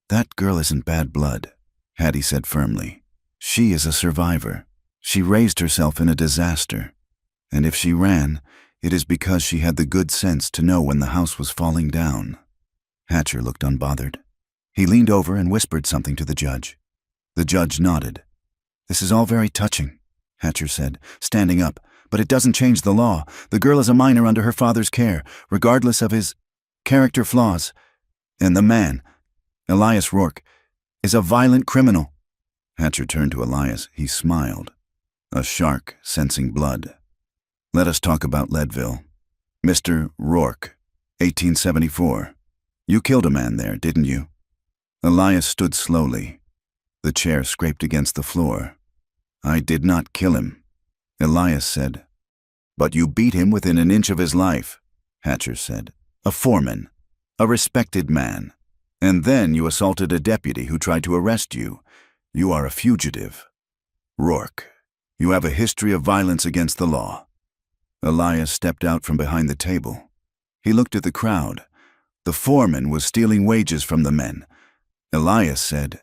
"That girl isn't bad blood," Hattie said firmly. "She is a survivor. She raised herself in a disaster. And if she ran, it is because she had the good sense to know when the house was falling down." Hatcher looked unbothered. He leaned over and whispered something to the judge. The judge nodded. "This is all very touching," Hatcher said, standing up, "but it doesn't change the law. The girl is a minor under her father's care, regardless of his character flaws. And the man, Elias Rourke, is a violent criminal." Hatcher turned to Elias. He smiled. A shark sensing blood. "Let us talk about Leadville. Mr. Rourke, 1874. You killed a man there, didn't you?" Elias stood slowly. The chair scraped against the floor. "I did not kill him," Elias said. "But you beat him within an inch of his life," Hatcher said. "A foreman. A respected man. And then you assaulted a deputy who tried to arrest you. You are a fugitive. Rourke, you have a history of violence against the law." Elias stepped out from behind the table. He looked at the crowd. The foreman was stealing wages from the men. Elias said.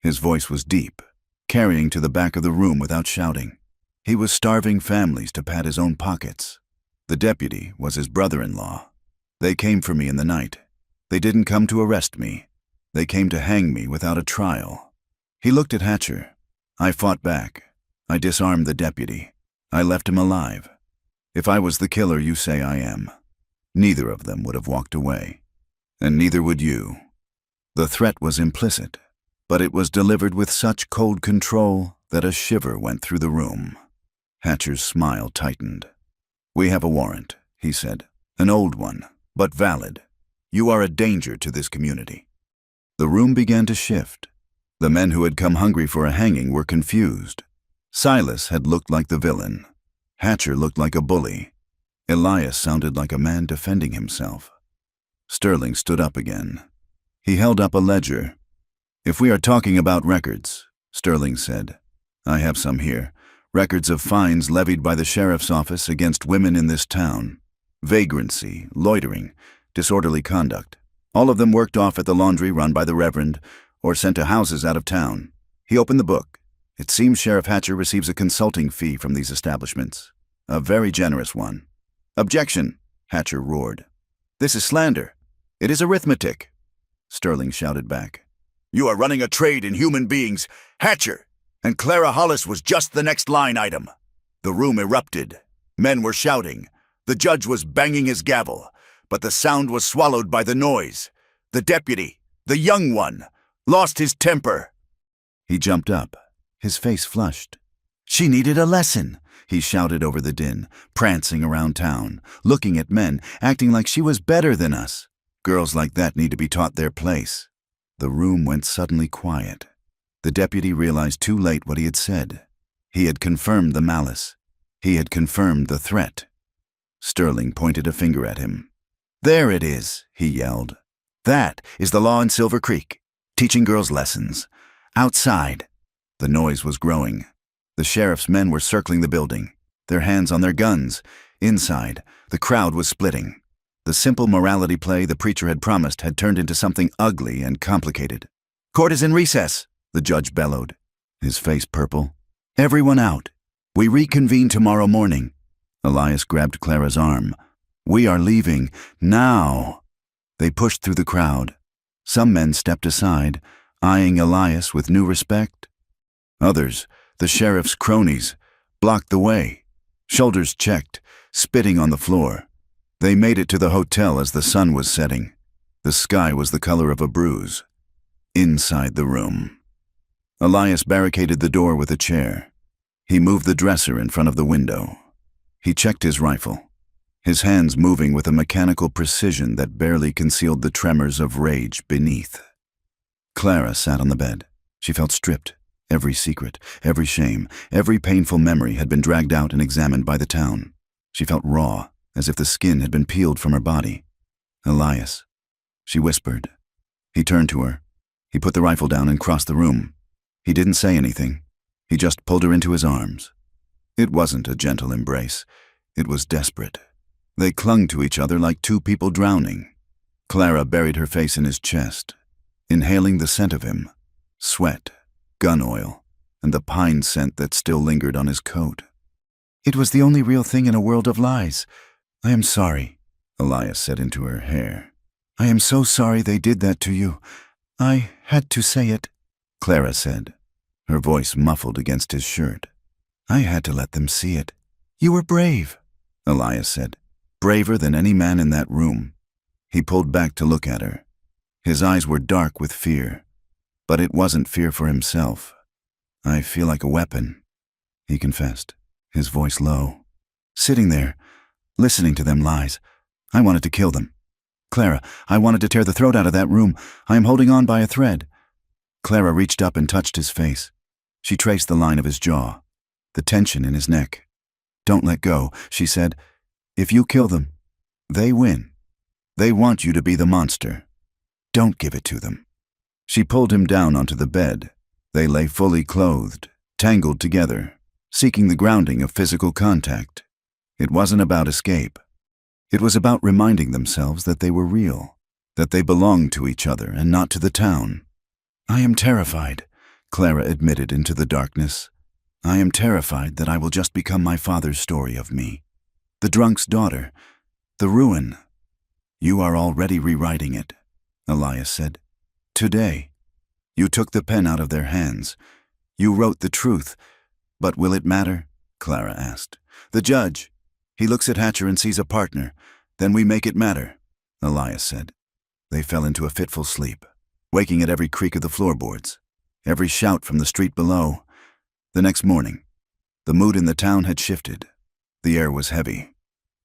His voice was deep, carrying to the back of the room without shouting. He was starving families to pad his own pockets. The deputy was his brother-in-law. They came for me in the night. They didn't come to arrest me. They came to hang me without a trial. He looked at Hatcher. I fought back. I disarmed the deputy. I left him alive. If I was the killer you say I am, neither of them would have walked away. And neither would you. The threat was implicit, but it was delivered with such cold control that a shiver went through the room. Hatcher's smile tightened. "We have a warrant," he said. "An old one, but valid. You are a danger to this community." The room began to shift. The men who had come hungry for a hanging were confused. Silas had looked like the villain. Hatcher looked like a bully. Elias sounded like a man defending himself. Sterling stood up again. He held up a ledger. "If we are talking about records," Sterling said, "I have some here. Records of fines levied by the sheriff's office against women in this town. Vagrancy, loitering, disorderly conduct. All of them worked off at the laundry run by the Reverend or sent to houses out of town." He opened the book. "It seems Sheriff Hatcher receives a consulting fee from these establishments. A very generous one." "Objection!" Hatcher roared. "This is slander. It is arithmetic." Sterling shouted back. "You are running a trade in human beings, Hatcher, and Clara Hollis was just the next line item." The room erupted. Men were shouting. The judge was banging his gavel, but the sound was swallowed by the noise. The deputy, the young one, lost his temper. He jumped up, his face flushed. She needed a lesson, he shouted over the din, prancing around town, looking at men, acting like she was better than us. Girls like that need to be taught their place. The room went suddenly quiet. The deputy realized too late what he had said. He had confirmed the malice. He had confirmed the threat. Sterling pointed a finger at him. "There it is," he yelled. "That is the law in Silver Creek, teaching girls lessons. Outside." The noise was growing. The sheriff's men were circling the building, their hands on their guns. Inside, the crowd was splitting. The simple morality play the preacher had promised had turned into something ugly and complicated. "Court is in recess," the judge bellowed, his face purple. "Everyone out. We reconvene tomorrow morning." Elias grabbed Clara's arm. "We are leaving now." They pushed through the crowd. Some men stepped aside, eyeing Elias with new respect. Others, the sheriff's cronies, blocked the way, shoulders checked, spitting on the floor. They made it to the hotel as the sun was setting. The sky was the color of a bruise. Inside the room, Elias barricaded the door with a chair. He moved the dresser in front of the window. He checked his rifle, his hands moving with a mechanical precision that barely concealed the tremors of rage beneath. Clara sat on the bed. She felt stripped. Every secret, every shame, every painful memory had been dragged out and examined by the town. She felt raw, as if the skin had been peeled from her body. "Elias," she whispered. He turned to her. He put the rifle down and crossed the room. He didn't say anything. He just pulled her into his arms. It wasn't a gentle embrace. It was desperate. They clung to each other like two people drowning. Clara buried her face in his chest, inhaling the scent of him, sweat, gun oil, and the pine scent that still lingered on his coat. "It was the only real thing in a world of lies. I am sorry," Elias said into her hair. "I am so sorry they did that to you. I had to say it," Clara said, her voice muffled against his shirt. "I had to let them see it." "You were brave," Elias said, "braver than any man in that room." He pulled back to look at her. His eyes were dark with fear, but it wasn't fear for himself. "I feel like a weapon," he confessed, his voice low. "Sitting there, listening to them lies. I wanted to kill them. Clara, I wanted to tear the throat out of that room. I am holding on by a thread." Clara reached up and touched his face. She traced the line of his jaw, the tension in his neck. "Don't let go," she said. "If you kill them, they win. They want you to be the monster. Don't give it to them." She pulled him down onto the bed. They lay fully clothed, tangled together, seeking the grounding of physical contact. It wasn't about escape. It was about reminding themselves that they were real, that they belonged to each other and not to the town. "I am terrified," Clara admitted into the darkness. "I am terrified that I will just become my father's story of me. The drunk's daughter, the ruin." "You are already rewriting it," Elias said. "Today." You took the pen out of their hands. You wrote the truth. "But will it matter?" Clara asked. "The judge. He looks at Hatcher and sees a partner. Then we make it matter," Elias said. They fell into a fitful sleep, waking at every creak of the floorboards, every shout from the street below. The next morning, the mood in the town had shifted. The air was heavy,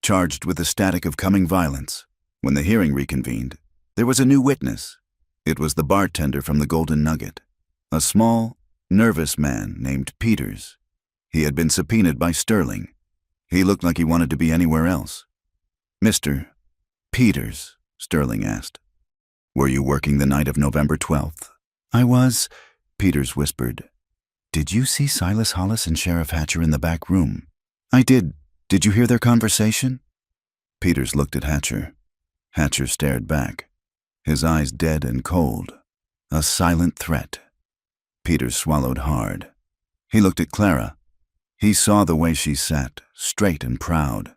charged with the static of coming violence. When the hearing reconvened, there was a new witness. It was the bartender from the Golden Nugget, a small, nervous man named Peters. He had been subpoenaed by Sterling. He looked like he wanted to be anywhere else. "Mr. Peters," Sterling asked, "were you working the night of November 12th? "I was," Peters whispered. "Did you see Silas Hollis and Sheriff Hatcher in the back room?" "I did. Did you hear their conversation?" Peters looked at Hatcher. Hatcher stared back, his eyes dead and cold, a silent threat. Peters swallowed hard. He looked at Clara. He saw the way she sat, straight and proud.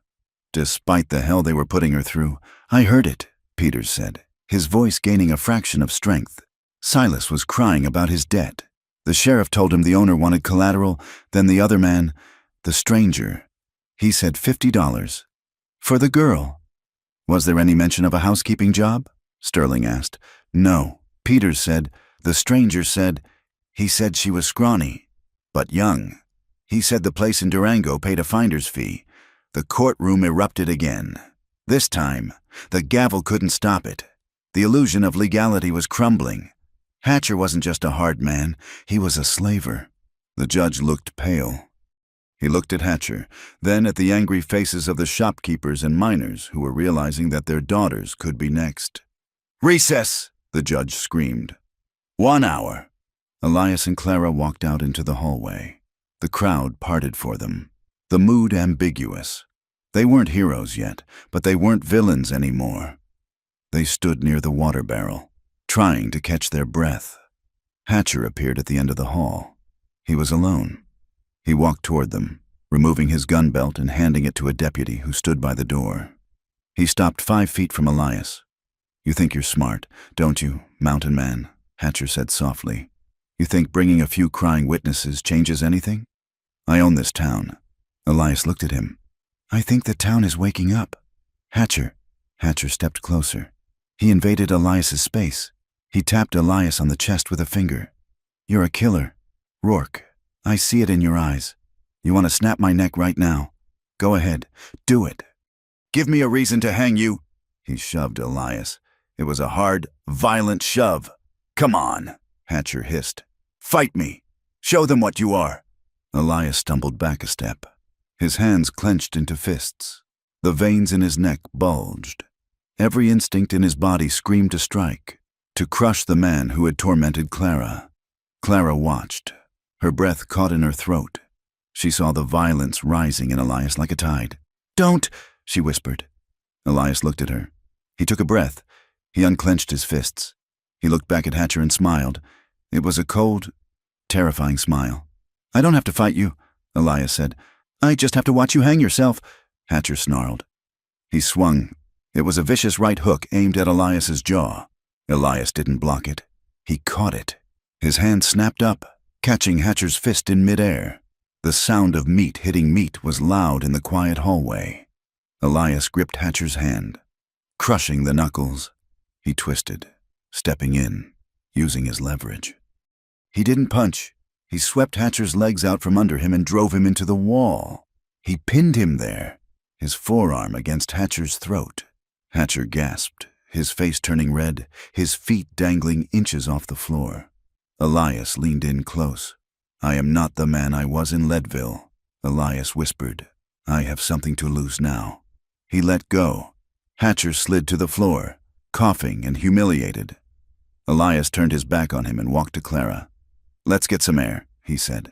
Despite the hell they were putting her through. "I heard it," Peters said, his voice gaining a fraction of strength. "Silas was crying about his debt. The sheriff told him the owner wanted collateral, then the other man, the stranger, he said $50. For the girl." "Was there any mention of a housekeeping job?" Sterling asked. "No," Peters said. "The stranger said, He said she was scrawny, but young. He said the place in Durango paid a finder's fee. The courtroom erupted again. This time, the gavel couldn't stop it. The illusion of legality was crumbling. Hatcher wasn't just a hard man, he was a slaver. The judge looked pale. He looked at Hatcher, then at the angry faces of the shopkeepers and miners who were realizing that their daughters could be next. "Recess!" the judge screamed. 1 hour. Elias and Clara walked out into the hallway. The crowd parted for them, the mood ambiguous. They weren't heroes yet, but they weren't villains anymore. They stood near the water barrel, trying to catch their breath. Hatcher appeared at the end of the hall. He was alone. He walked toward them, removing his gun belt and handing it to a deputy who stood by the door. He stopped 5 feet from Elias. "You think you're smart, don't you, mountain man?" Hatcher said softly. "You think bringing a few crying witnesses changes anything?" "I own this town." Elias looked at him. "I think the town is waking up." Hatcher stepped closer. He invaded Elias's space. He tapped Elias on the chest with a finger. "You're a killer. Rourke, I see it in your eyes. You want to snap my neck right now? Go ahead, do it. Give me a reason to hang you." He shoved Elias. It was a hard, violent shove. "Come on," Hatcher hissed. "Fight me. Show them what you are." Elias stumbled back a step. His hands clenched into fists. The veins in his neck bulged. Every instinct in his body screamed to strike, to crush the man who had tormented Clara. Clara watched. Her breath caught in her throat. She saw the violence rising in Elias like a tide. "Don't," she whispered. Elias looked at her. He took a breath. He unclenched his fists. He looked back at Hatcher and smiled. It was a cold, terrifying smile. "I don't have to fight you," Elias said. "I just have to watch you hang yourself," Hatcher snarled. He swung. It was a vicious right hook aimed at Elias's jaw. Elias didn't block it. He caught it. His hand snapped up, catching Hatcher's fist in midair. The sound of meat hitting meat was loud in the quiet hallway. Elias gripped Hatcher's hand, crushing the knuckles. He twisted, stepping in, using his leverage. He didn't punch. He swept Hatcher's legs out from under him and drove him into the wall. He pinned him there, his forearm against Hatcher's throat. Hatcher gasped, his face turning red, his feet dangling inches off the floor. Elias leaned in close. "I am not the man I was in Leadville," Elias whispered. "I have something to lose now." He let go. Hatcher slid to the floor, coughing and humiliated. Elias turned his back on him and walked to Clara. "Let's get some air," he said.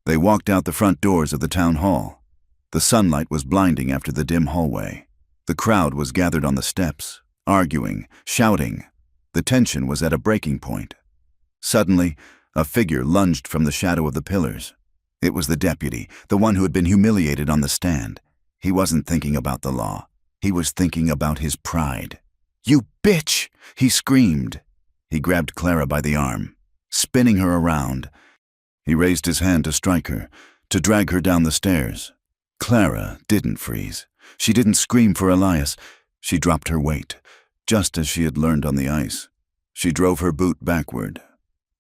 They walked out the front doors of the town hall. The sunlight was blinding after the dim hallway. The crowd was gathered on the steps, arguing, shouting. The tension was at a breaking point. Suddenly, a figure lunged from the shadow of the pillars. It was the deputy, the one who had been humiliated on the stand. He wasn't thinking about the law. He was thinking about his pride. "You bitch!" he screamed. He grabbed Clara by the arm, spinning her around. He raised his hand to strike her, to drag her down the stairs. Clara didn't freeze. She didn't scream for Elias. She dropped her weight, just as she had learned on the ice. She drove her boot backward,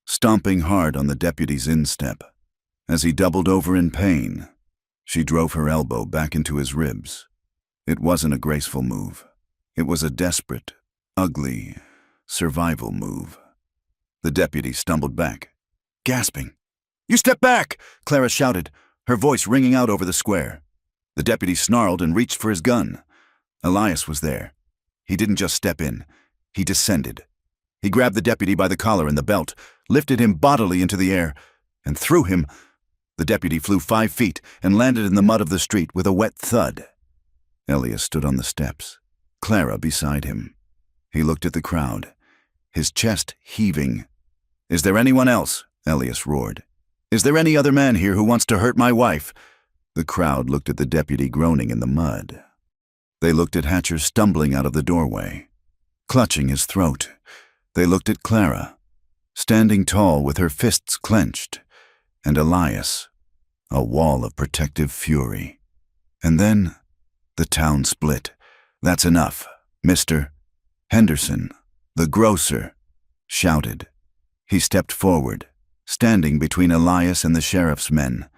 stomping hard on the deputy's instep. As he doubled over in pain, she drove her elbow back into his ribs. It wasn't a graceful move. It was a desperate, ugly, survival move. The deputy stumbled back, gasping. "You step back!" Clara shouted, her voice ringing out over the square. The deputy snarled and reached for his gun. Elias was there. He didn't just step in. He descended. He grabbed the deputy by the collar and the belt, lifted him bodily into the air, and threw him. The deputy flew 5 feet and landed in the mud of the street with a wet thud. Elias stood on the steps, Clara beside him. He looked at the crowd, his chest heaving. "Is there anyone else?" Elias roared. "Is there any other man here who wants to hurt my wife?" The crowd looked at the deputy groaning in the mud. They looked at Hatcher stumbling out of the doorway, clutching his throat. They looked at Clara, standing tall with her fists clenched, and Elias, a wall of protective fury. And then the town split. "That's enough, Mr. Henderson," the grocer shouted. He stepped forward, standing between Elias and the sheriff's men.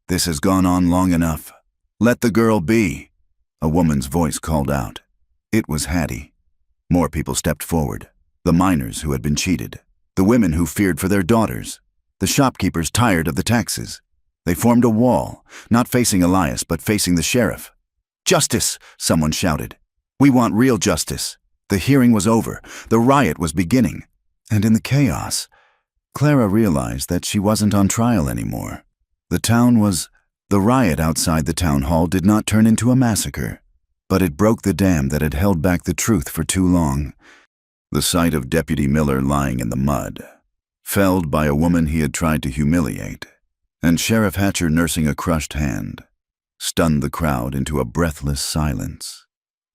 "This has gone on long enough. Let the girl be," a woman's voice called out. It was Hattie. More people stepped forward. The miners who had been cheated. The women who feared for their daughters. The shopkeepers tired of the taxes. They formed a wall, not facing Elias, but facing the sheriff. "Justice!" someone shouted. "We want real justice." The hearing was over. The riot was beginning. And in the chaos, Clara realized that she wasn't on trial anymore. The riot outside the town hall did not turn into a massacre, but it broke the dam that had held back the truth for too long. The sight of Deputy Miller lying in the mud, felled by a woman he had tried to humiliate, and Sheriff Hatcher nursing a crushed hand, stunned the crowd into a breathless silence.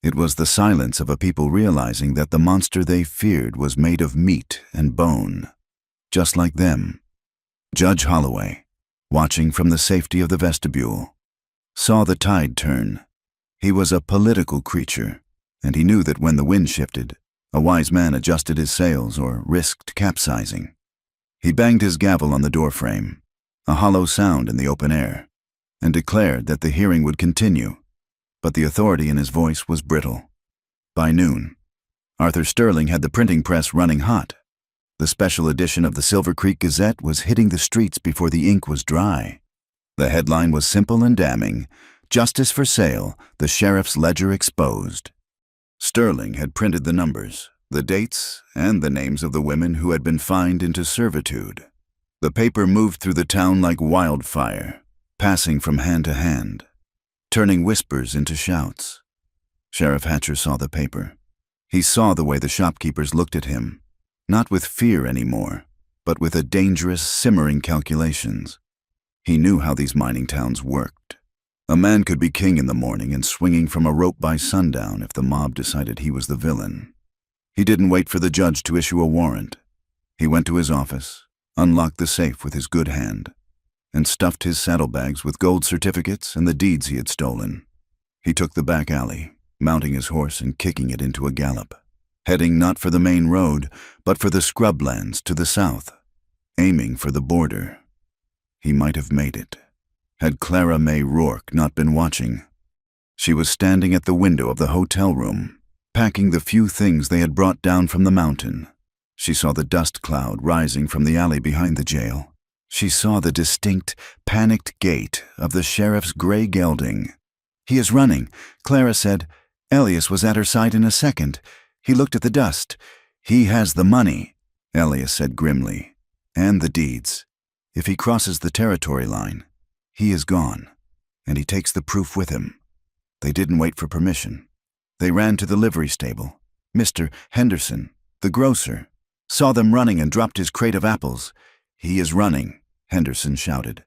It was the silence of a people realizing that the monster they feared was made of meat and bone, just like them. Judge Holloway, watching from the safety of the vestibule, saw the tide turn. He was a political creature, and he knew that when the wind shifted, a wise man adjusted his sails or risked capsizing. He banged his gavel on the doorframe, a hollow sound in the open air, and declared that the hearing would continue, but the authority in his voice was brittle. By noon, Arthur Sterling had the printing press running hot. The special edition of the Silver Creek Gazette was hitting the streets before the ink was dry. The headline was simple and damning: "Justice for sale, the sheriff's ledger exposed." Sterling had printed the numbers, the dates, and the names of the women who had been fined into servitude. The paper moved through the town like wildfire, passing from hand to hand, turning whispers into shouts. Sheriff Hatcher saw the paper. He saw the way the shopkeepers looked at him, not with fear anymore, but with a dangerous, simmering calculations. He knew how these mining towns worked. A man could be king in the morning and swinging from a rope by sundown if the mob decided he was the villain. He didn't wait for the judge to issue a warrant. He went to his office, unlocked the safe with his good hand, and stuffed his saddlebags with gold certificates and the deeds he had stolen. He took the back alley, mounting his horse and kicking it into a gallop, heading not for the main road, but for the scrublands to the south, aiming for the border. He might have made it, had Clara May Rourke not been watching. She was standing at the window of the hotel room, packing the few things they had brought down from the mountain. She saw the dust cloud rising from the alley behind the jail. She saw the distinct, panicked gait of the sheriff's gray gelding. "He is running," Clara said. Elias was at her side in a second. He looked at the dust. "He has the money," Elias said grimly, "and the deeds. If he crosses the territory line, he is gone, and he takes the proof with him." They didn't wait for permission. They ran to the livery stable. Mr. Henderson, the grocer, saw them running and dropped his crate of apples. "He is running," Henderson shouted.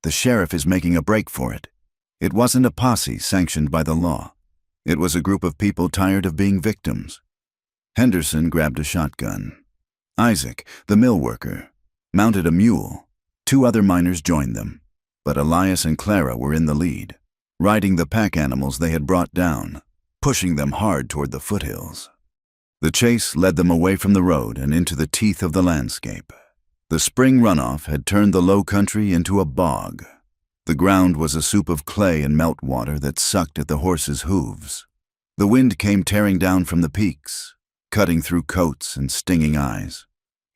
"The sheriff is making a break for it." It wasn't a posse sanctioned by the law. It was a group of people tired of being victims. Henderson grabbed a shotgun. Isaac, the mill worker, mounted a mule. 2 other miners joined them, but Elias and Clara were in the lead, riding the pack animals they had brought down, pushing them hard toward the foothills. The chase led them away from the road and into the teeth of the landscape. The spring runoff had turned the low country into a bog. The ground was a soup of clay and meltwater that sucked at the horses' hooves. The wind came tearing down from the peaks, cutting through coats and stinging eyes.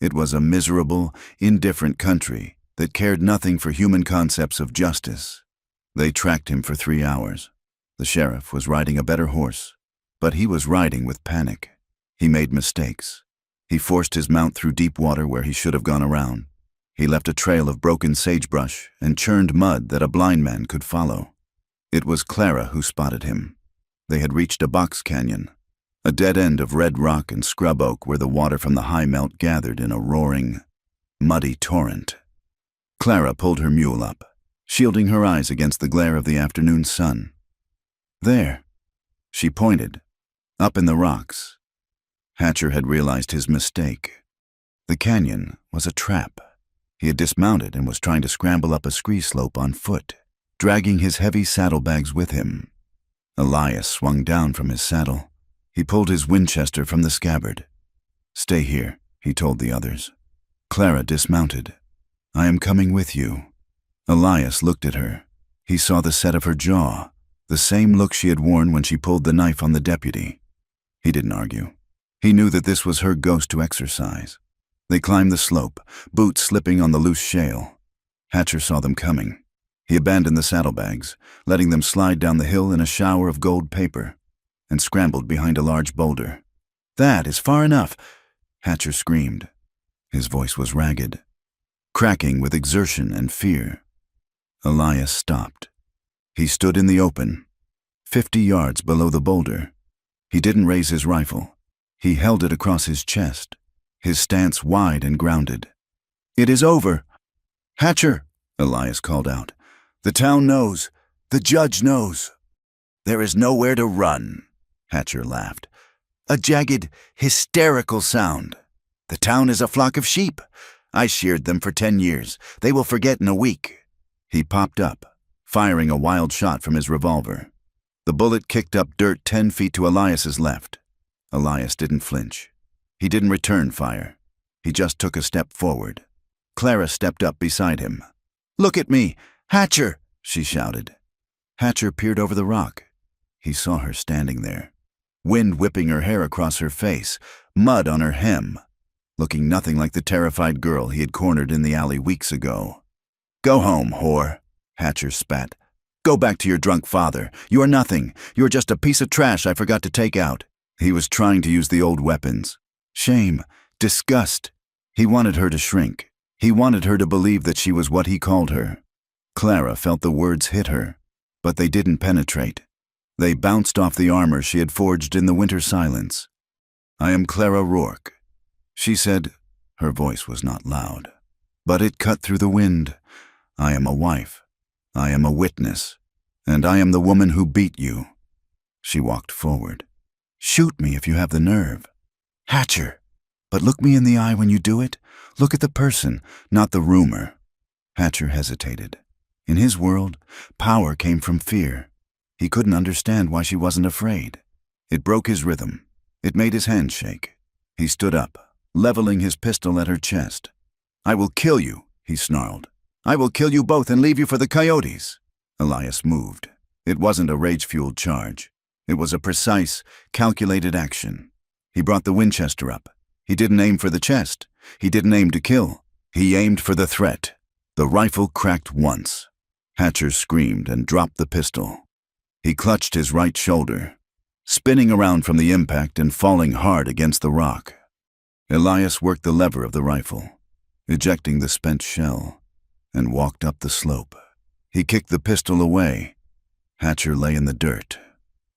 It was a miserable, indifferent country that cared nothing for human concepts of justice. They tracked him for 3 hours. The sheriff was riding a better horse, but he was riding with panic. He made mistakes. He forced his mount through deep water where he should have gone around. He left a trail of broken sagebrush and churned mud that a blind man could follow. It was Clara who spotted him. They had reached a box canyon, a dead end of red rock and scrub oak where the water from the high melt gathered in a roaring, muddy torrent. Clara pulled her mule up, shielding her eyes against the glare of the afternoon sun. "There," she pointed, up in the rocks. Hatcher had realized his mistake. The canyon was a trap. He had dismounted and was trying to scramble up a scree slope on foot, dragging his heavy saddlebags with him. Elias swung down from his saddle. He pulled his Winchester from the scabbard. "Stay here," he told the others. Clara dismounted. I am coming with you." Elias looked at her. He saw the set of her jaw, the same look she had worn when she pulled the knife on the deputy. He didn't argue. He knew that this was her ghost to exorcise. They climbed the slope, boots slipping on the loose shale. Hatcher saw them coming. He abandoned the saddlebags, letting them slide down the hill in a shower of gold paper, and scrambled behind a large boulder. "That is far enough," Hatcher screamed. His voice was ragged, cracking with exertion and fear. Elias stopped. He stood in the open, 50 yards below the boulder. He didn't raise his rifle. He held it across his chest, his stance wide and grounded. "It is over." "Hatcher," Elias called out. "The town knows. The judge knows." "There is nowhere to run," Hatcher laughed. A jagged, hysterical sound. "The town is a flock of sheep. I sheared them for 10 years. They will forget in a week." He popped up, firing a wild shot from his revolver. The bullet kicked up dirt 10 feet to Elias's left. Elias didn't flinch. He didn't return fire. He just took a step forward. Clara stepped up beside him. "Look at me! Hatcher!" she shouted. Hatcher peered over the rock. He saw her standing there, wind whipping her hair across her face, mud on her hem, looking nothing like the terrified girl he had cornered in the alley weeks ago. "Go home, whore," Hatcher spat. "Go back to your drunk father. You are nothing. You are just a piece of trash I forgot to take out." He was trying to use the old weapons. Shame, disgust. He wanted her to shrink. He wanted her to believe that she was what he called her. Clara felt the words hit her, but they didn't penetrate. They bounced off the armor she had forged in the winter silence. "I am Clara Rourke," she said. Her voice was not loud, but it cut through the wind. "I am a wife. I am a witness. And I am the woman who beat you." She walked forward. "Shoot me if you have the nerve." "Hatcher, but look me in the eye when you do it. Look at the person, not the rumor." Hatcher hesitated. In his world, power came from fear. He couldn't understand why she wasn't afraid. It broke his rhythm. It made his hands shake. He stood up, leveling his pistol at her chest. "I will kill you," he snarled. "I will kill you both and leave you for the coyotes." Elias moved. It wasn't a rage-fueled charge. It was a precise, calculated action. He brought the Winchester up. He didn't aim for the chest. He didn't aim to kill. He aimed for the threat. The rifle cracked once. Hatcher screamed and dropped the pistol. He clutched his right shoulder, spinning around from the impact and falling hard against the rock. Elias worked the lever of the rifle, ejecting the spent shell, and walked up the slope. He kicked the pistol away. Hatcher lay in the dirt,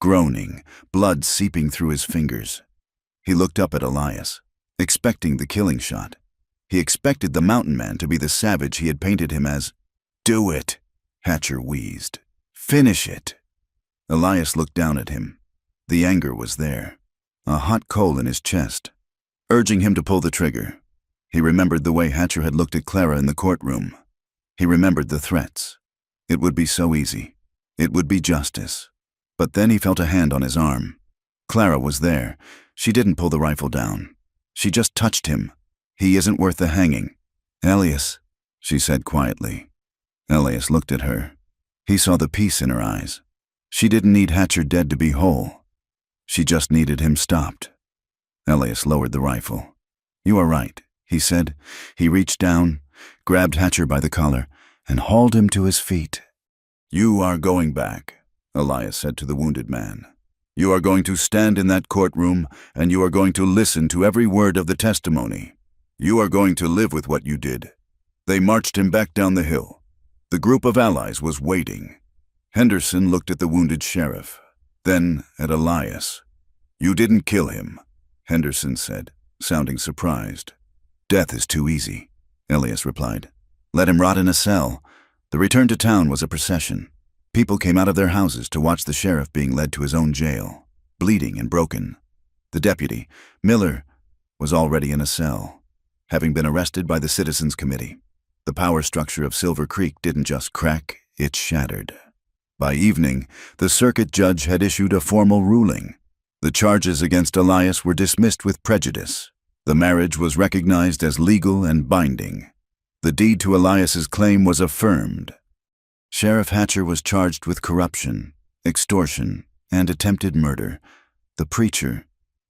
groaning, blood seeping through his fingers. He looked up at Elias, expecting the killing shot. He expected the mountain man to be the savage he had painted him as. "Do it," Hatcher wheezed. "Finish it." Elias looked down at him. The anger was there, a hot coal in his chest, urging him to pull the trigger. He remembered the way Hatcher had looked at Clara in the courtroom. He remembered the threats. It would be so easy. It would be justice. But then he felt a hand on his arm. Clara was there. She didn't pull the rifle down. She just touched him. "He isn't worth the hanging." "Elias," she said quietly. Elias looked at her. He saw the peace in her eyes. She didn't need Hatcher dead to be whole. She just needed him stopped. Elias lowered the rifle. "You are right," he said. He reached down, grabbed Hatcher by the collar, and hauled him to his feet. "You are going back," Elias said to the wounded man. "You are going to stand in that courtroom, and you are going to listen to every word of the testimony. You are going to live with what you did." They marched him back down the hill. The group of allies was waiting. Henderson looked at the wounded sheriff, then at Elias. "You didn't kill him," Henderson said, sounding surprised. "Death is too easy," Elias replied. "Let him rot in a cell." The return to town was a procession. People came out of their houses to watch the sheriff being led to his own jail, bleeding and broken. The deputy, Miller, was already in a cell, having been arrested by the Citizens Committee. The power structure of Silver Creek didn't just crack, it shattered. By evening, the circuit judge had issued a formal ruling. The charges against Elias were dismissed with prejudice. The marriage was recognized as legal and binding. The deed to Elias's claim was affirmed. Sheriff Hatcher was charged with corruption, extortion, and attempted murder. The preacher,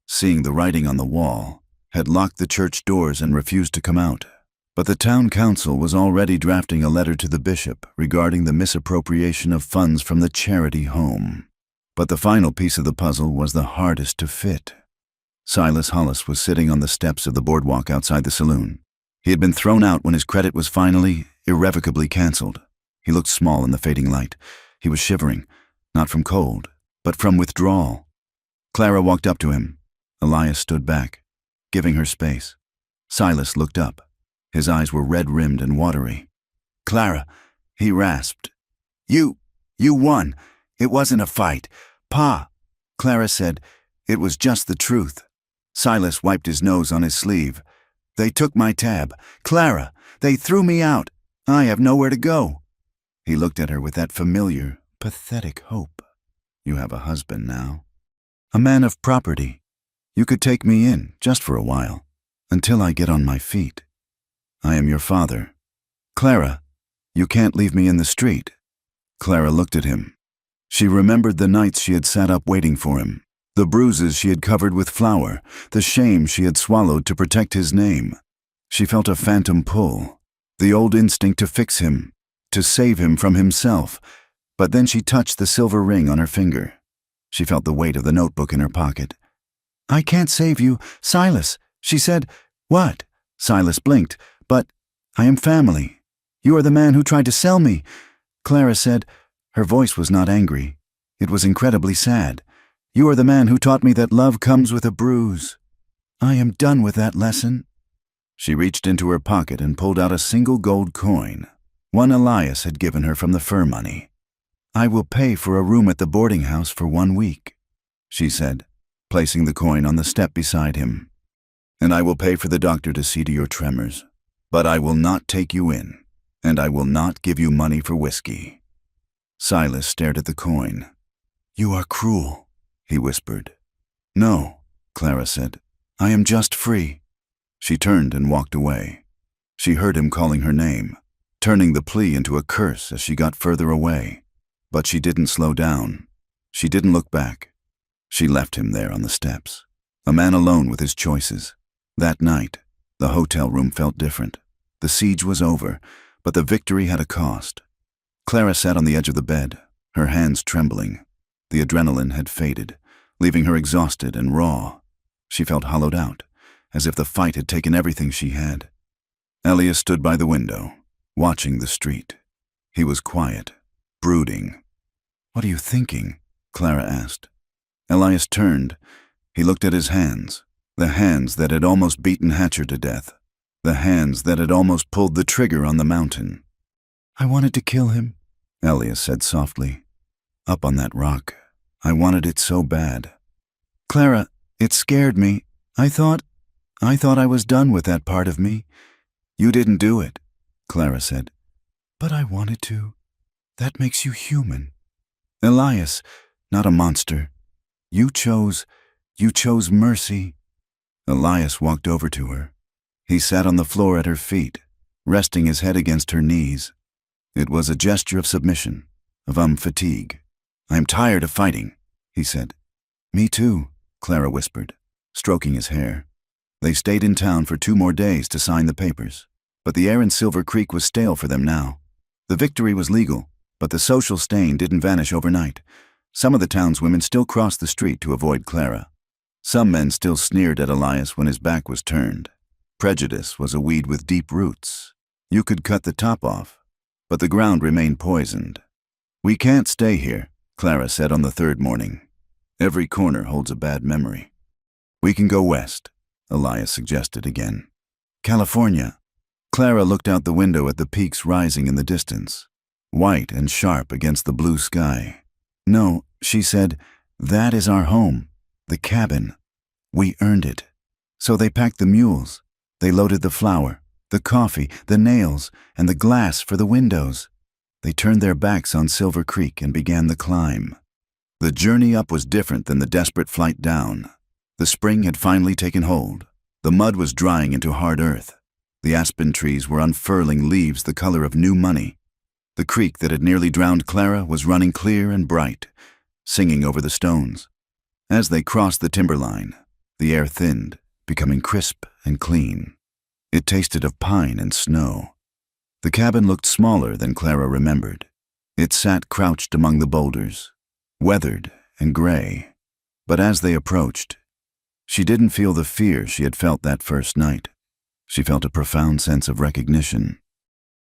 seeing the writing on the wall, had locked the church doors and refused to come out. But the town council was already drafting a letter to the bishop regarding the misappropriation of funds from the charity home. But the final piece of the puzzle was the hardest to fit. Silas Hollis was sitting on the steps of the boardwalk outside the saloon. He had been thrown out when his credit was finally, irrevocably canceled. He looked small in the fading light. He was shivering, not from cold, but from withdrawal. Clara walked up to him. Elias stood back, giving her space. Silas looked up. His eyes were red-rimmed and watery. "Clara," he rasped. You won. It wasn't a fight. Pa," Clara said. "It was just the truth." Silas wiped his nose on his sleeve. "They took my tab. Clara, they threw me out. I have nowhere to go." He looked at her with that familiar, pathetic hope. "You have a husband now. A man of property. You could take me in, just for a while, until I get on my feet. I am your father. Clara, you can't leave me in the street." Clara looked at him. She remembered the nights she had sat up waiting for him, the bruises she had covered with flour, the shame she had swallowed to protect his name. She felt a phantom pull, the old instinct to fix him, to save him from himself. But then she touched the silver ring on her finger. She felt the weight of the notebook in her pocket. "I can't save you, Silas," she said. "What?" Silas blinked. "But I am family. You are the man who tried to sell me," Clara said. Her voice was not angry. It was incredibly sad. "You are the man who taught me that love comes with a bruise. I am done with that lesson." She reached into her pocket and pulled out a single gold coin, one Elias had given her from the fur money. "I will pay for a room at the boarding house for 1 week," she said, placing the coin on the step beside him. "And I will pay for the doctor to see to your tremors. But I will not take you in, and I will not give you money for whiskey." Silas stared at the coin. "You are cruel," he whispered. "No," Clara said. "I am just free." She turned and walked away. She heard him calling her name, turning the plea into a curse as she got further away. But she didn't slow down. She didn't look back. She left him there on the steps, a man alone with his choices. That night, the hotel room felt different. The siege was over, but the victory had a cost. Clara sat on the edge of the bed, her hands trembling. The adrenaline had faded, leaving her exhausted and raw. She felt hollowed out, as if the fight had taken everything she had. Elias stood by the window, watching the street. He was quiet, brooding. "What are you thinking?" Clara asked. Elias turned. He looked at his hands, the hands that had almost beaten Hatcher to death, the hands that had almost pulled the trigger on the mountain. "I wanted to kill him," Elias said softly. "Up on that rock. I wanted it so bad. Clara, it scared me. I thought I was done with that part of me." "You didn't do it," Clara said. "But I wanted to. That makes you human. Elias, not a monster. You chose mercy." Elias walked over to her. He sat on the floor at her feet, resting his head against her knees. It was a gesture of submission, of fatigue. "I am tired of fighting," he said. "Me too," Clara whispered, stroking his hair. They stayed in town for 2 more days to sign the papers, but the air in Silver Creek was stale for them now. The victory was legal, but the social stain didn't vanish overnight. Some of the townswomen still crossed the street to avoid Clara. Some men still sneered at Elias when his back was turned. Prejudice was a weed with deep roots. You could cut the top off, but the ground remained poisoned. "We can't stay here," Clara said on the 3rd morning. "Every corner holds a bad memory." "We can go west," Elias suggested again. "California." Clara looked out the window at the peaks rising in the distance, white and sharp against the blue sky. "No," she said, "that is our home, the cabin. We earned it." So they packed the mules. They loaded the flour, the coffee, the nails, and the glass for the windows. They turned their backs on Silver Creek and began the climb. The journey up was different than the desperate flight down. The spring had finally taken hold. The mud was drying into hard earth. The aspen trees were unfurling leaves the color of new money. The creek that had nearly drowned Clara was running clear and bright, singing over the stones. As they crossed the timberline, the air thinned, becoming crisp and clean. It tasted of pine and snow. The cabin looked smaller than Clara remembered. It sat crouched among the boulders, weathered and gray. But as they approached, she didn't feel the fear she had felt that first night. She felt a profound sense of recognition.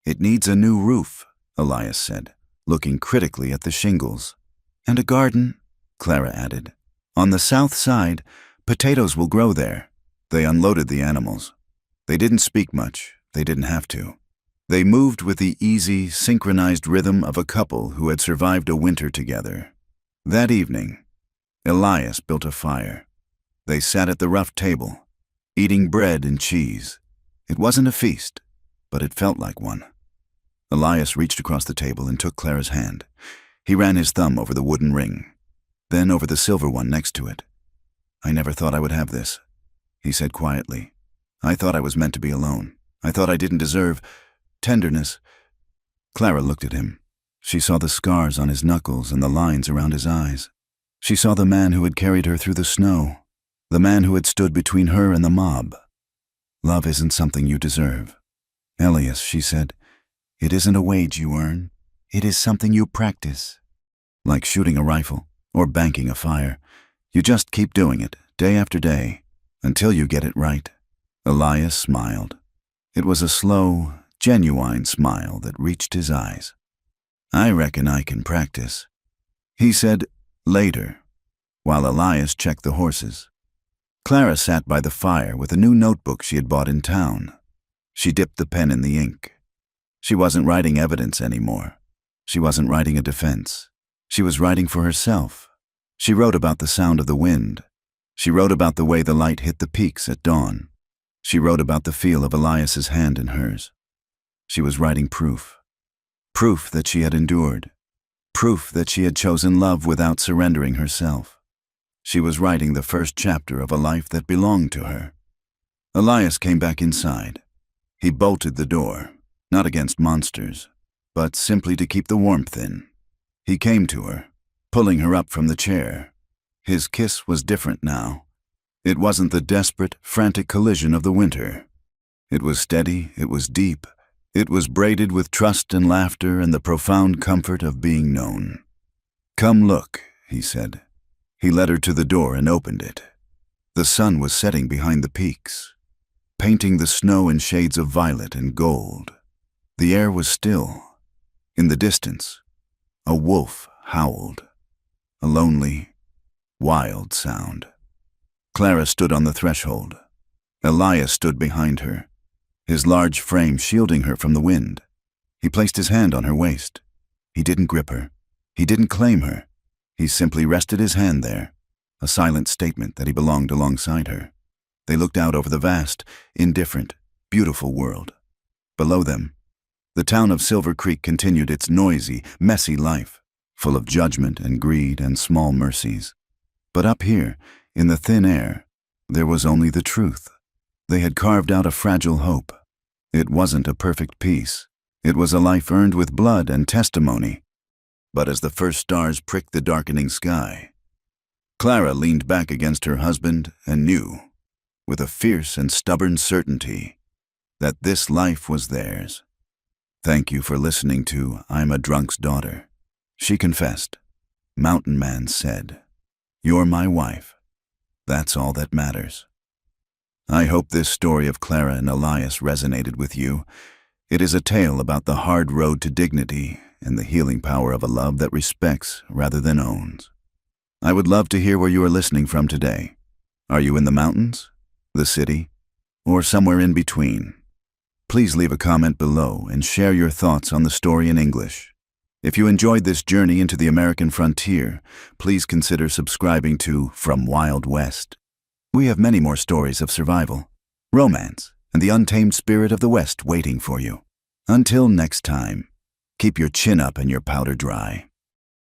"It needs a new roof," Elias said, looking critically at the shingles. "And a garden," Clara added. "On the south side, potatoes will grow there." They unloaded the animals. They didn't speak much. They didn't have to. They moved with the easy, synchronized rhythm of a couple who had survived a winter together. That evening, Elias built a fire. They sat at the rough table, eating bread and cheese. It wasn't a feast, but it felt like one. Elias reached across the table and took Clara's hand. He ran his thumb over the wooden ring, then over the silver one next to it. "I never thought I would have this," he said quietly. "I thought I was meant to be alone. I thought I didn't deserve tenderness." Clara looked at him. She saw the scars on his knuckles and the lines around his eyes. She saw the man who had carried her through the snow, the man who had stood between her and the mob. "Love isn't something you deserve, Elias," she said. "It isn't a wage you earn. It is something you practice. Like shooting a rifle or banking a fire. You just keep doing it, day after day, until you get it right." Elias smiled. It was a slow, genuine smile that reached his eyes. "I reckon I can practice," he said later, while Elias checked the horses. Clara sat by the fire with a new notebook she had bought in town. She dipped the pen in the ink. She wasn't writing evidence anymore. She wasn't writing a defense. She was writing for herself. She wrote about the sound of the wind. She wrote about the way the light hit the peaks at dawn. She wrote about the feel of Elias's hand in hers. She was writing proof. Proof that she had endured. Proof that she had chosen love without surrendering herself. She was writing the first chapter of a life that belonged to her. Elias came back inside. He bolted the door, not against monsters, but simply to keep the warmth in. He came to her, pulling her up from the chair. His kiss was different now. It wasn't the desperate, frantic collision of the winter. It was steady, it was deep. It was braided with trust and laughter and the profound comfort of being known. "Come look," he said. He led her to the door and opened it. The sun was setting behind the peaks, painting the snow in shades of violet and gold. The air was still. In the distance, a wolf howled, a lonely, wild sound. Clara stood on the threshold. Elias stood behind her, his large frame shielding her from the wind. He placed his hand on her waist. He didn't grip her. He didn't claim her. He simply rested his hand there, a silent statement that he belonged alongside her. They looked out over the vast, indifferent, beautiful world. Below them, the town of Silver Creek continued its noisy, messy life, full of judgment and greed and small mercies. But up here, in the thin air, there was only the truth. They had carved out a fragile hope. It wasn't a perfect peace. It was a life earned with blood and testimony. But as the first stars pricked the darkening sky, Clara leaned back against her husband and knew, with a fierce and stubborn certainty, that this life was theirs. "Thank you for listening to I'm a Drunk's Daughter," she confessed. "Mountain Man said, you're my wife. That's all that matters." I hope this story of Clara and Elias resonated with you. It is a tale about the hard road to dignity and the healing power of a love that respects rather than owns. I would love to hear where you are listening from today. Are you in the mountains, the city, or somewhere in between? Please leave a comment below and share your thoughts on the story in English. If you enjoyed this journey into the American frontier, please consider subscribing to From Wild West. We have many more stories of survival, romance, and the untamed spirit of the West waiting for you. Until next time, keep your chin up and your powder dry.